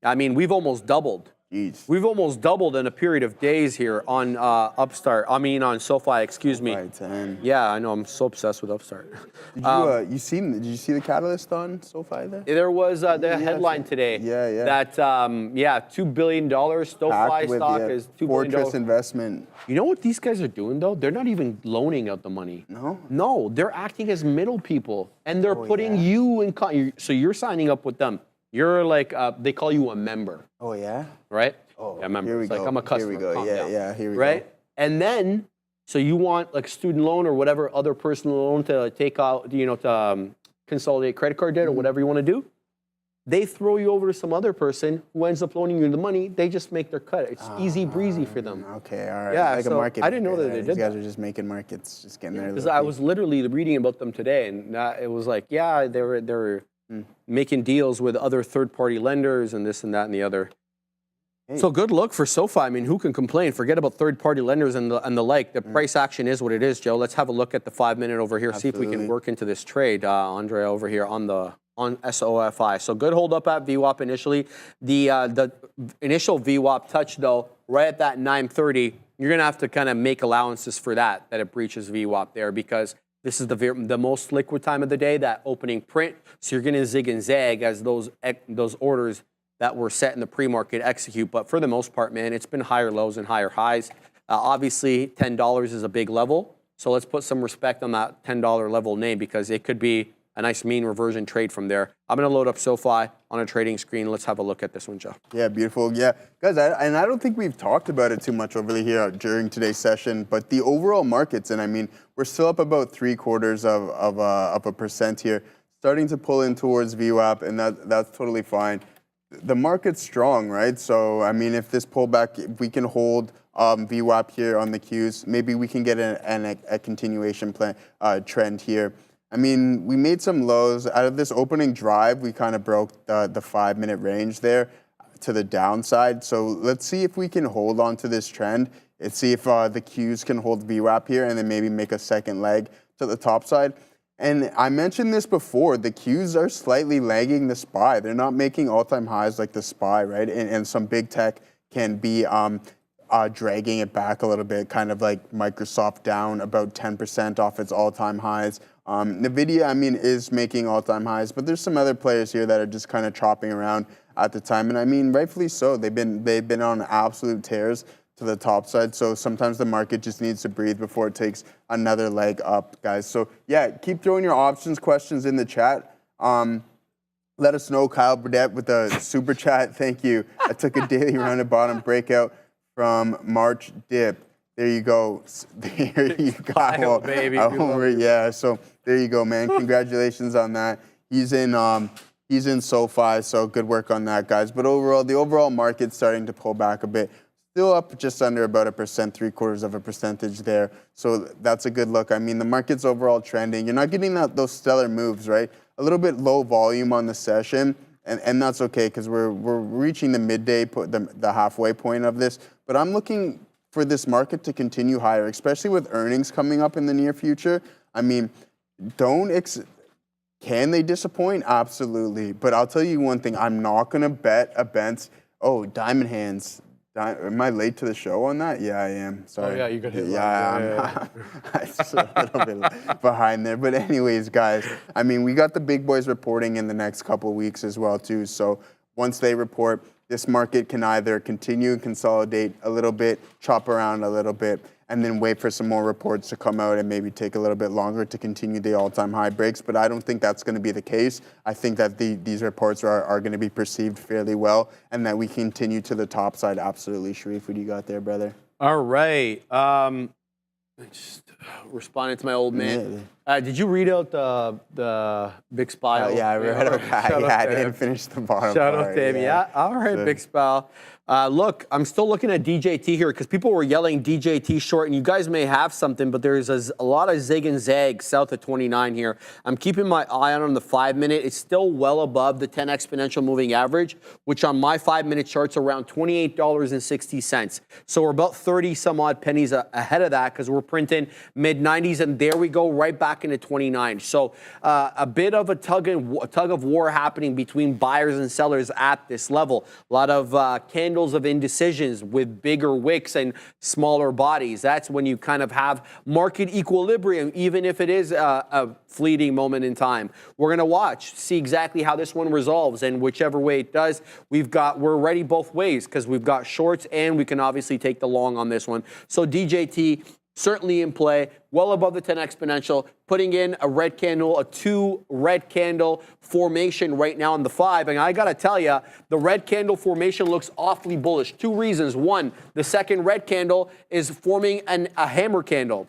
I mean, we've almost doubled. Jeez. We've almost doubled in a period of days here on on SoFi, excuse me. Right, 10. Yeah, I know, I'm so obsessed with Upstart. Did you see the catalyst on SoFi there? There was the headline today that, $2 billion SoFi stock is $2 billion. Fortress investment. You know what these guys are doing, though? They're not even loaning out the money. No? No, they're acting as middle people, and they're putting you in, so you're signing up with them. You're like, they call you a member. Oh, yeah? Right? Oh, yeah, member. Here we It's go. like, I'm a customer. Here we go. Calm down. Here we right? go. And then, so you want like student loan or whatever other personal loan to take out, to consolidate credit card debt or whatever you want to do. They throw you over to some other person who ends up loaning you the money. They just make their cut. It's easy breezy for them. Okay, all right. Yeah, like so a market I didn't know maker, that they These did guys that. are just making markets, just getting there. Because I was literally reading about them today, and it was like, yeah, they were making deals with other third-party lenders and this and that and the other. Hey. So good luck for SoFi. I mean, who can complain? Forget about third-party lenders and the like. The price action is what it is, Joe. Let's have a look at the 5-minute over here. See if we can work into this trade, Andre, over here on SOFI. So good hold up at VWAP initially. The initial VWAP touch, though, right at that 930. You're going to have to kind of make allowances for that it breaches VWAP there, because this is the most liquid time of the day, that opening print. So you're going to zig and zag as those orders that were set in the pre-market execute. But for the most part, man, it's been higher lows and higher highs. Obviously, $10 is a big level. So let's put some respect on that $10 level name, because it could be a nice mean reversion trade from there. I'm going to load up SoFi on a trading screen. Let's have a look at this one, Joe. Yeah, beautiful. Yeah, guys, I don't think we've talked about it too much over here during today's session, but the overall markets, and I mean, we're still up about 0.75% here, starting to pull in towards VWAP, and that's totally fine. The market's strong, right? So, I mean, if this pullback, if we can hold VWAP here on the Qs, maybe we can get a continuation trend here. I mean, we made some lows. Out of this opening drive, we kind of broke the 5-minute range there to the downside. So let's see if we can hold on to this trend. Let's see if the Qs can hold VWAP here and then maybe make a second leg to the top side. And I mentioned this before, the Qs are slightly lagging the SPY. They're not making all-time highs like the SPY, right? And some big tech can be dragging it back a little bit, kind of like Microsoft down about 10% off its all-time highs. NVIDIA, I mean, is making all-time highs, but there's some other players here that are just kind of chopping around at the time. And I mean, rightfully so. They've been on absolute tears to the top side. So sometimes the market just needs to breathe before it takes another leg up, guys. So yeah, keep throwing your options questions in the chat. Let us know, Kyle Burdett with a super chat. Thank you. I took a daily round at bottom breakout from March dip. there you go. There you go. Kyle, baby. Yeah, so there you go, man. Congratulations on that. He's in SoFi, so good work on that, guys. But overall, the overall market's starting to pull back a bit. Still up just under about 1%, 0.75% there. So that's a good look. I mean, the market's overall trending. You're not getting those stellar moves, right? A little bit low volume on the session, and that's okay because we're reaching the midday, the halfway point of this. But I'm looking for this market to continue higher, especially with earnings coming up in the near future. I mean, can they disappoint? Absolutely. But I'll tell you one thing. I'm not going to bet against, Diamond Hands. Am I late to the show on that? Yeah, I am. Sorry. Oh, yeah, you got hit. Yeah, I'm just a little bit behind there. But anyways, guys, I mean, we got the big boys reporting in the next couple of weeks as well, too. So once they report, this market can either continue and consolidate a little bit, chop around a little bit, and then wait for some more reports to come out and maybe take a little bit longer to continue the all-time high breaks. But I don't think that's going to be the case. I think that these reports are going to be perceived fairly well and that we continue to the top side. Absolutely. Sharif, what do you got there, brother? All right. Just responding to my old man. Yeah. Did you read out the big spy? Yeah, I read out that. Yeah, I didn't finish the bottom Shout part. out to him. Yeah. All right, big spy. Look, I'm still looking at DJT here because people were yelling DJT short, and you guys may have something, but there's a lot of zig and zag south of 29 here. I'm keeping my eye on the 5-minute. It's still well above the 10 exponential moving average, which on my 5-minute chart's around $28.60. So we're about 30 some odd pennies ahead of that because we're printing mid-90s, and there we go right back into 29. So a bit of a tug of war happening between buyers and sellers at this level. A lot of candles of indecisions with bigger wicks and smaller bodies. That's when you kind of have market equilibrium, even if it is a fleeting moment in time. We're going to watch, see exactly how this one resolves, and whichever way it does, we're ready both ways because we've got shorts and we can obviously take the long on this one. So DJT certainly in play, well above the 10 exponential, putting in a red candle, a 2 red candle formation right now on the 5. And I got to tell you, the red candle formation looks awfully bullish. 2 reasons. One, the second red candle is forming a hammer candle.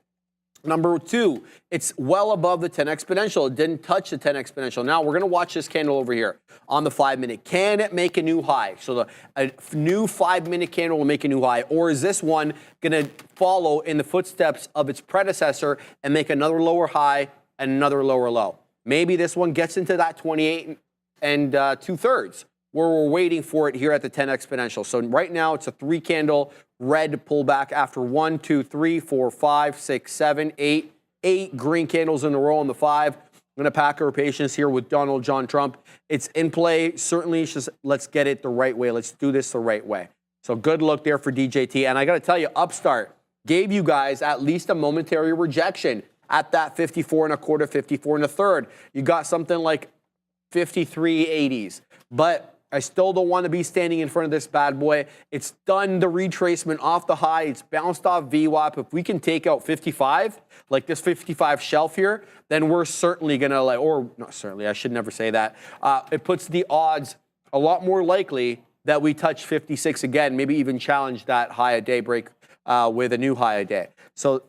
Number 2, it's well above the 10 exponential. It didn't touch the 10 exponential. Now we're going to watch this candle over here on the 5-minute. Can it make a new high? So a new 5-minute candle will make a new high. Or is this one going to follow in the footsteps of its predecessor and make another lower high and another lower low? Maybe this one gets into that 28 and 2/3 where we're waiting for it here at the 10 exponential. So right now it's a 3-candle red pullback after 1, 2, 3, 4, 5, 6, 7, 8 green candles in a row on the 5. I'm going to pack our patience here with Donald John Trump. It's in play. Certainly, it's just let's get it the right way. Let's do this the right way. So good look there for DJT. And I got to tell you, Upstart gave you guys at least a momentary rejection at that 54 1/4, 54 1/3. You got something like 53.80s. But I still don't want to be standing in front of this bad boy. It's done the retracement off the high. It's bounced off VWAP. If we can take out 55, like this 55 shelf here, then we're certainly going to, or not certainly, I should never say that. It puts the odds a lot more likely that we touch 56 again, maybe even challenge that high a day break with a new high a day. So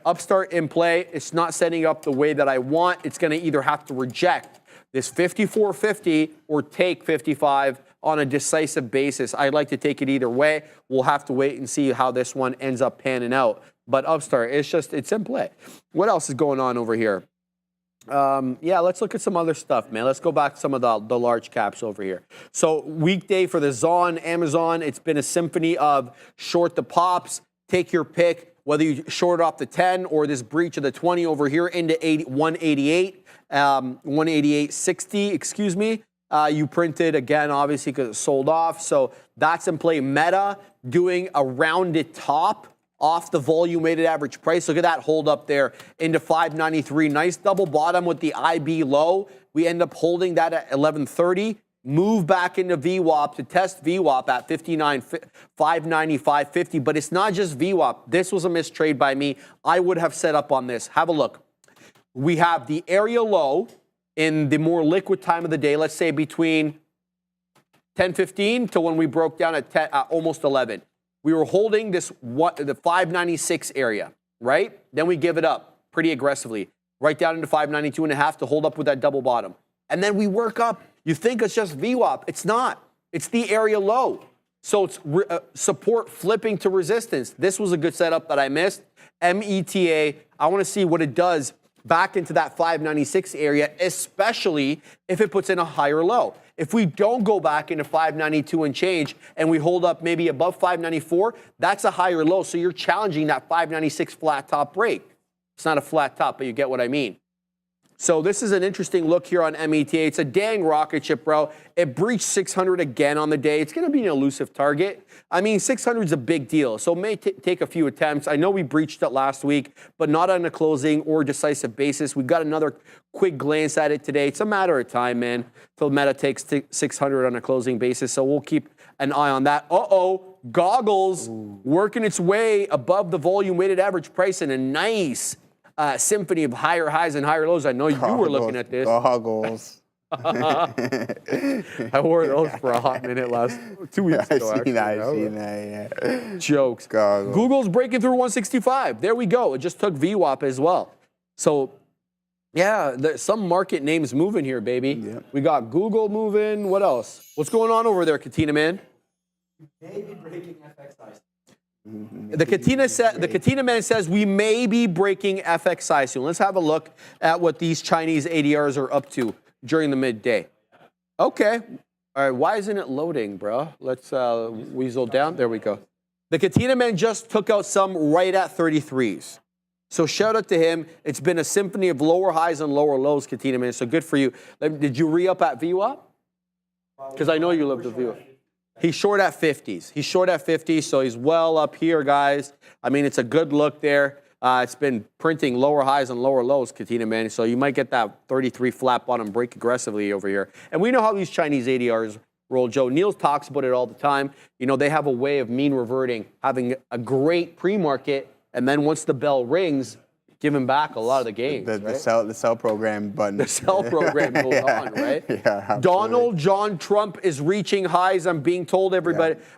Upstart in play. It's not setting up the way that I want. It's going to either have to reject this 54.50 or take 55 on a decisive basis. I'd like to take it either way. We'll have to wait and see how this one ends up panning out. But Upstart, it's in play. What else is going on over here? Yeah, let's look at some other stuff, man. Let's go back to some of the large caps over here. So weekday for the Zon, Amazon, it's been a symphony of short the pops, take your pick, whether you short off the 10 or this breach of the 20 over here into 188. 188.60, excuse me. You printed again, obviously, because it sold off. So that's in play. Meta doing a rounded top off the volume weighted average price. Look at that hold up there into 593. Nice double bottom with the IB low. We end up holding that at 1130. Move back into VWAP to test VWAP at 595.50. But it's not just VWAP. This was a mistrade by me. I would have set up on this. Have a look. We have the area low in the more liquid time of the day, let's say between 10:15 to when we broke down at almost 11. we were holding the 596 area, right? Then we give it up pretty aggressively, right down into 592.5 to hold up with that double bottom. And then we work up. You think it's just VWAP. It's not. It's the area low. So it's support flipping to resistance. This was a good setup that I missed. META, I want to see what it does back into that 596 area, especially if it puts in a higher low. If we don't go back into 592 and change and we hold up maybe above 594, that's a higher low. So you're challenging that 596 flat top break. It's not a flat top, but you get what I mean. So this is an interesting look here on META. It's a dang rocket ship, bro. It breached 600 again on the day. It's going to be an elusive target. I mean, 600 is a big deal, so it may take a few attempts. I know we breached it last week, but not on a closing or decisive basis. We got another quick glance at it today. It's a matter of time, man, till Meta takes 600 on a closing basis, so we'll keep an eye on that. Goggles working its way above the volume-weighted average price in a nice symphony of higher highs and higher lows. I know you were looking at this. Goggles. I wore those for a hot minute 2 weeks ago. I've seen that, yeah. Jokes. Goggles. Google's breaking through 165. There we go. It just took VWAP as well. So, yeah, there's some market names moving here, baby. Yep. We got Google moving. What else? What's going on over there, Katina, man? Maybe breaking FX highs. The Katina man says we may be breaking FX high soon. Let's have a look at what these Chinese ADRs are up to during the midday. Okay. All right. Why isn't it loading, bro? Let's weasel down. There we go. The Katina man just took out some right at 33s. So shout out to him. It's been a symphony of lower highs and lower lows, Katina man. So good for you. Did you re-up at VWAP? Because I know you love the VWAP. He's short at 50s. He's short at 50s, so he's well up here, guys. I mean, it's a good look there. It's been printing lower highs and lower lows, Katina, man. So you might get that 33 flat bottom break aggressively over here. And we know how these Chinese ADRs roll, Joe. Niels talks about it all the time. You know, they have a way of mean reverting, having a great pre-market, and then once the bell rings, giving back a lot of the gains. The sell program button. The sell program goes on, right? Yeah, absolutely. Donald John Trump is reaching highs, I'm being told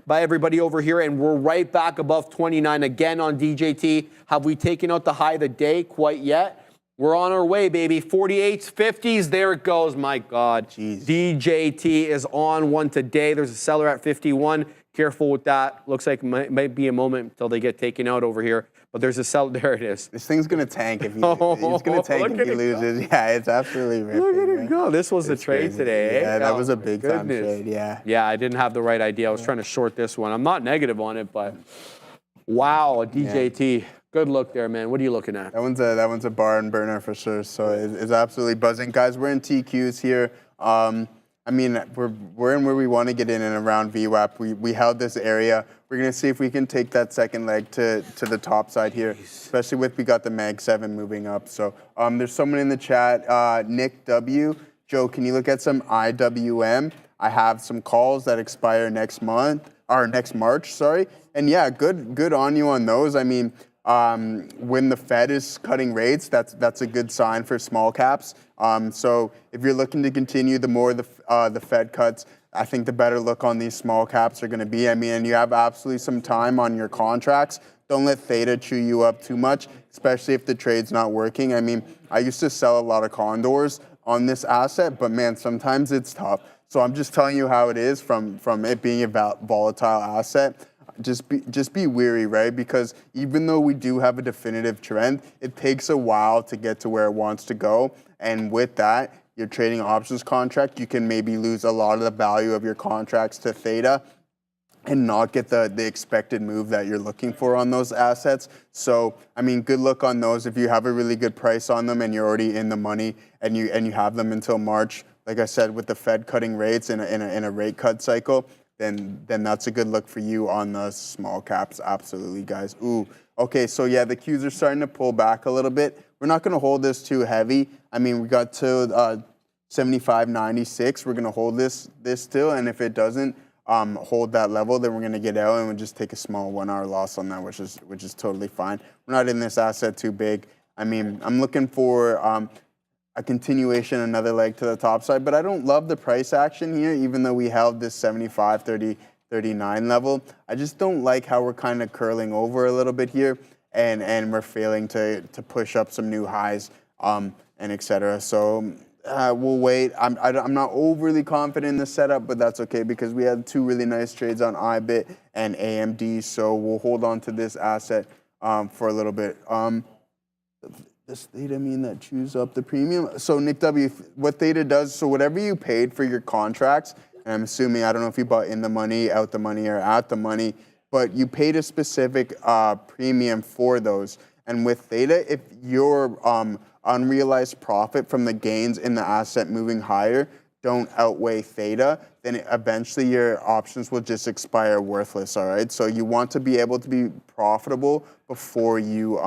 by everybody over here, and we're right back above 29 again on DJT. Have we taken out the high of the day quite yet? We're on our way, baby. 48s, 50s, there it goes. My God. Jeez. DJT is on one today. There's a seller at 51. Careful with that. Looks like it might be a moment until they get taken out over here. But there's a sell. There it is. This thing's gonna tank if he. He's gonna tank if he loses. Yeah, it's absolutely ripping. Look at it go. This was the trade crazy. today. Yeah, that was a my big time goodness. trade. Yeah. Yeah, I didn't have the right idea. I was trying to short this one. I'm not negative on it, but wow, a DJT. Good look there, man. What are you looking at? That one's a barn burner for sure. So it's absolutely buzzing, guys. We're in TQs here. I mean, we're in where we want to get in and around VWAP. We held this area. We're going to see if we can take that second leg to the top side here, especially with we got the Mag 7 moving up. So there's someone in the chat, Nick W. Joe, can you look at some IWM? I have some calls that expire next March, sorry. And yeah, good on you on those. I mean, when the Fed is cutting rates, that's a good sign for small caps. So if you're looking to continue, the more the Fed cuts, I think the better look on these small caps are going to be. I mean, and you have absolutely some time on your contracts. Don't let theta chew you up too much, especially if the trade's not working. I mean, I used to sell a lot of condors on this asset, but man, sometimes it's tough. So I'm just telling you how it is from it being a volatile asset. Just be wary, right? Because even though we do have a definitive trend, it takes a while to get to where it wants to go. And with that, your trading options contract, you can maybe lose a lot of the value of your contracts to theta and not get the expected move that you're looking for on those assets. So, I mean, good luck on those. If you have a really good price on them and you're already in the money and you have them until March, like I said, with the Fed cutting rates in a rate cut cycle, then that's a good look for you on the small caps. Absolutely, guys. Ooh, okay, so yeah, the Qs are starting to pull back a little bit. We're not going to hold this too heavy. I mean, we got to 75.96. We're going to hold this still, and if it doesn't hold that level, then we're going to get out and we'll just take a small 1 hour loss on that, which is totally fine. We're not in this asset too big. I mean, I'm looking for a continuation, another leg to the top side, but I don't love the price action here, even though we held this 75.30 39 level. I just don't like how we're kind of curling over a little bit here, and we're failing to push up some new highs, and etc. So we'll wait. I'm not overly confident in the setup, but that's okay because we had 2 really nice trades on IBIT and AMD. So we'll hold on to this asset for a little bit. Does Theta mean that chews up the premium? So Nick W, what Theta does, so whatever you paid for your contracts, and I'm assuming, I don't know if you bought in the money, out the money, or at the money, but you paid a specific premium for those. And with Theta, if your unrealized profit from the gains in the asset moving higher don't outweigh Theta, then eventually your options will just expire worthless, all right? So you want to be able to be profitable before you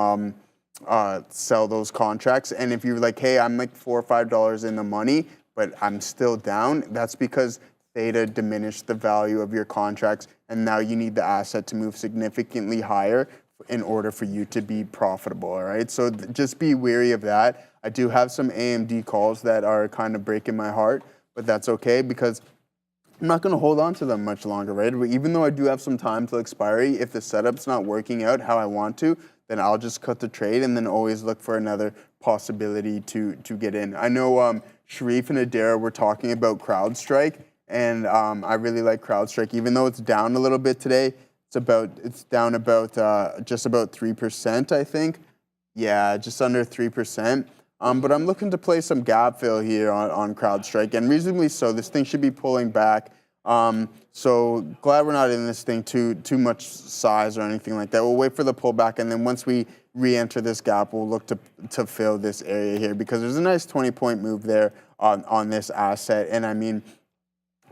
sell those contracts. And if you're like, hey, I'm like $4 or $5 in the money, but I'm still down, that's because Theta diminished the value of your contracts, and now you need the asset to move significantly higher in order for you to be profitable, all right? So just be wary of that. I do have some AMD calls that are kind of breaking my heart, but that's okay because I'm not going to hold on to them much longer, right? But even though I do have some time till expiry, if the setup's not working out how I want to, then I'll just cut the trade and then always look for another possibility to get in. I know Sharif and Adara were talking about CrowdStrike, and I really like CrowdStrike. Even though it's down a little bit today, it's down about just about 3%, I think. Yeah, just under 3%. But I'm looking to play some gap fill here on CrowdStrike, and reasonably so. This thing should be pulling back. So glad we're not in this thing too much size or anything like that. We'll wait for the pullback, and then once we re-enter this gap, we'll look to fill this area here because there's a nice 20-point move there on this asset. And I mean,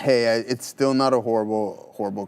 hey, it's still not a horrible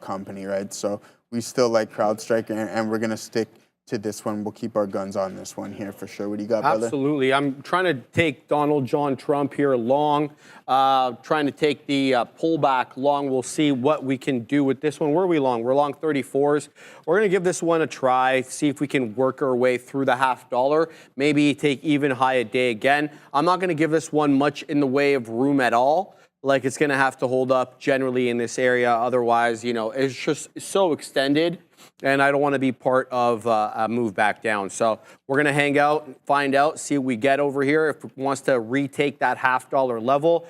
company, right? So we still like CrowdStrike, and we're gonna stick to this one. We'll keep our guns on this one here for sure. What do you got, brother? Absolutely. I'm trying to take Donald John Trump here long, trying to take the pullback long. We'll see what we can do with this one. Where are we long? We're long 34s. We're going to give this one a try, see if we can work our way through the $0.50, maybe take even high a day again. I'm not going to give this one much in the way of room at all. Like, it's going to have to hold up generally in this area. Otherwise, you know, it's just so extended, and I don't want to be part of a move back down. So we're going to hang out, find out, see what we get over here. If it wants to retake that $0.50 level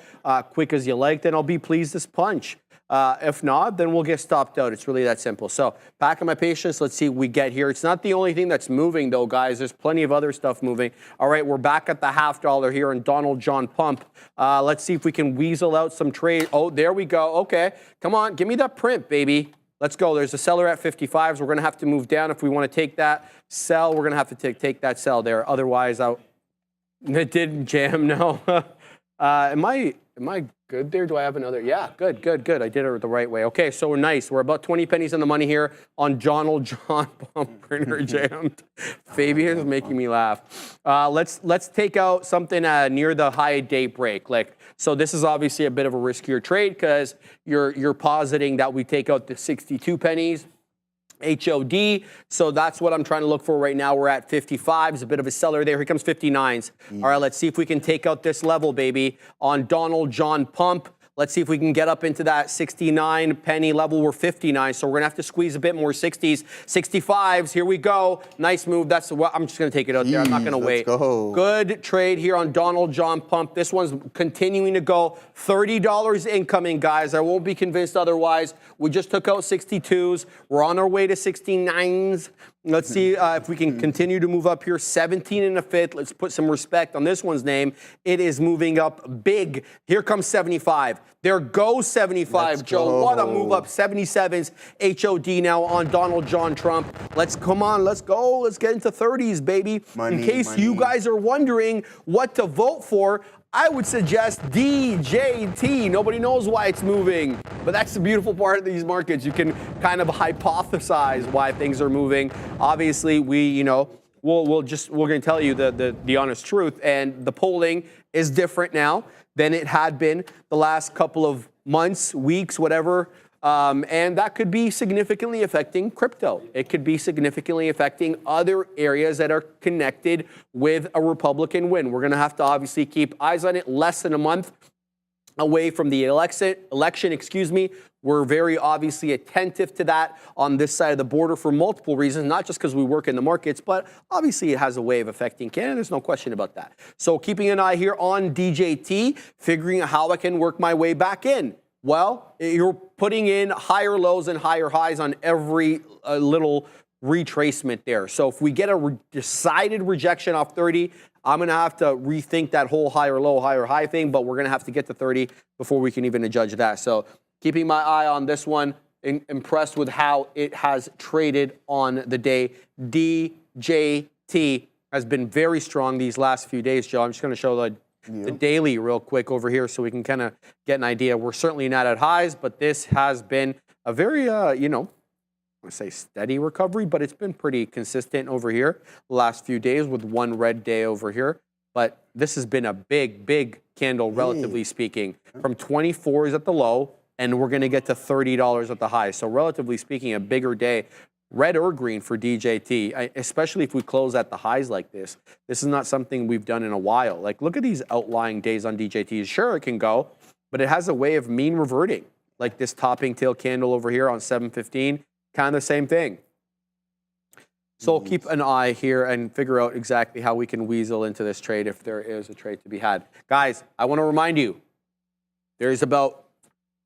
quick as you like, then I'll be pleased as punch. If not, then we'll get stopped out. It's really that simple. So packing my patience. Let's see what we get here. It's not the only thing that's moving, though, guys. There's plenty of other stuff moving. All right, we're back at the $0.50 here in Donald John Pump. Let's see if we can weasel out some trade. Oh, there we go. Okay, come on. Give me that print, baby. Let's go. There's a seller at 55s. We're going to have to move down if we want to take that sell. We're going to have to take that sell there. Otherwise, it didn't jam. No. Am I good there? Do I have another? Yeah, good. I did it the right way. Okay, so we're nice. We're about 20 pennies on the money here on Donald John Pump. Printer jammed. Fabian is making me laugh. Let's take out something near the high day break. So this is obviously a bit of a riskier trade because you're positing that we take out the 62 pennies. HOD. So that's what I'm trying to look for right now. We're at 55s, a bit of a seller there. Here comes 59s. All right, let's see if we can take out this level, baby, on Donald John Pump. Let's see if we can get up into that 69 penny level. We're 59, so we're gonna have to squeeze a bit more 60s, 65s. Here we go. Nice move. That's what I'm just gonna take it out there. I'm not gonna wait. Go. Good trade here on Donald John Pump. This one's continuing to go. $30 incoming, guys. I won't be convinced otherwise. We just took out 62s. We're on our way to 69s. Let's see if we can continue to move up here. 17 and a fifth. Let's put some respect on this one's name. It is moving up big. Here comes 75. There goes 75, Joe. What a move up. 77s HOD now on Donald John Trump. Come on, let's go. Let's get into 30s, baby. In case you guys are wondering what to vote for, I would suggest DJT. Nobody knows why it's moving, but that's the beautiful part of these markets. You can kind of hypothesize why things are moving. Obviously, we're going to tell you the honest truth, and the polling is different now than it had been the last couple of months, weeks, whatever. And that could be significantly affecting crypto. It could be significantly affecting other areas that are connected with a Republican win. We're going to have to obviously keep eyes on it. Less than a month away from the election, excuse me. We're very obviously attentive to that on this side of the border for multiple reasons, not just because we work in the markets, but obviously it has a way of affecting Canada. There's no question about that. So keeping an eye here on DJT, figuring out how I can work my way back in. Well, you're putting in higher lows and higher highs on every little retracement there. So if we get a decided rejection off 30, I'm going to have to rethink that whole higher low, higher high thing, but we're going to have to get to 30 before we can even judge that. So keeping my eye on this one, impressed with how it has traded on the day. DJT has been very strong these last few days, Joe. I'm just going to show the daily real quick over here so we can kind of get an idea. We're certainly not at highs, but this has been a very, I say steady recovery, but it's been pretty consistent over here the last few days with one red day over here. But this has been a big candle, relatively speaking. From 24s at the low, and we're going to get to $30 at the high. So relatively speaking, a bigger day, red or green for DJT, especially if we close at the highs like this. This is not something we've done in a while. Like, look at these outlying days on DJT. Sure, it can go, but it has a way of mean reverting. Like this topping tail candle over here on 715. Kind of the same thing. So keep an eye here and figure out exactly how we can weasel into this trade if there is a trade to be had. Guys, I want to remind you, there's about,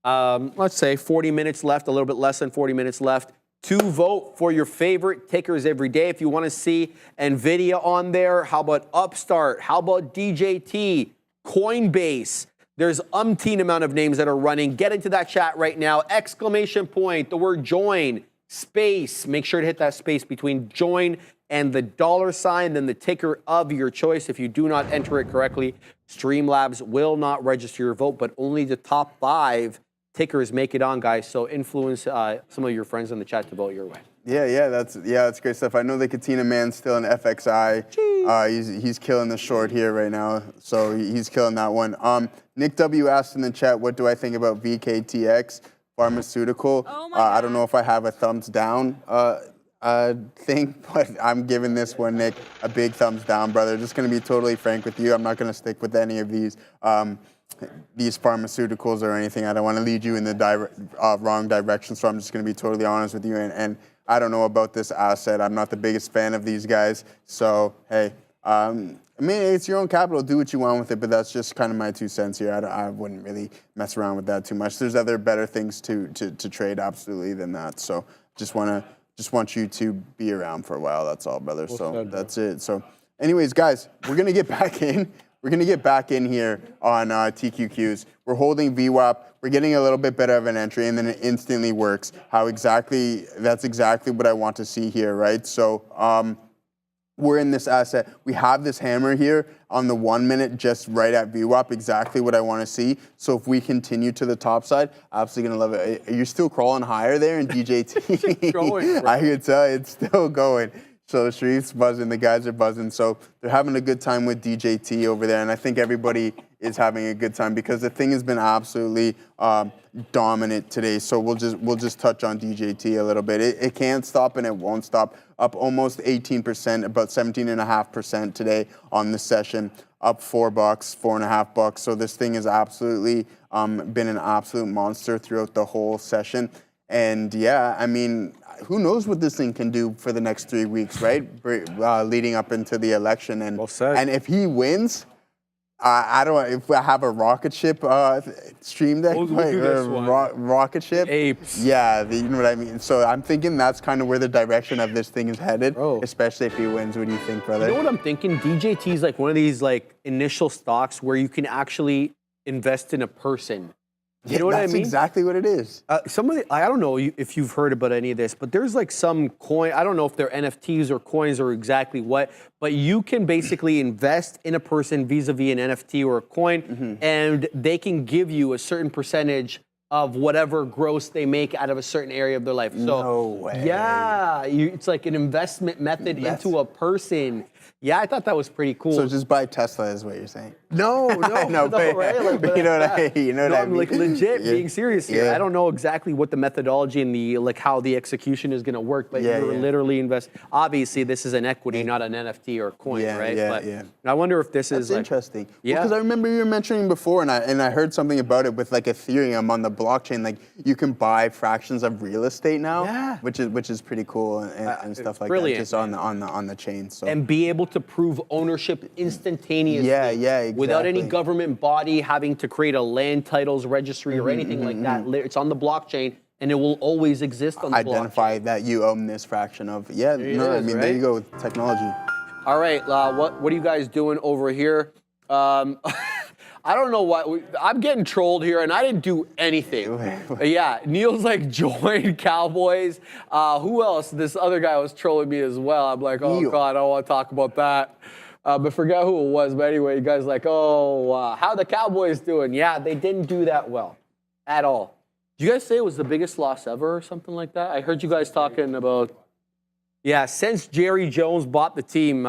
let's say 40 minutes left, a little bit less than 40 minutes left to vote for your favorite tickers every day. If you want to see NVIDIA on there, how about Upstart? How about DJT, Coinbase? There's umpteen amount of names that are running. Get into that chat right now. Exclamation point, the word join. Space, make sure to hit that space between join and the $sign, then the ticker of your choice. If you do not enter it correctly, Streamlabs will not register your vote, but only the top 5 tickers make it on, guys. So influence some of your friends in the chat to vote your way. Yeah, that's great stuff. I know the Katina man's still in FXI. He's killing the short here right now, so he's killing that one. Nick W asked in the chat, what do I think about VKTX? Pharmaceutical. Oh my I don't know if I have a thumbs down thing, but I'm giving this one, Nick, a big thumbs down, brother. Just going to be totally frank with you. I'm not going to stick with any of these pharmaceuticals or anything. I don't want to lead you in the wrong direction, so I'm just going to be totally honest with you. And I don't know about this asset. I'm not the biggest fan of these guys. So, hey, I mean, it's your own capital. Do what you want with it, but that's just kind of my 2 cents here. I wouldn't really mess around with that too much. There's other better things to trade, absolutely, than that. So just want you to be around for a while. That's all, brother. So that's it. So, anyways, guys, we're gonna get back in. We're gonna get back in here on TQQs. We're holding VWAP. We're getting a little bit better of an entry, and then it instantly works. That's exactly what I want to see here, right? So. We're in this asset. We have this hammer here on the 1 minute, just right at VWAP, exactly what I want to see. So if we continue to the top side, absolutely going to love it. You're still crawling higher there in DJT. Going, I can tell it's still going. So Sharif's buzzing, the guys are buzzing. So they're having a good time with DJT over there, and I think everybody is having a good time because the thing has been absolutely dominant today. So we'll just touch on DJT a little bit. It can't stop and it won't stop. Up almost 18%, about 17.5% today on the session. Up $4, $4.5. So this thing has absolutely been an absolute monster throughout the whole session. And yeah, I mean, who knows what this thing can do for the next 3 weeks, right? Leading up into the election. And, and if he wins, I don't. If I have a rocket ship stream deck, rocket ship, apes. Yeah, you know what I mean. So I'm thinking that's kind of where the direction of this thing is headed, especially if he wins. What do you think, brother? You know what I'm thinking? DJT is like one of these like initial stocks where you can actually invest in a person. You know what I mean? That's exactly what it is. I don't know if you've heard about any of this, but there's like some coin. I don't know if they're NFTs or coins or exactly what, but you can basically invest in a person vis-a-vis an NFT or a coin, and they can give you a certain percentage of whatever gross they make out of a certain area of their life. So, No way. Yeah, it's like an investment method into a person. Yeah, I thought that was pretty cool. So just buy Tesla is what you're saying. No, but, right? Like, but you know what I mean. I'm like legit being serious here. Yeah. I don't know exactly what the methodology and the how the execution is going to work, but you're literally invest. Obviously, this is an equity, not an NFT or coin, right? But I wonder if this is interesting. Yeah, because I remember you were mentioning before, and I heard something about it with like Ethereum on the blockchain. Like you can buy fractions of real estate now, which is pretty cool and stuff like that, just on the chain. So and be able to prove ownership instantaneously. Yeah, exactly. Without any government body having to create a land titles registry or anything like that. It's on the blockchain, and it will always exist on the Identify blockchain. that you own this fraction of. Yeah, there you go with technology. All right, what are you guys doing over here? I don't know what, I'm getting trolled here, and I didn't do anything. Yeah, Neil's like, join Cowboys. Who else? This other guy was trolling me as well. I'm like, oh, God, I don't want to talk about that. But forget who it was. But anyway, you guys like, oh, how the Cowboys doing? Yeah, they didn't do that well at all. Did you guys say it was the biggest loss ever or something like that? I heard you guys talking about, yeah, since Jerry Jones bought the team,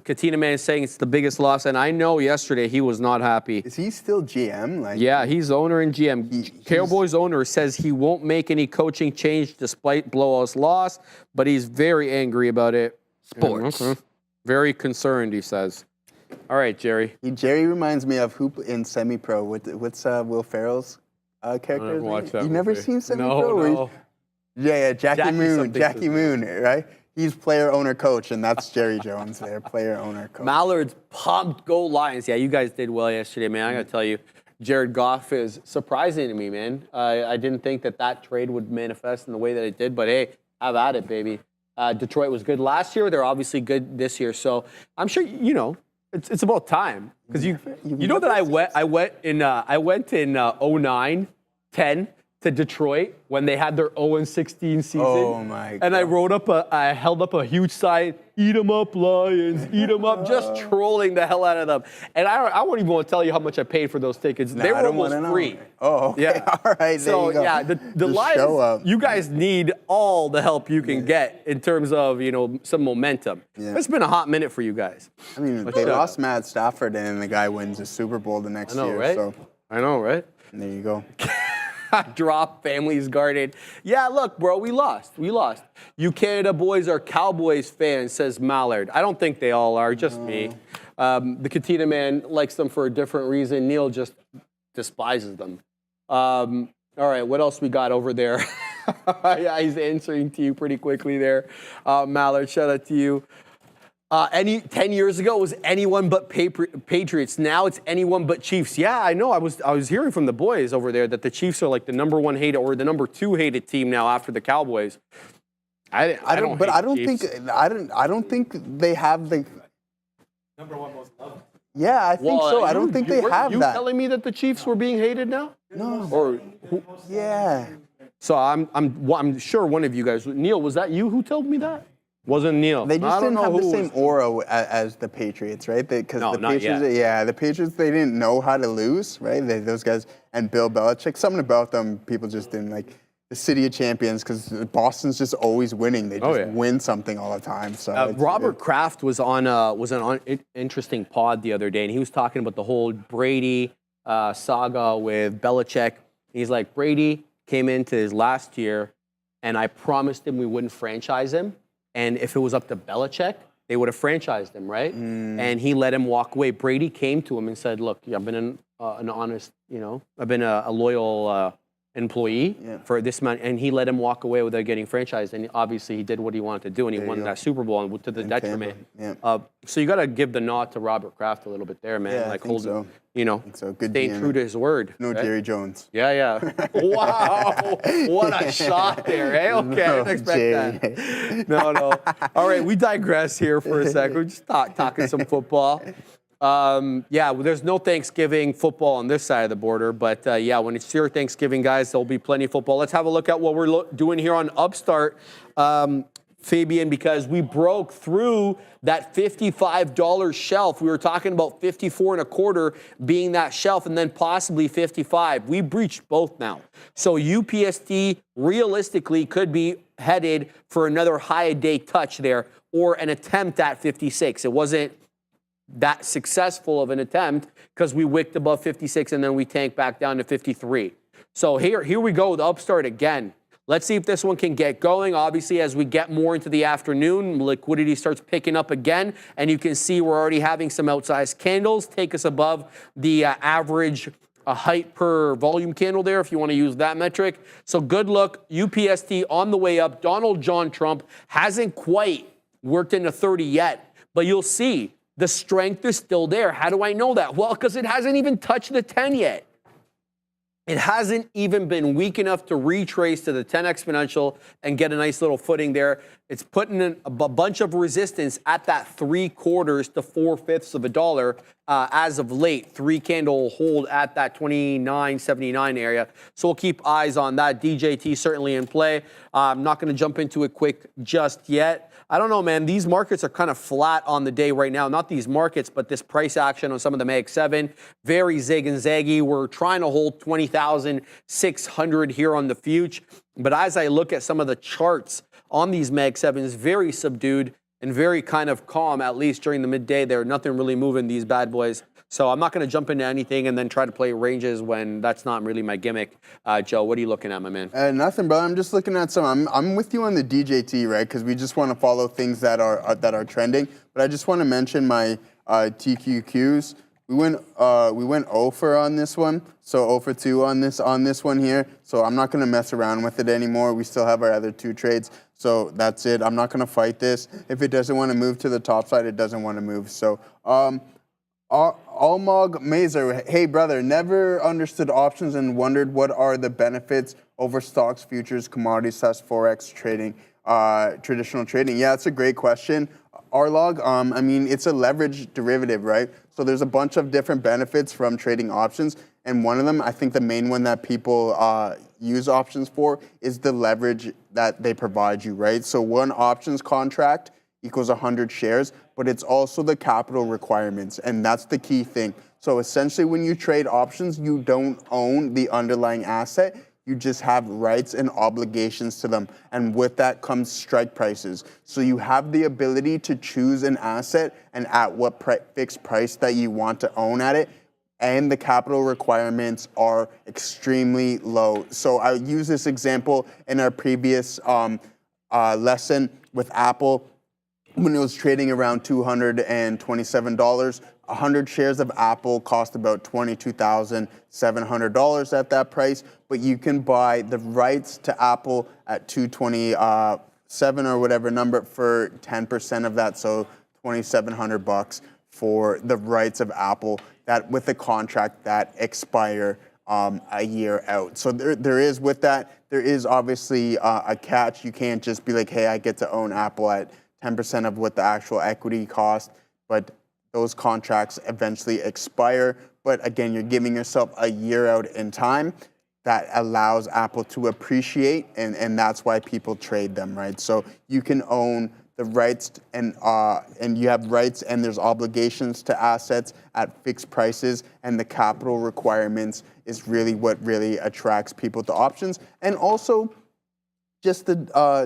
Katina Man is saying it's the biggest loss. And I know yesterday he was not happy. Is he still GM? Like, yeah, he's owner and GM. Cowboys owner says he won't make any coaching change despite blowout's loss, but he's very angry about it. Sports. Very concerned, he says. All right, Jerry. Jerry reminds me of Hoop in Semi-Pro. What's Will Ferrell's character? You never seen Semi-Pro? No. Yeah, Jackie Moon, right? He's player, owner, coach, and that's Jerry Jones there, player, owner, coach. Mallard's pumped. Go Lions. Yeah, you guys did well yesterday, man. I got to tell you, Jared Goff is surprising to me, man. I didn't think that trade would manifest in the way that it did, but hey, have at it, baby. Detroit was good last year. They're obviously good this year. So I'm sure, it's about time. Because you know that I went in 09, 10 to Detroit when they had their 0-16 season. Oh my God. And I held up a huge sign, "Eat 'em up, Lions, eat 'em up," just trolling the hell out of them. And I won't even want to tell you how much I paid for those tickets. They were almost free. Oh, okay. Yeah. All right, so, there you go. yeah, the Lions, you guys need all the help you can get in terms of, some momentum. Yeah. It's been a hot minute for you guys. I mean, they lost Matt Stafford, and the guy wins the Super Bowl the next year. Right? So. I know, right? And there you go. Drop, families guarded. Yeah, look, bro, we lost. You Canada boys are Cowboys fans, says Mallard. I don't think they all are, just me. The Katina Man likes them for a different reason. Neil just despises them. All right, what else we got over there? Yeah, he's answering to you pretty quickly there. Mallard, shout out to you. 10 years ago, it was anyone but Patriots. Now it's anyone but Chiefs. Yeah, I know. I was hearing from the boys over there that the Chiefs are like the number one hated or the number two hated team now after the Cowboys. I don't think they have the number one most loved. Yeah, I think so. I don't think they have you that. You telling me that the Chiefs were being hated now? No. Or yeah. So I'm sure one of you guys, Neil, was that you who told me that? Wasn't Neil. They just didn't have the same aura as the Patriots, right? Because the Patriots, the Patriots, they didn't know how to lose, right? Those guys and Bill Belichick, something about them, people just didn't like. The city of champions, because Boston's just always winning. They just win something all the time. So Robert Kraft was on an interesting pod the other day, and he was talking about the whole Brady saga with Belichick. He's like, Brady came into his last year, and I promised him we wouldn't franchise him. And if it was up to Belichick, they would have franchised him, right? And he let him walk away. Brady came to him and said, look, I've been an honest, I've been a loyal employee for this man. And he let him walk away without getting franchised. And obviously he did what he wanted to do, and he won that Super Bowl and to the detriment. So you got to give the nod to Robert Kraft a little bit there, man. Yeah, like hold so. Good staying true to his word. No right? Jerry Jones. Yeah. Wow. What a shot there, eh? Okay, I didn't expect that. No. All right, we digress here for a second. We're just talking some football. There's no Thanksgiving football on this side of the border, but when it's your Thanksgiving, guys, there'll be plenty of football. Let's have a look at what we're doing here on Upstart. Fabian, because we broke through that $55 shelf. We were talking about 54 and a quarter being that shelf and then possibly 55. We breached both now. So UPST realistically could be headed for another high a day touch there or an attempt at 56. It wasn't that successful of an attempt because we wicked above 56 and then we tanked back down to 53. So here we go, the upstart again. Let's see if this one can get going. Obviously, as we get more into the afternoon, liquidity starts picking up again, and you can see we're already having some outsized candles take us above the average height per volume candle there, if you want to use that metric. So good look, UPST on the way up. Donald John Trump hasn't quite worked into 30 yet, but you'll see the strength is still there. How do I know that? Well, because it hasn't even touched the 10 yet. It hasn't even been weak enough to retrace to the 10 exponential and get a nice little footing there. It's putting in a bunch of resistance at that 3/4 to 4/5 of a dollar as of late. 3 candle hold at that 29.79 area. So we'll keep eyes on that. DJT certainly in play. I'm not going to jump into it quick just yet. I don't know, man. These markets are kind of flat on the day right now. Not these markets, but this price action on some of the Mag 7. Very zig and zaggy. We're trying to hold 20,600 here on the future. But as I look at some of the charts on these Mag 7s, very subdued and very kind of calm, at least during the midday there. Nothing really moving these bad boys. So I'm not going to jump into anything and then try to play ranges when that's not really my gimmick. Joe, what are you looking at, my man? Nothing, brother. I'm just looking at some. I'm with you on the DJT, right? Because we just want to follow things that are trending. But I just want to mention my TQQs. We went 0 for on this one, so 0 for 2 on this one here. So I'm not going to mess around with it anymore. We still have our other 2 trades, so that's it. I'm not going to fight this. If it doesn't want to move to the top side, it doesn't want to move. So. Almog Mazer, hey brother, never understood options and wondered what are the benefits over stocks, futures, commodities, Forex trading, traditional trading. Yeah, that's a great question. Arlog, I mean, it's a leverage derivative, right? So there's a bunch of different benefits from trading options. And one of them, I think the main one that people use options for is the leverage that they provide you, right? So one options contract equals 100 shares, but it's also the capital requirements, and that's the key thing. So essentially, when you trade options, you don't own the underlying asset, you just have rights and obligations to them, and with that comes strike prices. So you have the ability to choose an asset and at what fixed price that you want to own at it, and the capital requirements are extremely low. So I use this example in our previous lesson with Apple. When it was trading around $227, 100 shares of Apple cost about $22,700 at that price, but you can buy the rights to Apple at $227 or whatever number for 10% of that, so $2,700 for the rights of Apple that with a contract that expire a year out. So there is with that, there is obviously a catch. You can't just be like, hey, I get to own Apple at 10% of what the actual equity cost, but those contracts eventually expire. But again, you're giving yourself a year out in time that allows Apple to appreciate, and that's why people trade them, right? So you can own the rights and you have rights and there's obligations to assets at fixed prices, and the capital requirements is really what really attracts people to options. And also, just the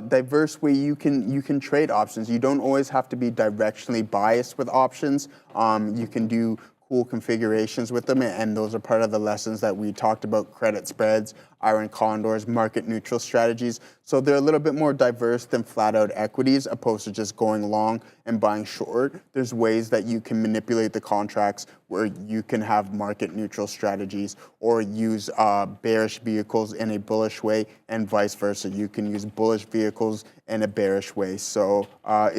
diverse way you can trade options. You don't always have to be directionally biased with options. You can do cool configurations with them, and those are part of the lessons that we talked about: credit spreads, iron condors, market neutral strategies. So they're a little bit more diverse than flat out equities, opposed to just going long and buying short. There's ways that you can manipulate the contracts where you can have market neutral strategies or use bearish vehicles in a bullish way, and vice versa. You can use bullish vehicles in a bearish way. So I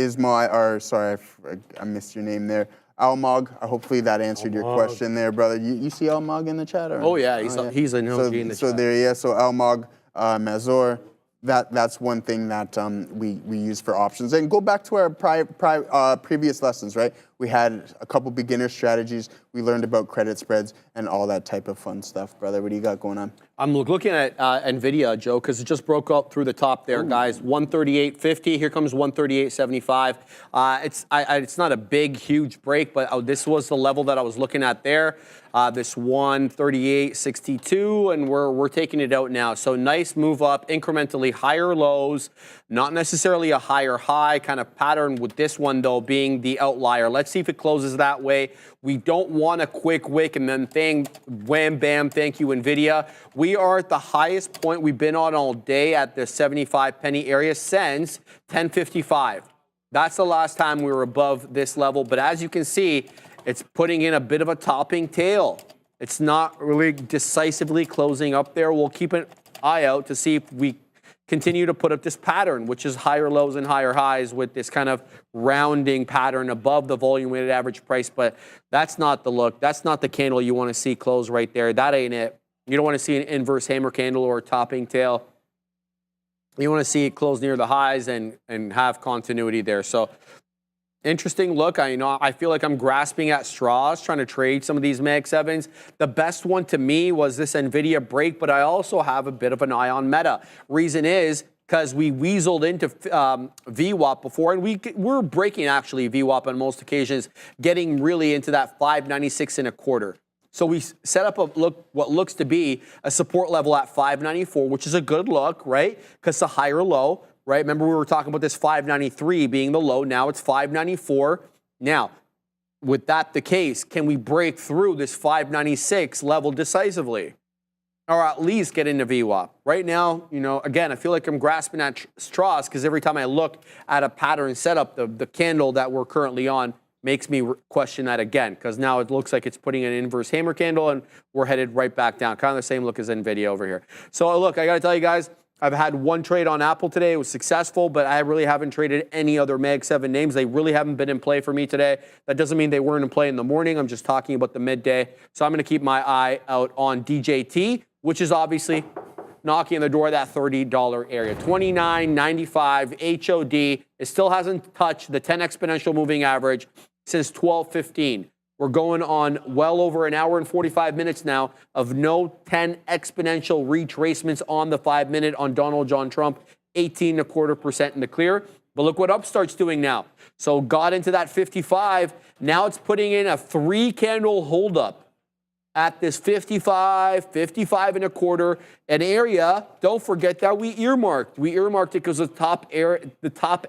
missed your name there. Almog, hopefully that answered your question there, brother. You see Almog in the chat? Or? Oh yeah, he's an OG in the chat. So there, yeah. So Almog, Mazor, that's one thing that we use for options. And go back to our previous lessons, right? We had a couple beginner strategies. We learned about credit spreads and all that type of fun stuff. Brother, what do you got going on? I'm looking at NVIDIA, Joe, because it just broke up through the top there, guys. 138.50. Here comes 138.75. It's not a big, huge break, but this was the level that I was looking at there. This 138.62, and we're taking it out now. So nice move up, incrementally higher lows, not necessarily a higher high kind of pattern, with this one, though, being the outlier. Let's see if it closes that way. We don't want a quick wick and then wham, bam, thank you, NVIDIA. We are at the highest point we've been on all day at the 75 penny area since 10:55. That's the last time we were above this level. But as you can see, it's putting in a bit of a topping tail. It's not really decisively closing up there. We'll keep an eye out to see if we continue to put up this pattern, which is higher lows and higher highs with this kind of rounding pattern above the volume weighted average price. But that's not the look. That's not the candle you want to see close right there. That ain't it. You don't want to see an inverse hammer candle or a topping tail. You want to see it close near the highs and have continuity there. So interesting look. I feel like I'm grasping at straws trying to trade some of these Mag 7s. The best one to me was this NVIDIA break, but I also have a bit of an eye on Meta. Reason is because we weaseled into VWAP before, and we're breaking actually VWAP on most occasions, getting really into that 596.25. So we set up what looks to be a support level at 594, which is a good look, right? Because it's a higher low. Right? Remember, we were talking about this 593 being the low. Now it's 594. Now, with that the case, can we break through this 596 level decisively? Or at least get into VWAP? Right now, again, I feel like I'm grasping at straws because every time I look at a pattern setup, the candle that we're currently on makes me question that again, because now it looks like it's putting an inverse hammer candle and we're headed right back down. Kind of the same look as NVIDIA over here. So look, I got to tell you guys, I've had one trade on Apple today. It was successful, but I really haven't traded any other Mag 7 names. They really haven't been in play for me today. That doesn't mean they weren't in play in the morning. I'm just talking about the midday. So I'm going to keep my eye out on DJT, which is obviously knocking on the door of that $30 area. $29.95 HOD. It still hasn't touched the 10 exponential moving average since 12:15. We're going on well over an hour and 45 minutes now of no 10 exponential retracements on the 5-minute on Donald John Trump, 18.25% in the clear. But look what Upstart's doing now. So got into that 55. Now it's putting in a 3-candle holdup at this 55, 55.25, an area. Don't forget that we earmarked. We earmarked it because the top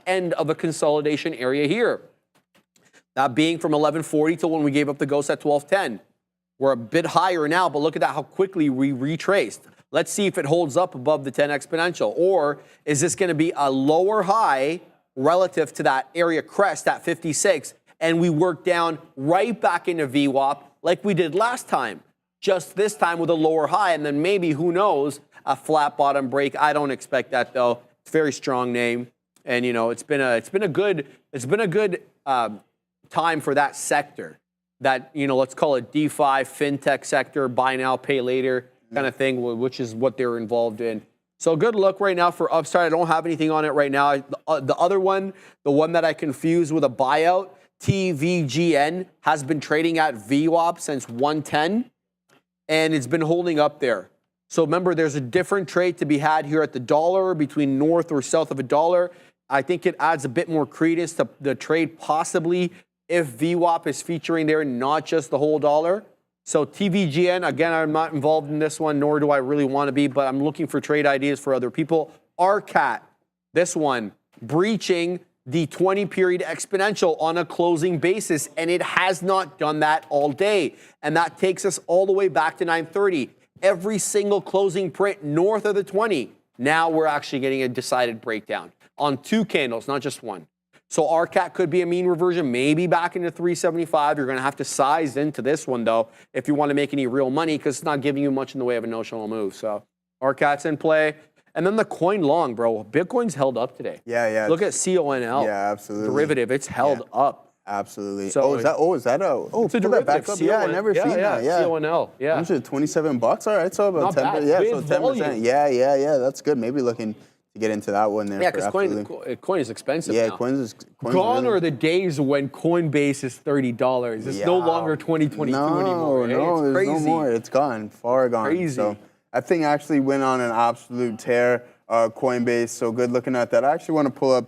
end of a consolidation area here. That being from 1140 till when we gave up the ghost at 1210. We're a bit higher now, but look at that, how quickly we retraced. Let's see if it holds up above the 10 exponential. Or is this going to be a lower high relative to that area crest at 56, and we work down right back into VWAP like we did last time, just this time with a lower high, and then maybe, who knows, a flat bottom break. I don't expect that, though. It's a very strong name, and it's been a good time for that sector, that let's call it DeFi, fintech sector, buy now, pay later kind of thing, which is what they're involved in. So good look right now for Upstart. I don't have anything on it right now. The other one, the one that I confused with a buyout, TVGN, has been trading at VWAP since 110, and it's been holding up there. So remember, there's a different trade to be had here at the dollar, between north or south of a dollar. I think it adds a bit more credence to the trade, possibly, if VWAP is featuring there, not just the whole dollar. So TVGN, again, I'm not involved in this one, nor do I really want to be, but I'm looking for trade ideas for other people. RCAT, this one, breaching the 20-period exponential on a closing basis, and it has not done that all day. And that takes us all the way back to 9:30. Every single closing print north of the 20. Now we're actually getting a decided breakdown on 2 candles, not just one. So RCAT could be a mean reversion, maybe back into 375. You're going to have to size into this one, though, if you want to make any real money, because it's not giving you much in the way of a notional move. So RCAT's in play. And then the coin long, bro. Bitcoin's held up today. Yeah. Look at CONL. Yeah, absolutely. Derivative. It's held up. Absolutely. So is that it's a derivative. Back up. Yeah, I never seen that. Yeah. CONL. Yeah. $27. All right. So about Not 10%. bad. Yeah, With so 10%. volume. Yeah. That's good. Maybe looking get into that one there. Yeah, because coin is expensive yeah, now. coin's Gone really... are the days when Coinbase is $30. It's no longer 2022 anymore. No, it's there's crazy. no more. It's gone, far gone. Crazy. So that thing actually went on an absolute tear. Coinbase, so good looking at that. I actually want to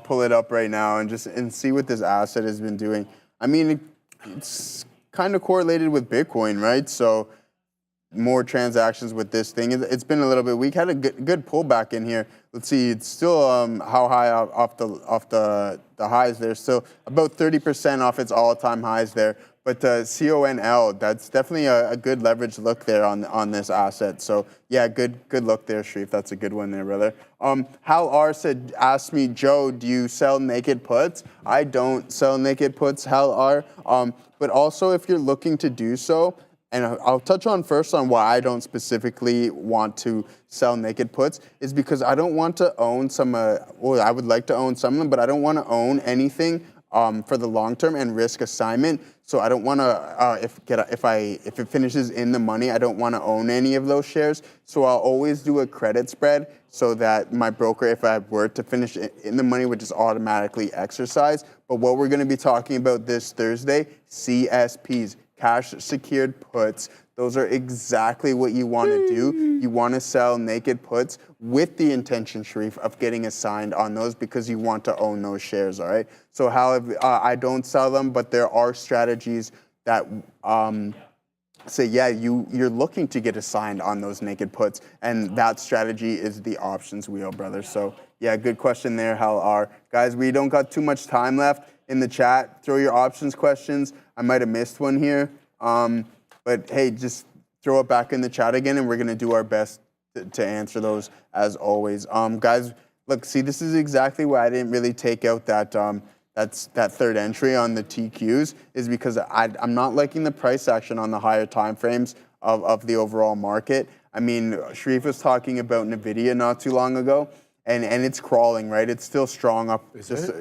pull it up right now and see what this asset has been doing. I mean, it's kind of correlated with Bitcoin, right? So more transactions with this thing. It's been a little bit weak. Had a good pullback in here. Let's see. It's still how high off the highs there. Still about 30% off its all-time highs there. But CONL, that's definitely a good leverage look there on this asset. So yeah, good look there, Sharif. That's a good one there, brother. Hal R asked me, Joe, do you sell naked puts? I don't sell naked puts, Hal R. But also, if you're looking to do so, and I'll touch on first on why I don't specifically want to sell naked puts, is because I don't want to own some. Well, I would like to own some of them, but I don't want to own anything for the long term and risk assignment. So I don't want to, if it finishes in the money, I don't want to own any of those shares. So I'll always do a credit spread so that my broker, if I were to finish in the money, would just automatically exercise. But what we're going to be talking about this Thursday, CSPs, cash secured puts. Those are exactly what you want to do. You want to sell naked puts with the intention, Sharif, of getting assigned on those because you want to own those shares, all right? So I don't sell them, but there are strategies that say, yeah, you're looking to get assigned on those naked puts, and that strategy is the options wheel, brother. So yeah, good question there, Hal R. Guys, we don't got too much time left in the chat. Throw your options questions. I might have missed one here. But hey, just throw it back in the chat again, and we're going to do our best to answer those as always. Guys, look, see, this is exactly why I didn't really take out that third entry on the TQs, is because I'm not liking the price action on the higher time frames of the overall market. I mean, Sharif was talking about NVIDIA not too long ago, and it's crawling, right? It's still strong up.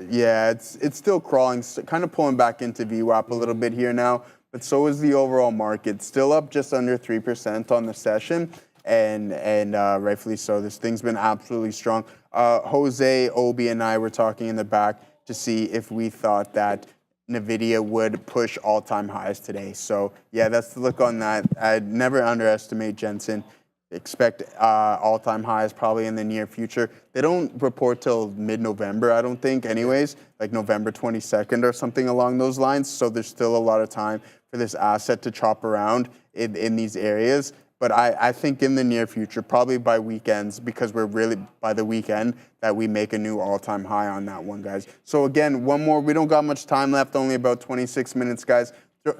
Yeah, it's still crawling, kind of pulling back into VWAP a little bit here now. But so is the overall market, still up just under 3% on the session, and rightfully so. This thing's been absolutely strong. Jose, Obi, and I were talking in the back to see if we thought that NVIDIA would push all-time highs today. So yeah, that's the look on that. I'd never underestimate Jensen. Expect all-time highs probably in the near future. They don't report till mid-November, I don't think, anyways, like November 22nd or something along those lines. So there's still a lot of time for this asset to chop around in these areas. But I think in the near future, probably by weekends, because we're really by the weekend, that we make a new all-time high on that one, guys. So again, one more. We don't got much time left, only about 26 minutes, guys. You're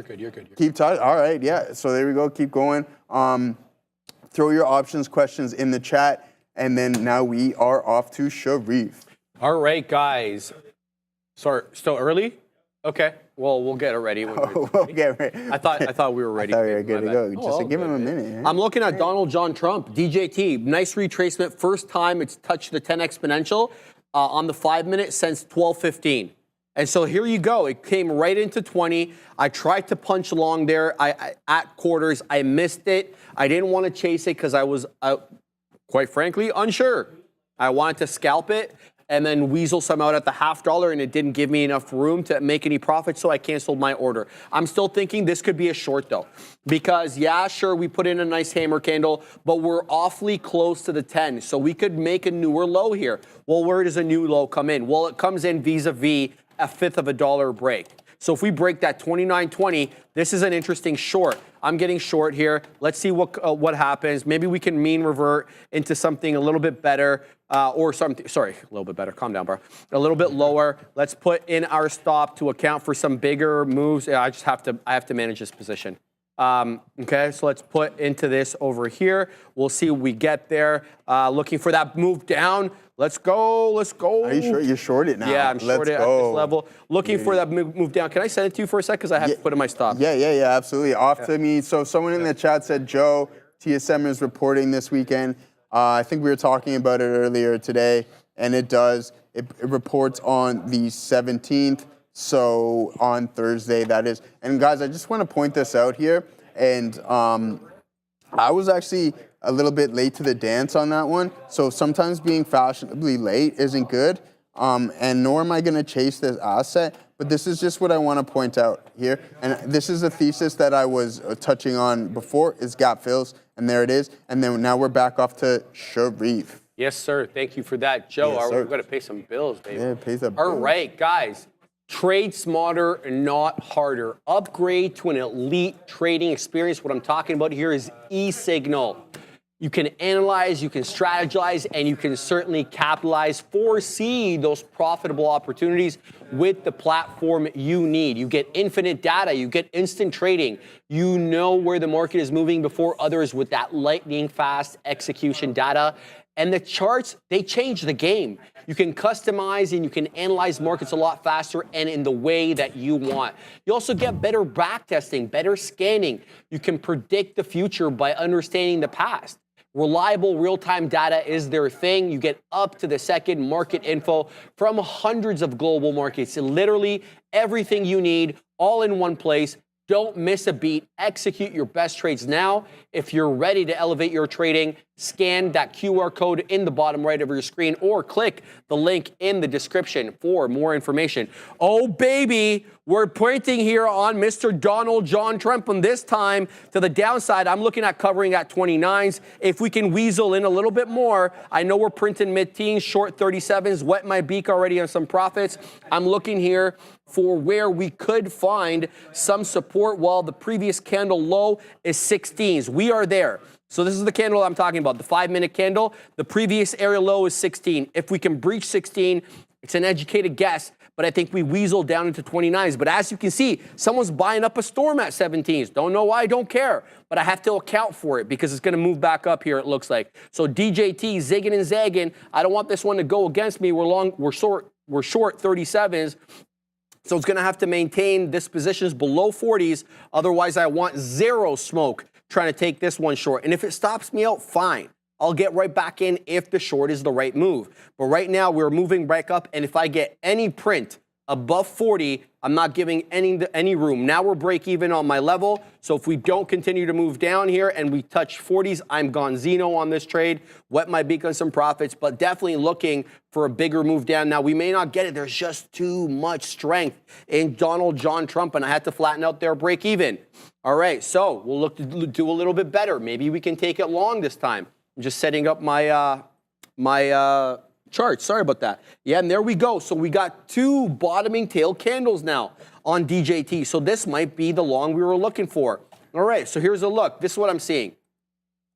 good. Keep tight. All right, yeah. So there we go. Keep going. Throw your options questions in the chat, and then now we are off to Sharif. All right, guys. Sorry, still early? Okay. Well, we'll get it ready. We'll get ready. I thought we were ready. I thought we were good to go. Just give him a minute. Right? I'm looking at Donald John Trump, DJT. Nice retracement. First time it's touched the 10 exponential on the 5-minute since 12:15. And so here you go. It came right into 20. I tried to punch along there at quarters. I missed it. I didn't want to chase it because I was, quite frankly, unsure. I wanted to scalp it and then weasel some out at the $0.50, and it didn't give me enough room to make any profit, so I canceled my order. I'm still thinking this could be a short, though, because, yeah, sure, we put in a nice hammer candle, but we're awfully close to the 10, so we could make a newer low here. Well, where does a new low come in? Well, it comes in vis-a-vis a fifth of a dollar break. So if we break that 29.20, this is an interesting short. I'm getting short here. Let's see what happens. Maybe we can mean revert into something a little bit better or something. Sorry, a little bit better. Calm down, bro. A little bit lower. Let's put in our stop to account for some bigger moves. I have to manage this position. Okay, so let's put into this over here. We'll see what we get there. Looking for that move down. Let's go. Are you sure you're short it now? Yeah, I'm short it at this level. Looking for that move down. Can I send it to you for a sec? Because I have to put in my stop. Yeah, absolutely. Off to me. So someone in the chat said, Joe, TSM is reporting this weekend. I think we were talking about it earlier today, and it does. It reports on the 17th, so on Thursday, that is. And guys, I just want to point this out here. And I was actually a little bit late to the dance on that one. So sometimes being fashionably late isn't good. And nor am I going to chase this asset. But this is just what I want to point out here. And this is a thesis that I was touching on before, is gap fills. And there it is. And then now we're back off to Sharif. Yes, sir. Thank you for that, Joe. Yes, We're going to pay some bills, baby. Yeah, pay the All bills. right, guys. Trade smarter, not harder. Upgrade to an elite trading experience. What I'm talking about here is eSignal. You can analyze, you can strategize, and you can certainly capitalize, foresee those profitable opportunities with the platform you need. You get infinite data, you get instant trading. You know where the market is moving before others with that lightning fast execution data. And the charts, they change the game. You can customize and you can analyze markets a lot faster and in the way that you want. You also get better backtesting, better scanning. You can predict the future by understanding the past. Reliable real-time data is their thing. You get up to the second market info from hundreds of global markets. Literally everything you need all in one place. Don't miss a beat. Execute your best trades now. If you're ready to elevate your trading, scan that QR code in the bottom right of your screen or click the link in the description for more information. Oh, baby, we're pointing here on Mr. Donald John Trump, and this time to the downside. I'm looking at covering at 29s. If we can weasel in a little bit more, I know we're printing mid-teens, short 37s, wet my beak already on some profits. I'm looking here for where we could find some support while the previous candle low is 16s. We are there. So this is the candle I'm talking about, the 5-minute candle. The previous area low is 16. If we can breach 16, it's an educated guess, but I think we weasel down into 29s. But as you can see, someone's buying up a storm at 17s. Don't know why, don't care. But I have to account for it because it's going to move back up here, it looks like. So DJT, zigging and zagging. I don't want this one to go against me. We're short 37s. So it's going to have to maintain this positions below 40s. Otherwise, I want zero smoke trying to take this one short. And if it stops me out, fine. I'll get right back in if the short is the right move. But right now, we're moving back up. And if I get any print above 40, I'm not giving any room. Now we're break even on my level. So if we don't continue to move down here and we touch 40s, I'm gonzino on this trade. Wet my beak on some profits, but definitely looking for a bigger move down. Now we may not get it. There's just too much strength in Donald John Trump, and I had to flatten out their break even. All right, so we'll look to do a little bit better. Maybe we can take it long this time. I'm just setting up my chart. Sorry about that. Yeah, and there we go. So we got two bottoming tail candles now on DJT. So this might be the long we were looking for. All right, so here's a look. This is what I'm seeing.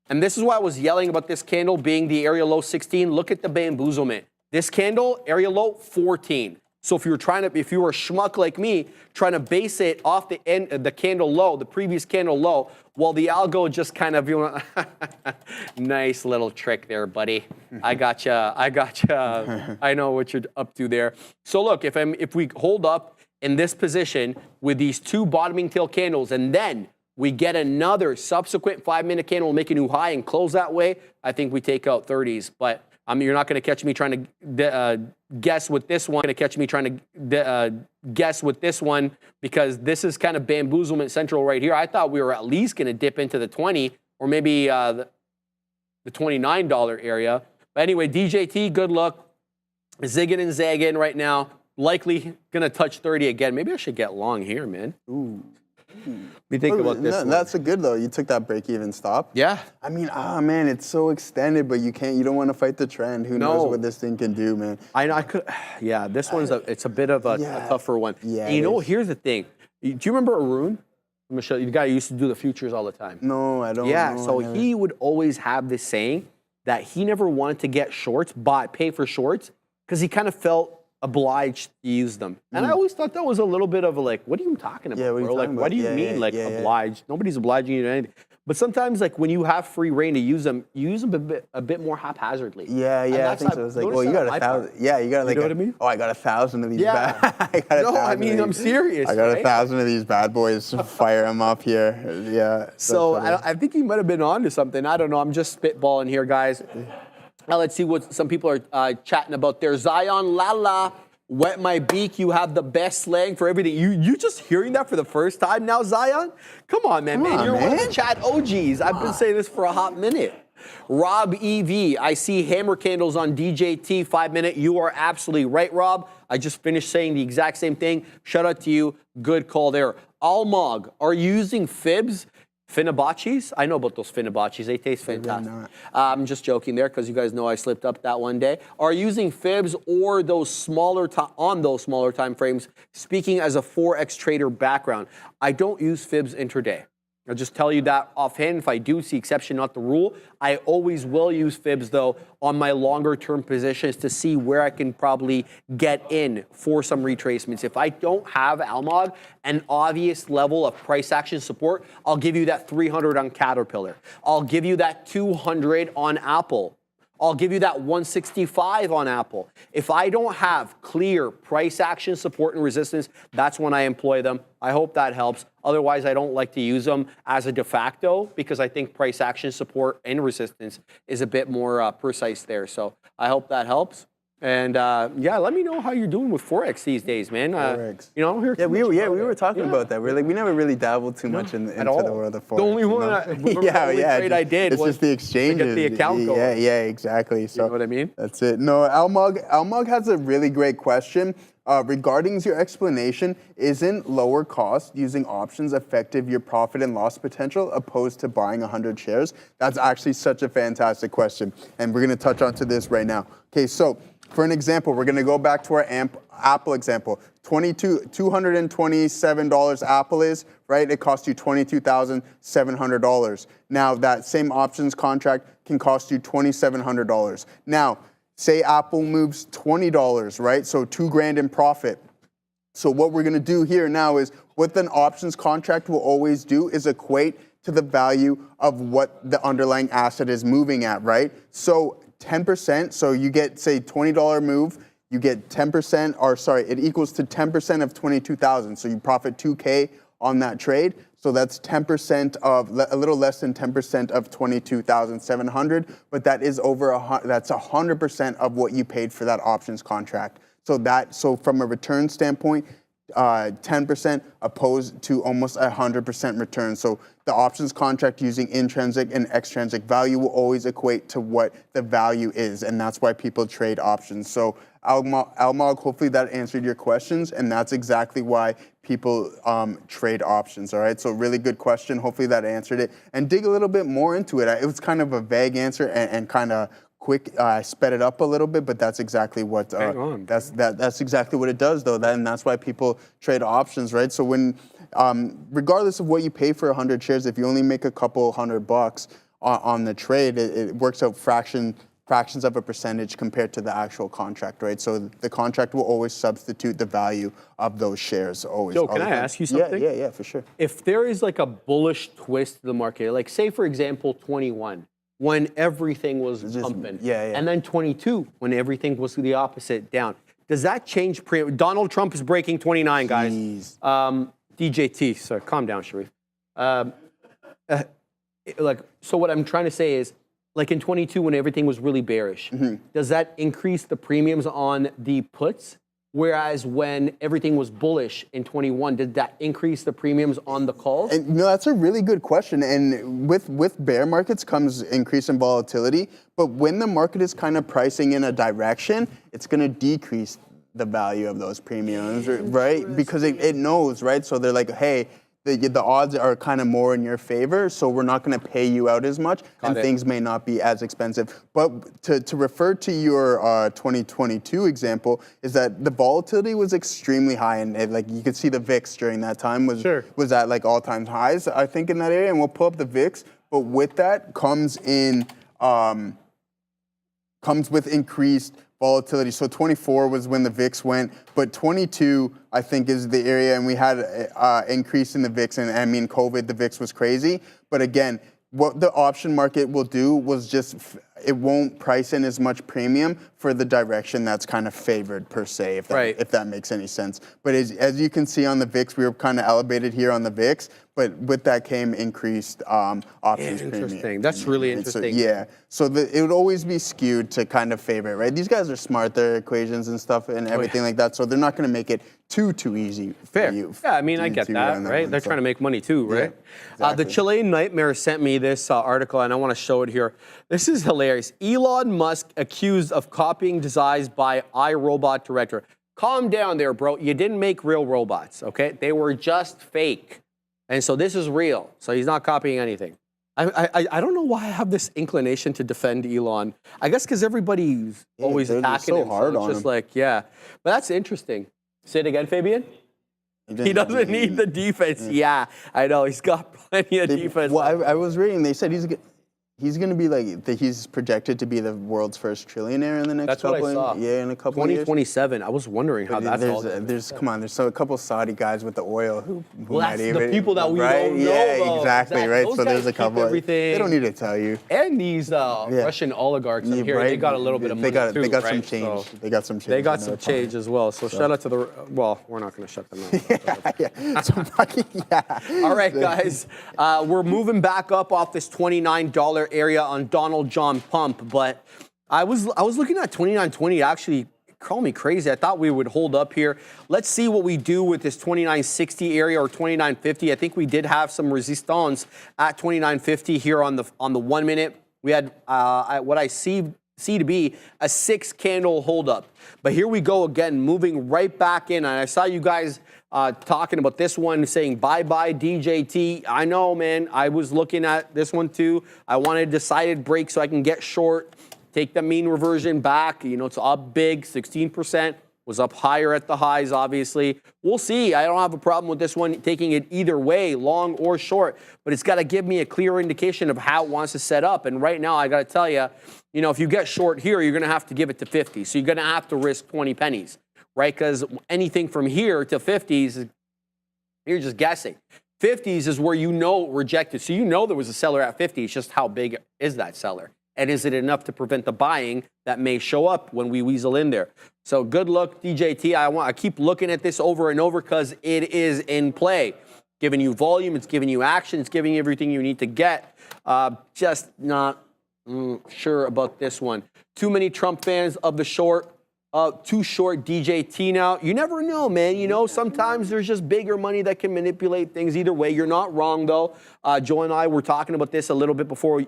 And this is why I was yelling about this candle being the area low 16. Look at the bamboozlement. This candle, area low 14. So if you were a schmuck like me, trying to base it off the end of the candle low, the previous candle low, well, the algo just kind of, nice little trick there, buddy. I gotcha. I know what you're up to there. So look, if we hold up in this position with these two bottoming tail candles, and then we get another subsequent 5-minute candle, make a new high and close that way, I think we take out 30s. But you're not going to catch me trying to guess with this one. Going to catch me trying to guess with this one because this is kind of bamboozlement central right here. I thought we were at least going to dip into the 20 or maybe the $29 area. But anyway, DJT, good luck. Zigging and zagging right now. Likely going to touch 30 again. Maybe I should get long here, man. Ooh. We think about this. That's a good though. You took that break-even stop. Yeah. I mean, man, it's so extended, but you don't want to fight the trend. Who knows what this thing can do, man? I could. Yeah, this one's it's a bit of a tougher one. Yeah. And here's the thing. Do you remember Arun? I'm gonna show you. The guy who used to do the futures all the time. No, I don't. Yeah. know. So he would always have this saying that he never wanted to get shorts, pay for shorts, because he kind of felt obliged to use them. And I always thought that was a little bit of a what are you talking about? Yeah, what are you bro? talking about? What do you mean obliged? Nobody's obliging you to anything. But sometimes when you have free reign to use them, you use them a bit more haphazardly. Yeah, I think so. It's like, well, you got 1,000. Yeah, you got you know what I mean? Oh, I got 1,000 of these. Yeah. I'm serious. I got right? 1,000 of these bad boys. Fire them up here. Yeah. So I think he might have been onto something. I don't know. I'm just spitballing here, guys. Now let's see what some people are chatting about there. Zion Lala. Wet my beak, you have the best slang for everything. You just hearing that for the first time now, Zion? Come on, man. You're one of the chat OGs. I've been saying this for a hot minute. Rob EV, I see hammer candles on DJT 5-minute. You are absolutely right, Rob. I just finished saying the exact same thing. Shout out to you. Good call there. Almog, are you using fibs? Finabachis? I know about those Finabachis. They taste fantastic. I'm just joking there because you guys know I slipped up that one day. Are you using fibs or those smaller on those smaller time frames? Speaking as a Forex trader background, I don't use fibs intraday. I'll just tell you that offhand. If I do, see exception, not the rule. I always will use fibs, though, on my longer-term positions to see where I can probably get in for some retracements. If I don't have Almog, an obvious level of price action support, I'll give you that 300 on Caterpillar. I'll give you that 200 on Apple. I'll give you that 165 on Apple. If I don't have clear price action support and resistance, that's when I employ them. I hope that helps. Otherwise, I don't like to use them as a de facto because I think price action support and resistance is a bit more precise there. So I hope that helps. And yeah, let me know how you're doing with Forex these days, man. Forex. You know, I don't hear we were talking about that. We never really dabbled too much into the world of Forex. The only one, trade I did it's was just the exchanges. to get the account going. Yeah, exactly. So you know what I mean? That's it. No, Almog has a really great question. Regarding your explanation, isn't lower cost using options effective your profit and loss potential opposed to buying 100 shares? That's actually such a fantastic question. And we're going to touch onto this right now. Okay, so for an example, we're going to go back to our Apple example. $227 Apple is, right? It costs you $22,700. Now, that same options contract can cost you $2,700. Now, say Apple moves $20, right? So $2,000 in profit. So what we're going to do here now is what an options contract will always do is equate to the value of what the underlying asset is moving at, right? So 10%, so you get, say, $20 move, you get 10%, or sorry, it equals to 10% of 22,000. So you profit 2K on that trade. So that's 10% of, a little less than 10% of 22,700, but that is that's 100% of what you paid for that options contract. So from a return standpoint, 10% opposed to almost 100% return. So the options contract using intrinsic and extrinsic value will always equate to what the value is, and that's why people trade options. So Almog, hopefully that answered your questions, and that's exactly why people trade options, all right? So really good question. Hopefully that answered it. And dig a little bit more into it. It was kind of a vague answer and kind of quick. I sped it up a little bit, but that's exactly what that's exactly what it does, though. And that's why people trade options, right? So when, regardless of what you pay for 100 shares, if you only make a couple $100 on the trade, it works out fractions of a percentage compared to the actual contract, right? So the contract will always substitute the value of those shares. Always. Joe, can I ask you something? Yeah, for sure. If there is like a bullish twist to the market, like say for example 21, when everything was pumping, and then 22, when everything was the opposite, down. Does that change? Donald Trump is breaking 29, guys. DJT, sorry, calm down, Sharif. So what I'm trying to say is, like in 22, when everything was really bearish, does that increase the premiums on the puts? Whereas when everything was bullish in 21, did that increase the premiums on the calls? And, no, that's a really good question. And with bear markets comes increase in volatility. But when the market is kind of pricing in a direction, it's going to decrease the value of those premiums, right? Because it knows, right? So they're like, hey, the odds are kind of more in your favor, so we're not going to pay you out as much, and things may not be as expensive. But to refer to your 2022 example, is that the volatility was extremely high, and like you could see the VIX during that time was at like all-time highs, I think, in that area. And we'll pull up the VIX, but with that comes with increased volatility. So 24 was when the VIX went, but 22, I think, is the area, and we had increase in the VIX, and I mean, COVID, the VIX was crazy. But again, what the option market will do was just, it won't price in as much premium for the direction that's kind of favored per se, if that makes any sense. But as you can see on the VIX, we were kind of elevated here on the VIX, but with that came increased options Interesting. premium. That's really interesting. So it would always be skewed to kind of favor it, right? These guys are smart, their equations and stuff and everything like that, so they're not going to make it too easy for you. Yeah, I mean, I get that, right? They're trying to make money too, right? Exactly. The Chilean Nightmare sent me this article, and I want to show it here. This is hilarious. Elon Musk accused of copying designs by iRobot director. Calm down there, bro. You didn't make real robots, okay? They were just fake. And so this is real. So he's not copying anything. I don't know why I have this inclination to defend Elon. I guess because everybody's always attacking so him. hard so it's on just him. like, yeah. But that's interesting. Say it again, Fabian. He doesn't need the defense. Yeah, I know. He's got plenty of defense. Well, I was reading. They said he's going to be like, he's projected to be the world's first trillionaire in the next That's what I saw. in a couple of years. 2027. I was wondering how that's all. Come on, there's a couple Saudi guys with the oil who Well, might that's even, the people that we right? don't know. Yeah, though. exactly, right. Those So there's guys a keep couple. everything. They don't need to tell you. And these Russian oligarchs up here, right? they got a little bit of money too, They got some right? change. So They got some change. they got in some their change pocket. as well. So shout out to the. Well, we're not going to shut them out. Yeah. So fucking, yeah. All right, guys, we're moving back up off this $29 area on Donald John pump, but I was looking at 29.20. Actually, call me crazy. I thought we would hold up here. Let's see what we do with this 29.60 area or 29.50. I think we did have some resistance at 29.50 here on the 1 minute. We had what I see to be a 6 candle holdup. But here we go again, moving right back in. And I saw you guys talking about this one, saying bye-bye DJT. I know, man. I was looking at this one too. I wanted a decided break so I can get short, take the mean reversion back. You know, it's up big, 16%. Was up higher at the highs, obviously. We'll see. I don't have a problem with this one taking it either way, long or short. But it's got to give me a clear indication of how it wants to set up. And right now, I got to tell you, you know, if you get short here, you're going to have to give it to 50. So you're going to have to risk 20 pennies, right? Because anything from here to 50s, you're just guessing. 50s is where you know rejected. So you know there was a seller at 50. It's just how big is that seller? And is it enough to prevent the buying that may show up when we weasel in there? So good luck, DJT. I keep looking at this over and over because it is in play. Giving you volume, it's giving you action, it's giving you everything you need to get. Just not sure about this one. Too many Trump fans of the short. Too short DJT now. You never know, man. You know, sometimes there's just bigger money that can manipulate things either way. You're not wrong, though. Joe and I were talking about this a little bit before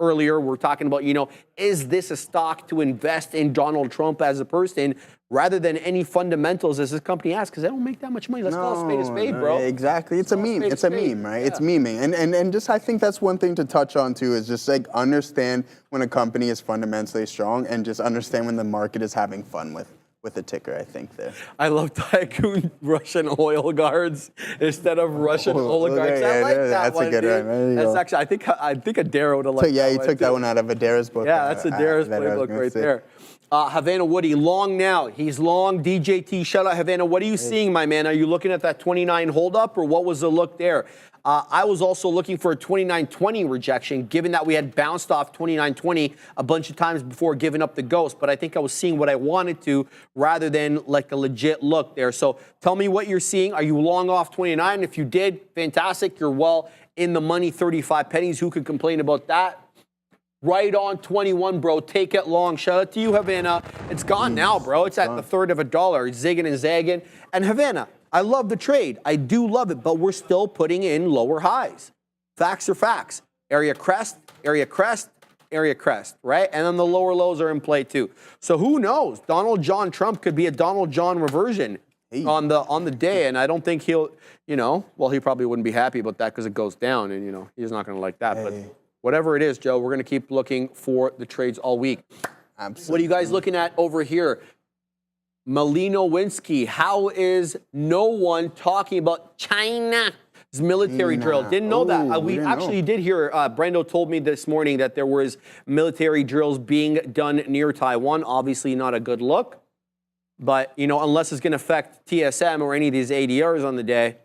earlier. We're talking about, you know, is this a stock to invest in Donald Trump as a person rather than any fundamentals as this company has? Because they don't make that much money. Let's call a spade, bro. Exactly. It's a meme. It's a meme, right? Yeah. It's meming. And just I think that's one thing to touch on too is just like understand when a company is fundamentally strong and just understand when the market is having fun with the ticker, I think there. I love tycoon Russian oil guards instead of Russian oligarchs. I like that that's one, a good dude. one. There you That's go. actually, I think Adara would have liked Yeah, that you one, took that too. one out of Adara's book. Yeah, that's Adara's that I was playbook gonna right say. there. Havana Woody, long now. He's long. DJT, shout out Havana. What are you seeing, my man? Are you looking at that 29 holdup or what was the look there? I was also looking for a 29.20 rejection, given that we had bounced off 29.20 a bunch of times before giving up the ghost. But I think I was seeing what I wanted to rather than like a legit look there. So tell me what you're seeing. Are you long off 29? If you did, fantastic. You're well in the money, 35 pennies. Who could complain about that? Right on 21, bro. Take it long. Shout out to you, Havana. It's gone now, bro. It's at the third of a dollar. Zigging and zagging. And Havana, I love the trade. I do love it, but we're still putting in lower highs. Facts are facts. Area crest, area crest, area crest, right? And then the lower lows are in play too. So who knows? Donald John Trump could be a Donald John reversion on the day, and I don't think he'll, you know, well, he probably wouldn't be happy about that because it goes down, and you know, he's not going to like that. But whatever it is, Joe, we're going to keep looking for the trades all week. Absolutely. What are you guys looking at over here? Malinowinsky, how is no one talking about China's military drill? Didn't know that. We actually did hear, Brendo told me this morning that there was military drills being done near Taiwan. Obviously not a good look. But, you know, unless it's going to affect TSM or any of these ADRs on the day,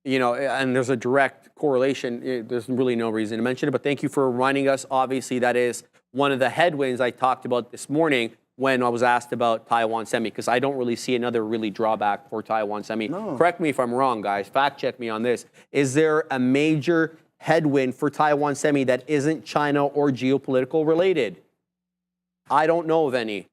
you know, and there's a direct correlation, there's really no reason to mention it. But thank you for reminding us. Obviously, that is one of the headwinds I talked about this morning when I was asked about Taiwan Semi, because I don't really see another really drawback for Taiwan Semi. No. Correct me if I'm wrong, guys. Fact check me on this. Is there a major headwind for Taiwan Semi that isn't China or geopolitical related? I don't know of any.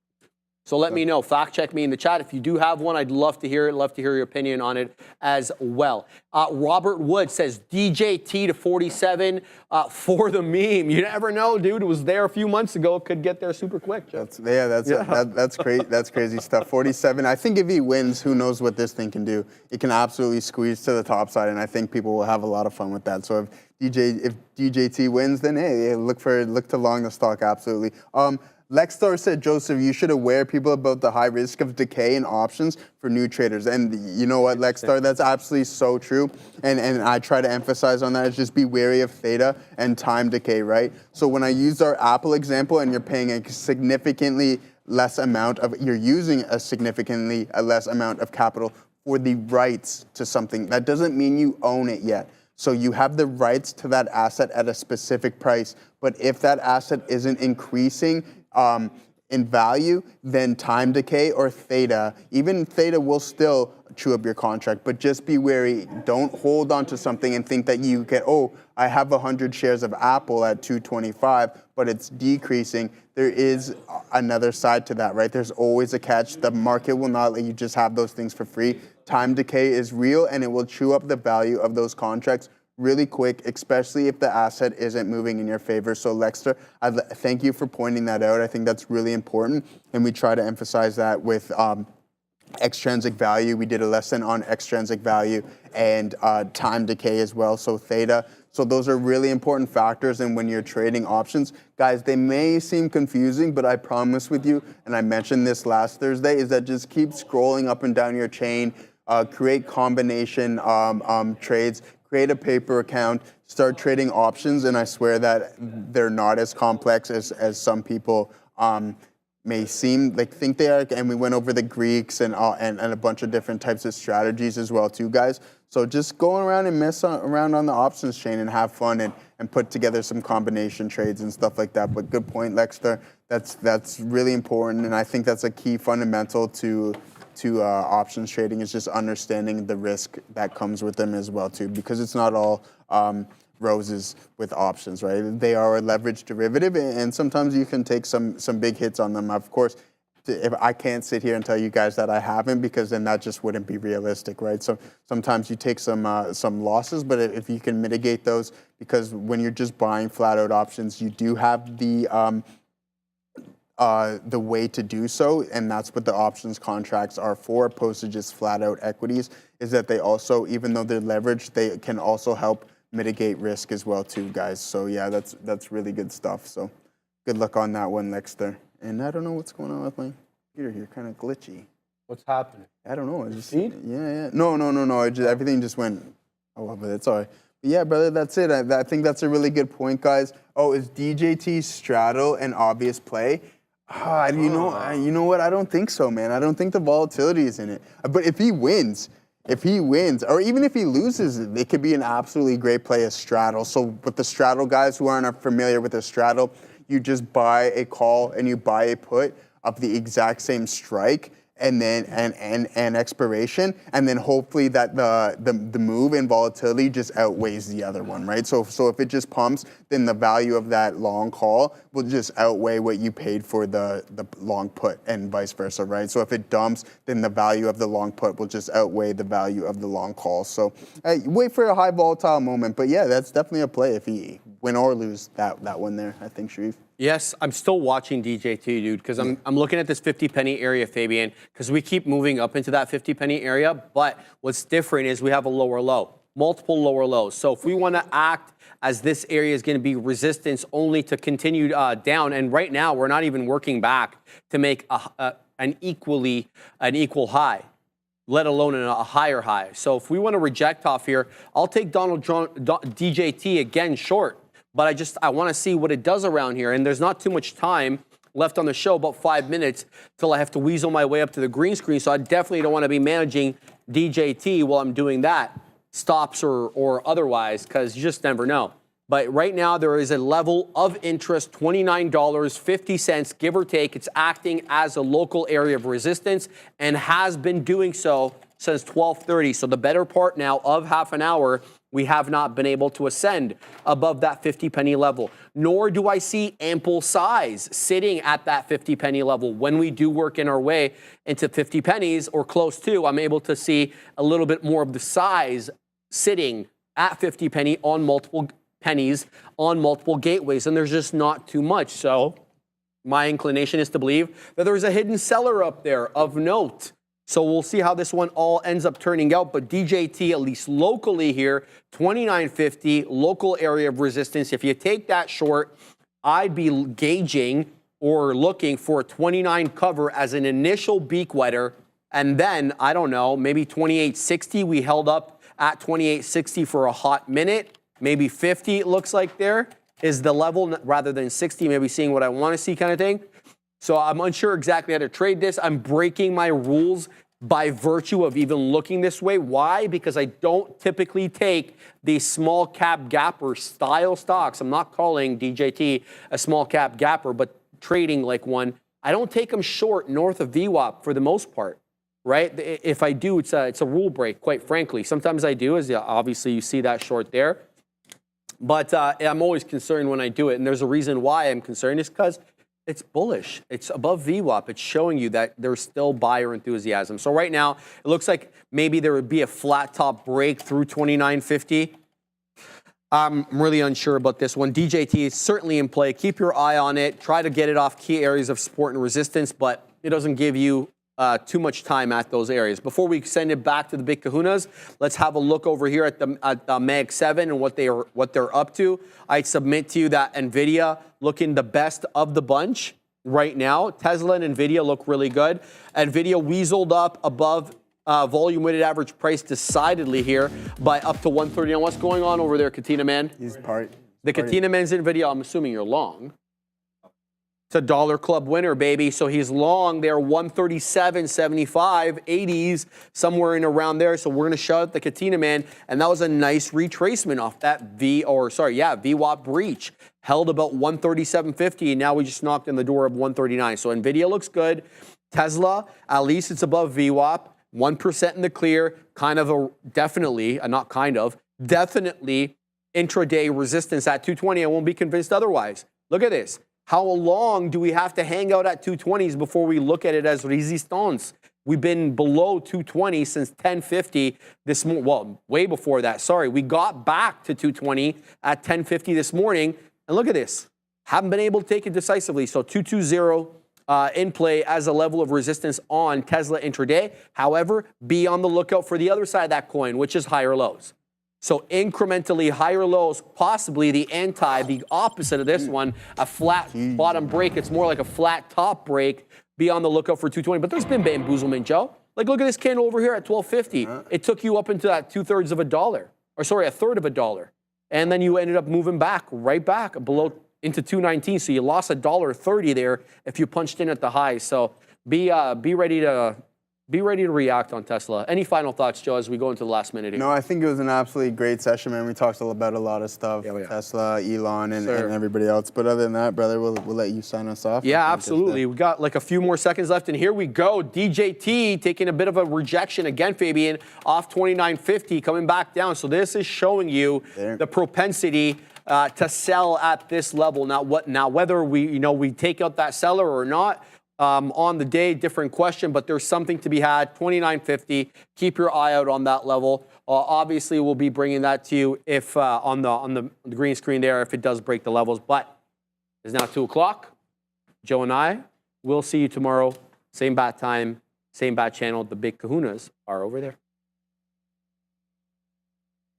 So let me know. Fact check me in the chat. If you do have one, I'd love to hear it. Love to hear your opinion on it as well. Robert Wood says DJT to 47 for the meme. You never know, dude. It was there a few months ago. It could get there super quick. That's crazy. That's crazy stuff. 47. I think if he wins, who knows what this thing can do? It can absolutely squeeze to the top side, and I think people will have a lot of fun with that. So if DJT wins, then hey, look to long the stock absolutely. Lexstar said, Joseph, you should aware people about the high risk of decay in options for new traders. And you know what, Lexstar, that's absolutely so true. And I try to emphasize on that is just be wary of theta and time decay, right? So when I used our Apple example and you're paying a significantly less amount of, you're using a significantly less amount of capital for the rights to something, that doesn't mean you own it yet. So you have the rights to that asset at a specific price. But if that asset isn't increasing in value, then time decay or theta, even theta will still chew up your contract, but just be wary. Don't hold on to something and think that you get, oh, I have 100 shares of Apple at 225, but it's decreasing. There is another side to that, right? There's always a catch. The market will not let you just have those things for free. Time decay is real, and it will chew up the value of those contracts really quick, especially if the asset isn't moving in your favor. So Lexter, thank you for pointing that out. I think that's really important, and we try to emphasize that with extrinsic value. We did a lesson on extrinsic value and time decay as well, so theta. So those are really important factors, and when you're trading options, guys, they may seem confusing, but I promise with you, and I mentioned this last Thursday, is that just keep scrolling up and down your chain, create combination trades, create a paper account, start trading options, and I swear that they're not as complex as some people may seem, like think they are. And we went over the Greeks and a bunch of different types of strategies as well too, guys. So just go around and mess around on the options chain and have fun and put together some combination trades and stuff like that. But good point, Lexter. That's really important, and I think that's a key fundamental to options trading, is just understanding the risk that comes with them as well too, because it's not all roses with options, right? They are a leveraged derivative, and sometimes you can take some big hits on them. Of course, if I can't sit here and tell you guys that I haven't, because then that just wouldn't be realistic, right? So sometimes you take some losses, but if you can mitigate those, because when you're just buying flat out options, you do have the way to do so, and that's what the options contracts are for, opposed to just flat out equities, is that they also, even though they're leveraged, they can also help mitigate risk as well too, guys. So yeah, that's really good stuff. So good luck on that one, Lexter. And I don't know what's going on with my computer here, kind of glitchy. What's happening? I don't know. Yeah. No. Everything just went, oh, but it's all right. But yeah, brother, that's it. I think that's a really good point, guys. Oh, is DJT straddle an obvious play? You know what? I don't think so, man. I don't think the volatility is in it. But if he wins, or even if he loses, it could be an absolutely great play as straddle. So with the straddle guys who aren't familiar with the straddle, you just buy a call and you buy a put of the exact same strike, and then and expiration, and then hopefully that the move in volatility just outweighs the other one, right? So if it just pumps, then the value of that long call will just outweigh what you paid for the long put, and vice versa, right? So if it dumps, then the value of the long put will just outweigh the value of the long call. So wait for a high volatile moment, but yeah, that's definitely a play if he win or lose that one there, I think, Sharif. Yes, I'm still watching DJT, dude, because I'm looking at this 50 penny area, Fabian, because we keep moving up into that 50 penny area. But what's different is we have a lower low, multiple lower lows. So if we want to act as this area is going to be resistance only to continue down, and right now we're not even working back to make an equal high, let alone a higher high. So if we want to reject off here, I'll take DJT again short. But I want to see what it does around here. And there's not too much time left on the show, about 5 minutes, till I have to weasel my way up to the green screen. So I definitely don't want to be managing DJT while I'm doing that, stops or otherwise, because you just never know. But right now there is a level of interest, $29.50, give or take. It's acting as a local area of resistance and has been doing so since 12:30. So the better part now of half an hour, we have not been able to ascend above that 50 penny level, nor do I see ample size sitting at that 50 penny level. When we do work in our way into 50 pennies or close to, I'm able to see a little bit more of the size sitting at 50 penny on multiple pennies on multiple gateways, and there's just not too much. So my inclination is to believe that there's a hidden seller up there of note. So we'll see how this one all ends up turning out. But DJT, at least locally here, 29.50, local area of resistance. If you take that short, I'd be gauging or looking for a 29 cover as an initial beak wetter. And then, I don't know, maybe 28.60. We held up at 28.60 for a hot minute. Maybe 50, it looks like there is the level rather than 60, maybe seeing what I want to see kind of thing. So I'm unsure exactly how to trade this. I'm breaking my rules by virtue of even looking this way. Why? Because I don't typically take these small cap gapper style stocks. I'm not calling DJT a small cap gapper, but trading like one. I don't take them short north of VWAP for the most part, right? If I do, it's a rule break, quite frankly. Sometimes I do, as obviously you see that short there. But I'm always concerned when I do it, and there's a reason why I'm concerned. Is because it's bullish. It's above VWAP. It's showing you that there's still buyer enthusiasm. So right now, it looks like maybe there would be a flat top break through 29.50. I'm really unsure about this one. DJT is certainly in play. Keep your eye on it. Try to get it off key areas of support and resistance, but it doesn't give you too much time at those areas. Before we send it back to the big kahunas, let's have a look over here at the Mag 7 and what they're up to. I submit to you that NVIDIA looking the best of the bunch right now. Tesla and NVIDIA look really good. NVIDIA weaseled up above volume weighted average price decidedly here by up to 130. Now, what's going on over there, Katina Man? The Katina Man's NVIDIA, I'm assuming you're long. It's a dollar club winner, baby. So he's long there, 137.75, 80s, somewhere in around there. So we're going to shout out the Katina Man. And that was a nice retracement off that VWAP breach. Held about 137.50, and now we just knocked on the door of 139. So NVIDIA looks good. Tesla, at least it's above VWAP. 1% in the clear. Definitely intraday resistance at 220. I won't be convinced otherwise. Look at this. How long do we have to hang out at 220s before we look at it as resistance? We've been below 220 since 1050 this morning. Well, way before that. Sorry. We got back to 220 at 1050 this morning. And look at this. Haven't been able to take it decisively. So 220 in play as a level of resistance on Tesla intraday. However, be on the lookout for the other side of that coin, which is higher lows. So incrementally higher lows, possibly the opposite of this one, a flat bottom break. It's more like a flat top break. Be on the lookout for 220. But there's been bamboozlement, Joe. Like, look at this candle over here at 12.50. It took you up into that a third of a dollar. And then you ended up moving right back below into 219. So you lost $1.30 there if you punched in at the highs. So be ready to react on Tesla. Any final thoughts, Joe, as we go into the last minute here? No, I think it was an absolutely great session, man. We talked about a lot of stuff, Tesla, Elon, and everybody else. But other than that, brother, we'll let you sign us off. Yeah, absolutely. We got like a few more seconds left, and here we go. DJT taking a bit of a rejection again, Fabian, off 29.50, coming back down. So this is showing you the propensity to sell at this level. Now whether we take out that seller or not, on the day, different question, but there's something to be had. 29.50. Keep your eye out on that level. Obviously, we'll be bringing that to you if on the green screen there if it does break the levels. But it's now 2 o'clock. Joe and I will see you tomorrow. Same bat time, same bat channel. The big kahunas are over there.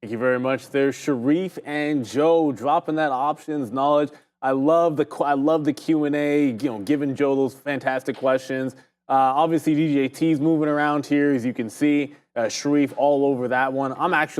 Thank you very much. There's Sharif and Joe dropping that options knowledge. I love the Q&A, giving Joe those fantastic questions. Obviously, DJT's moving around here, as you can see. Sharif all over that one. I'm actually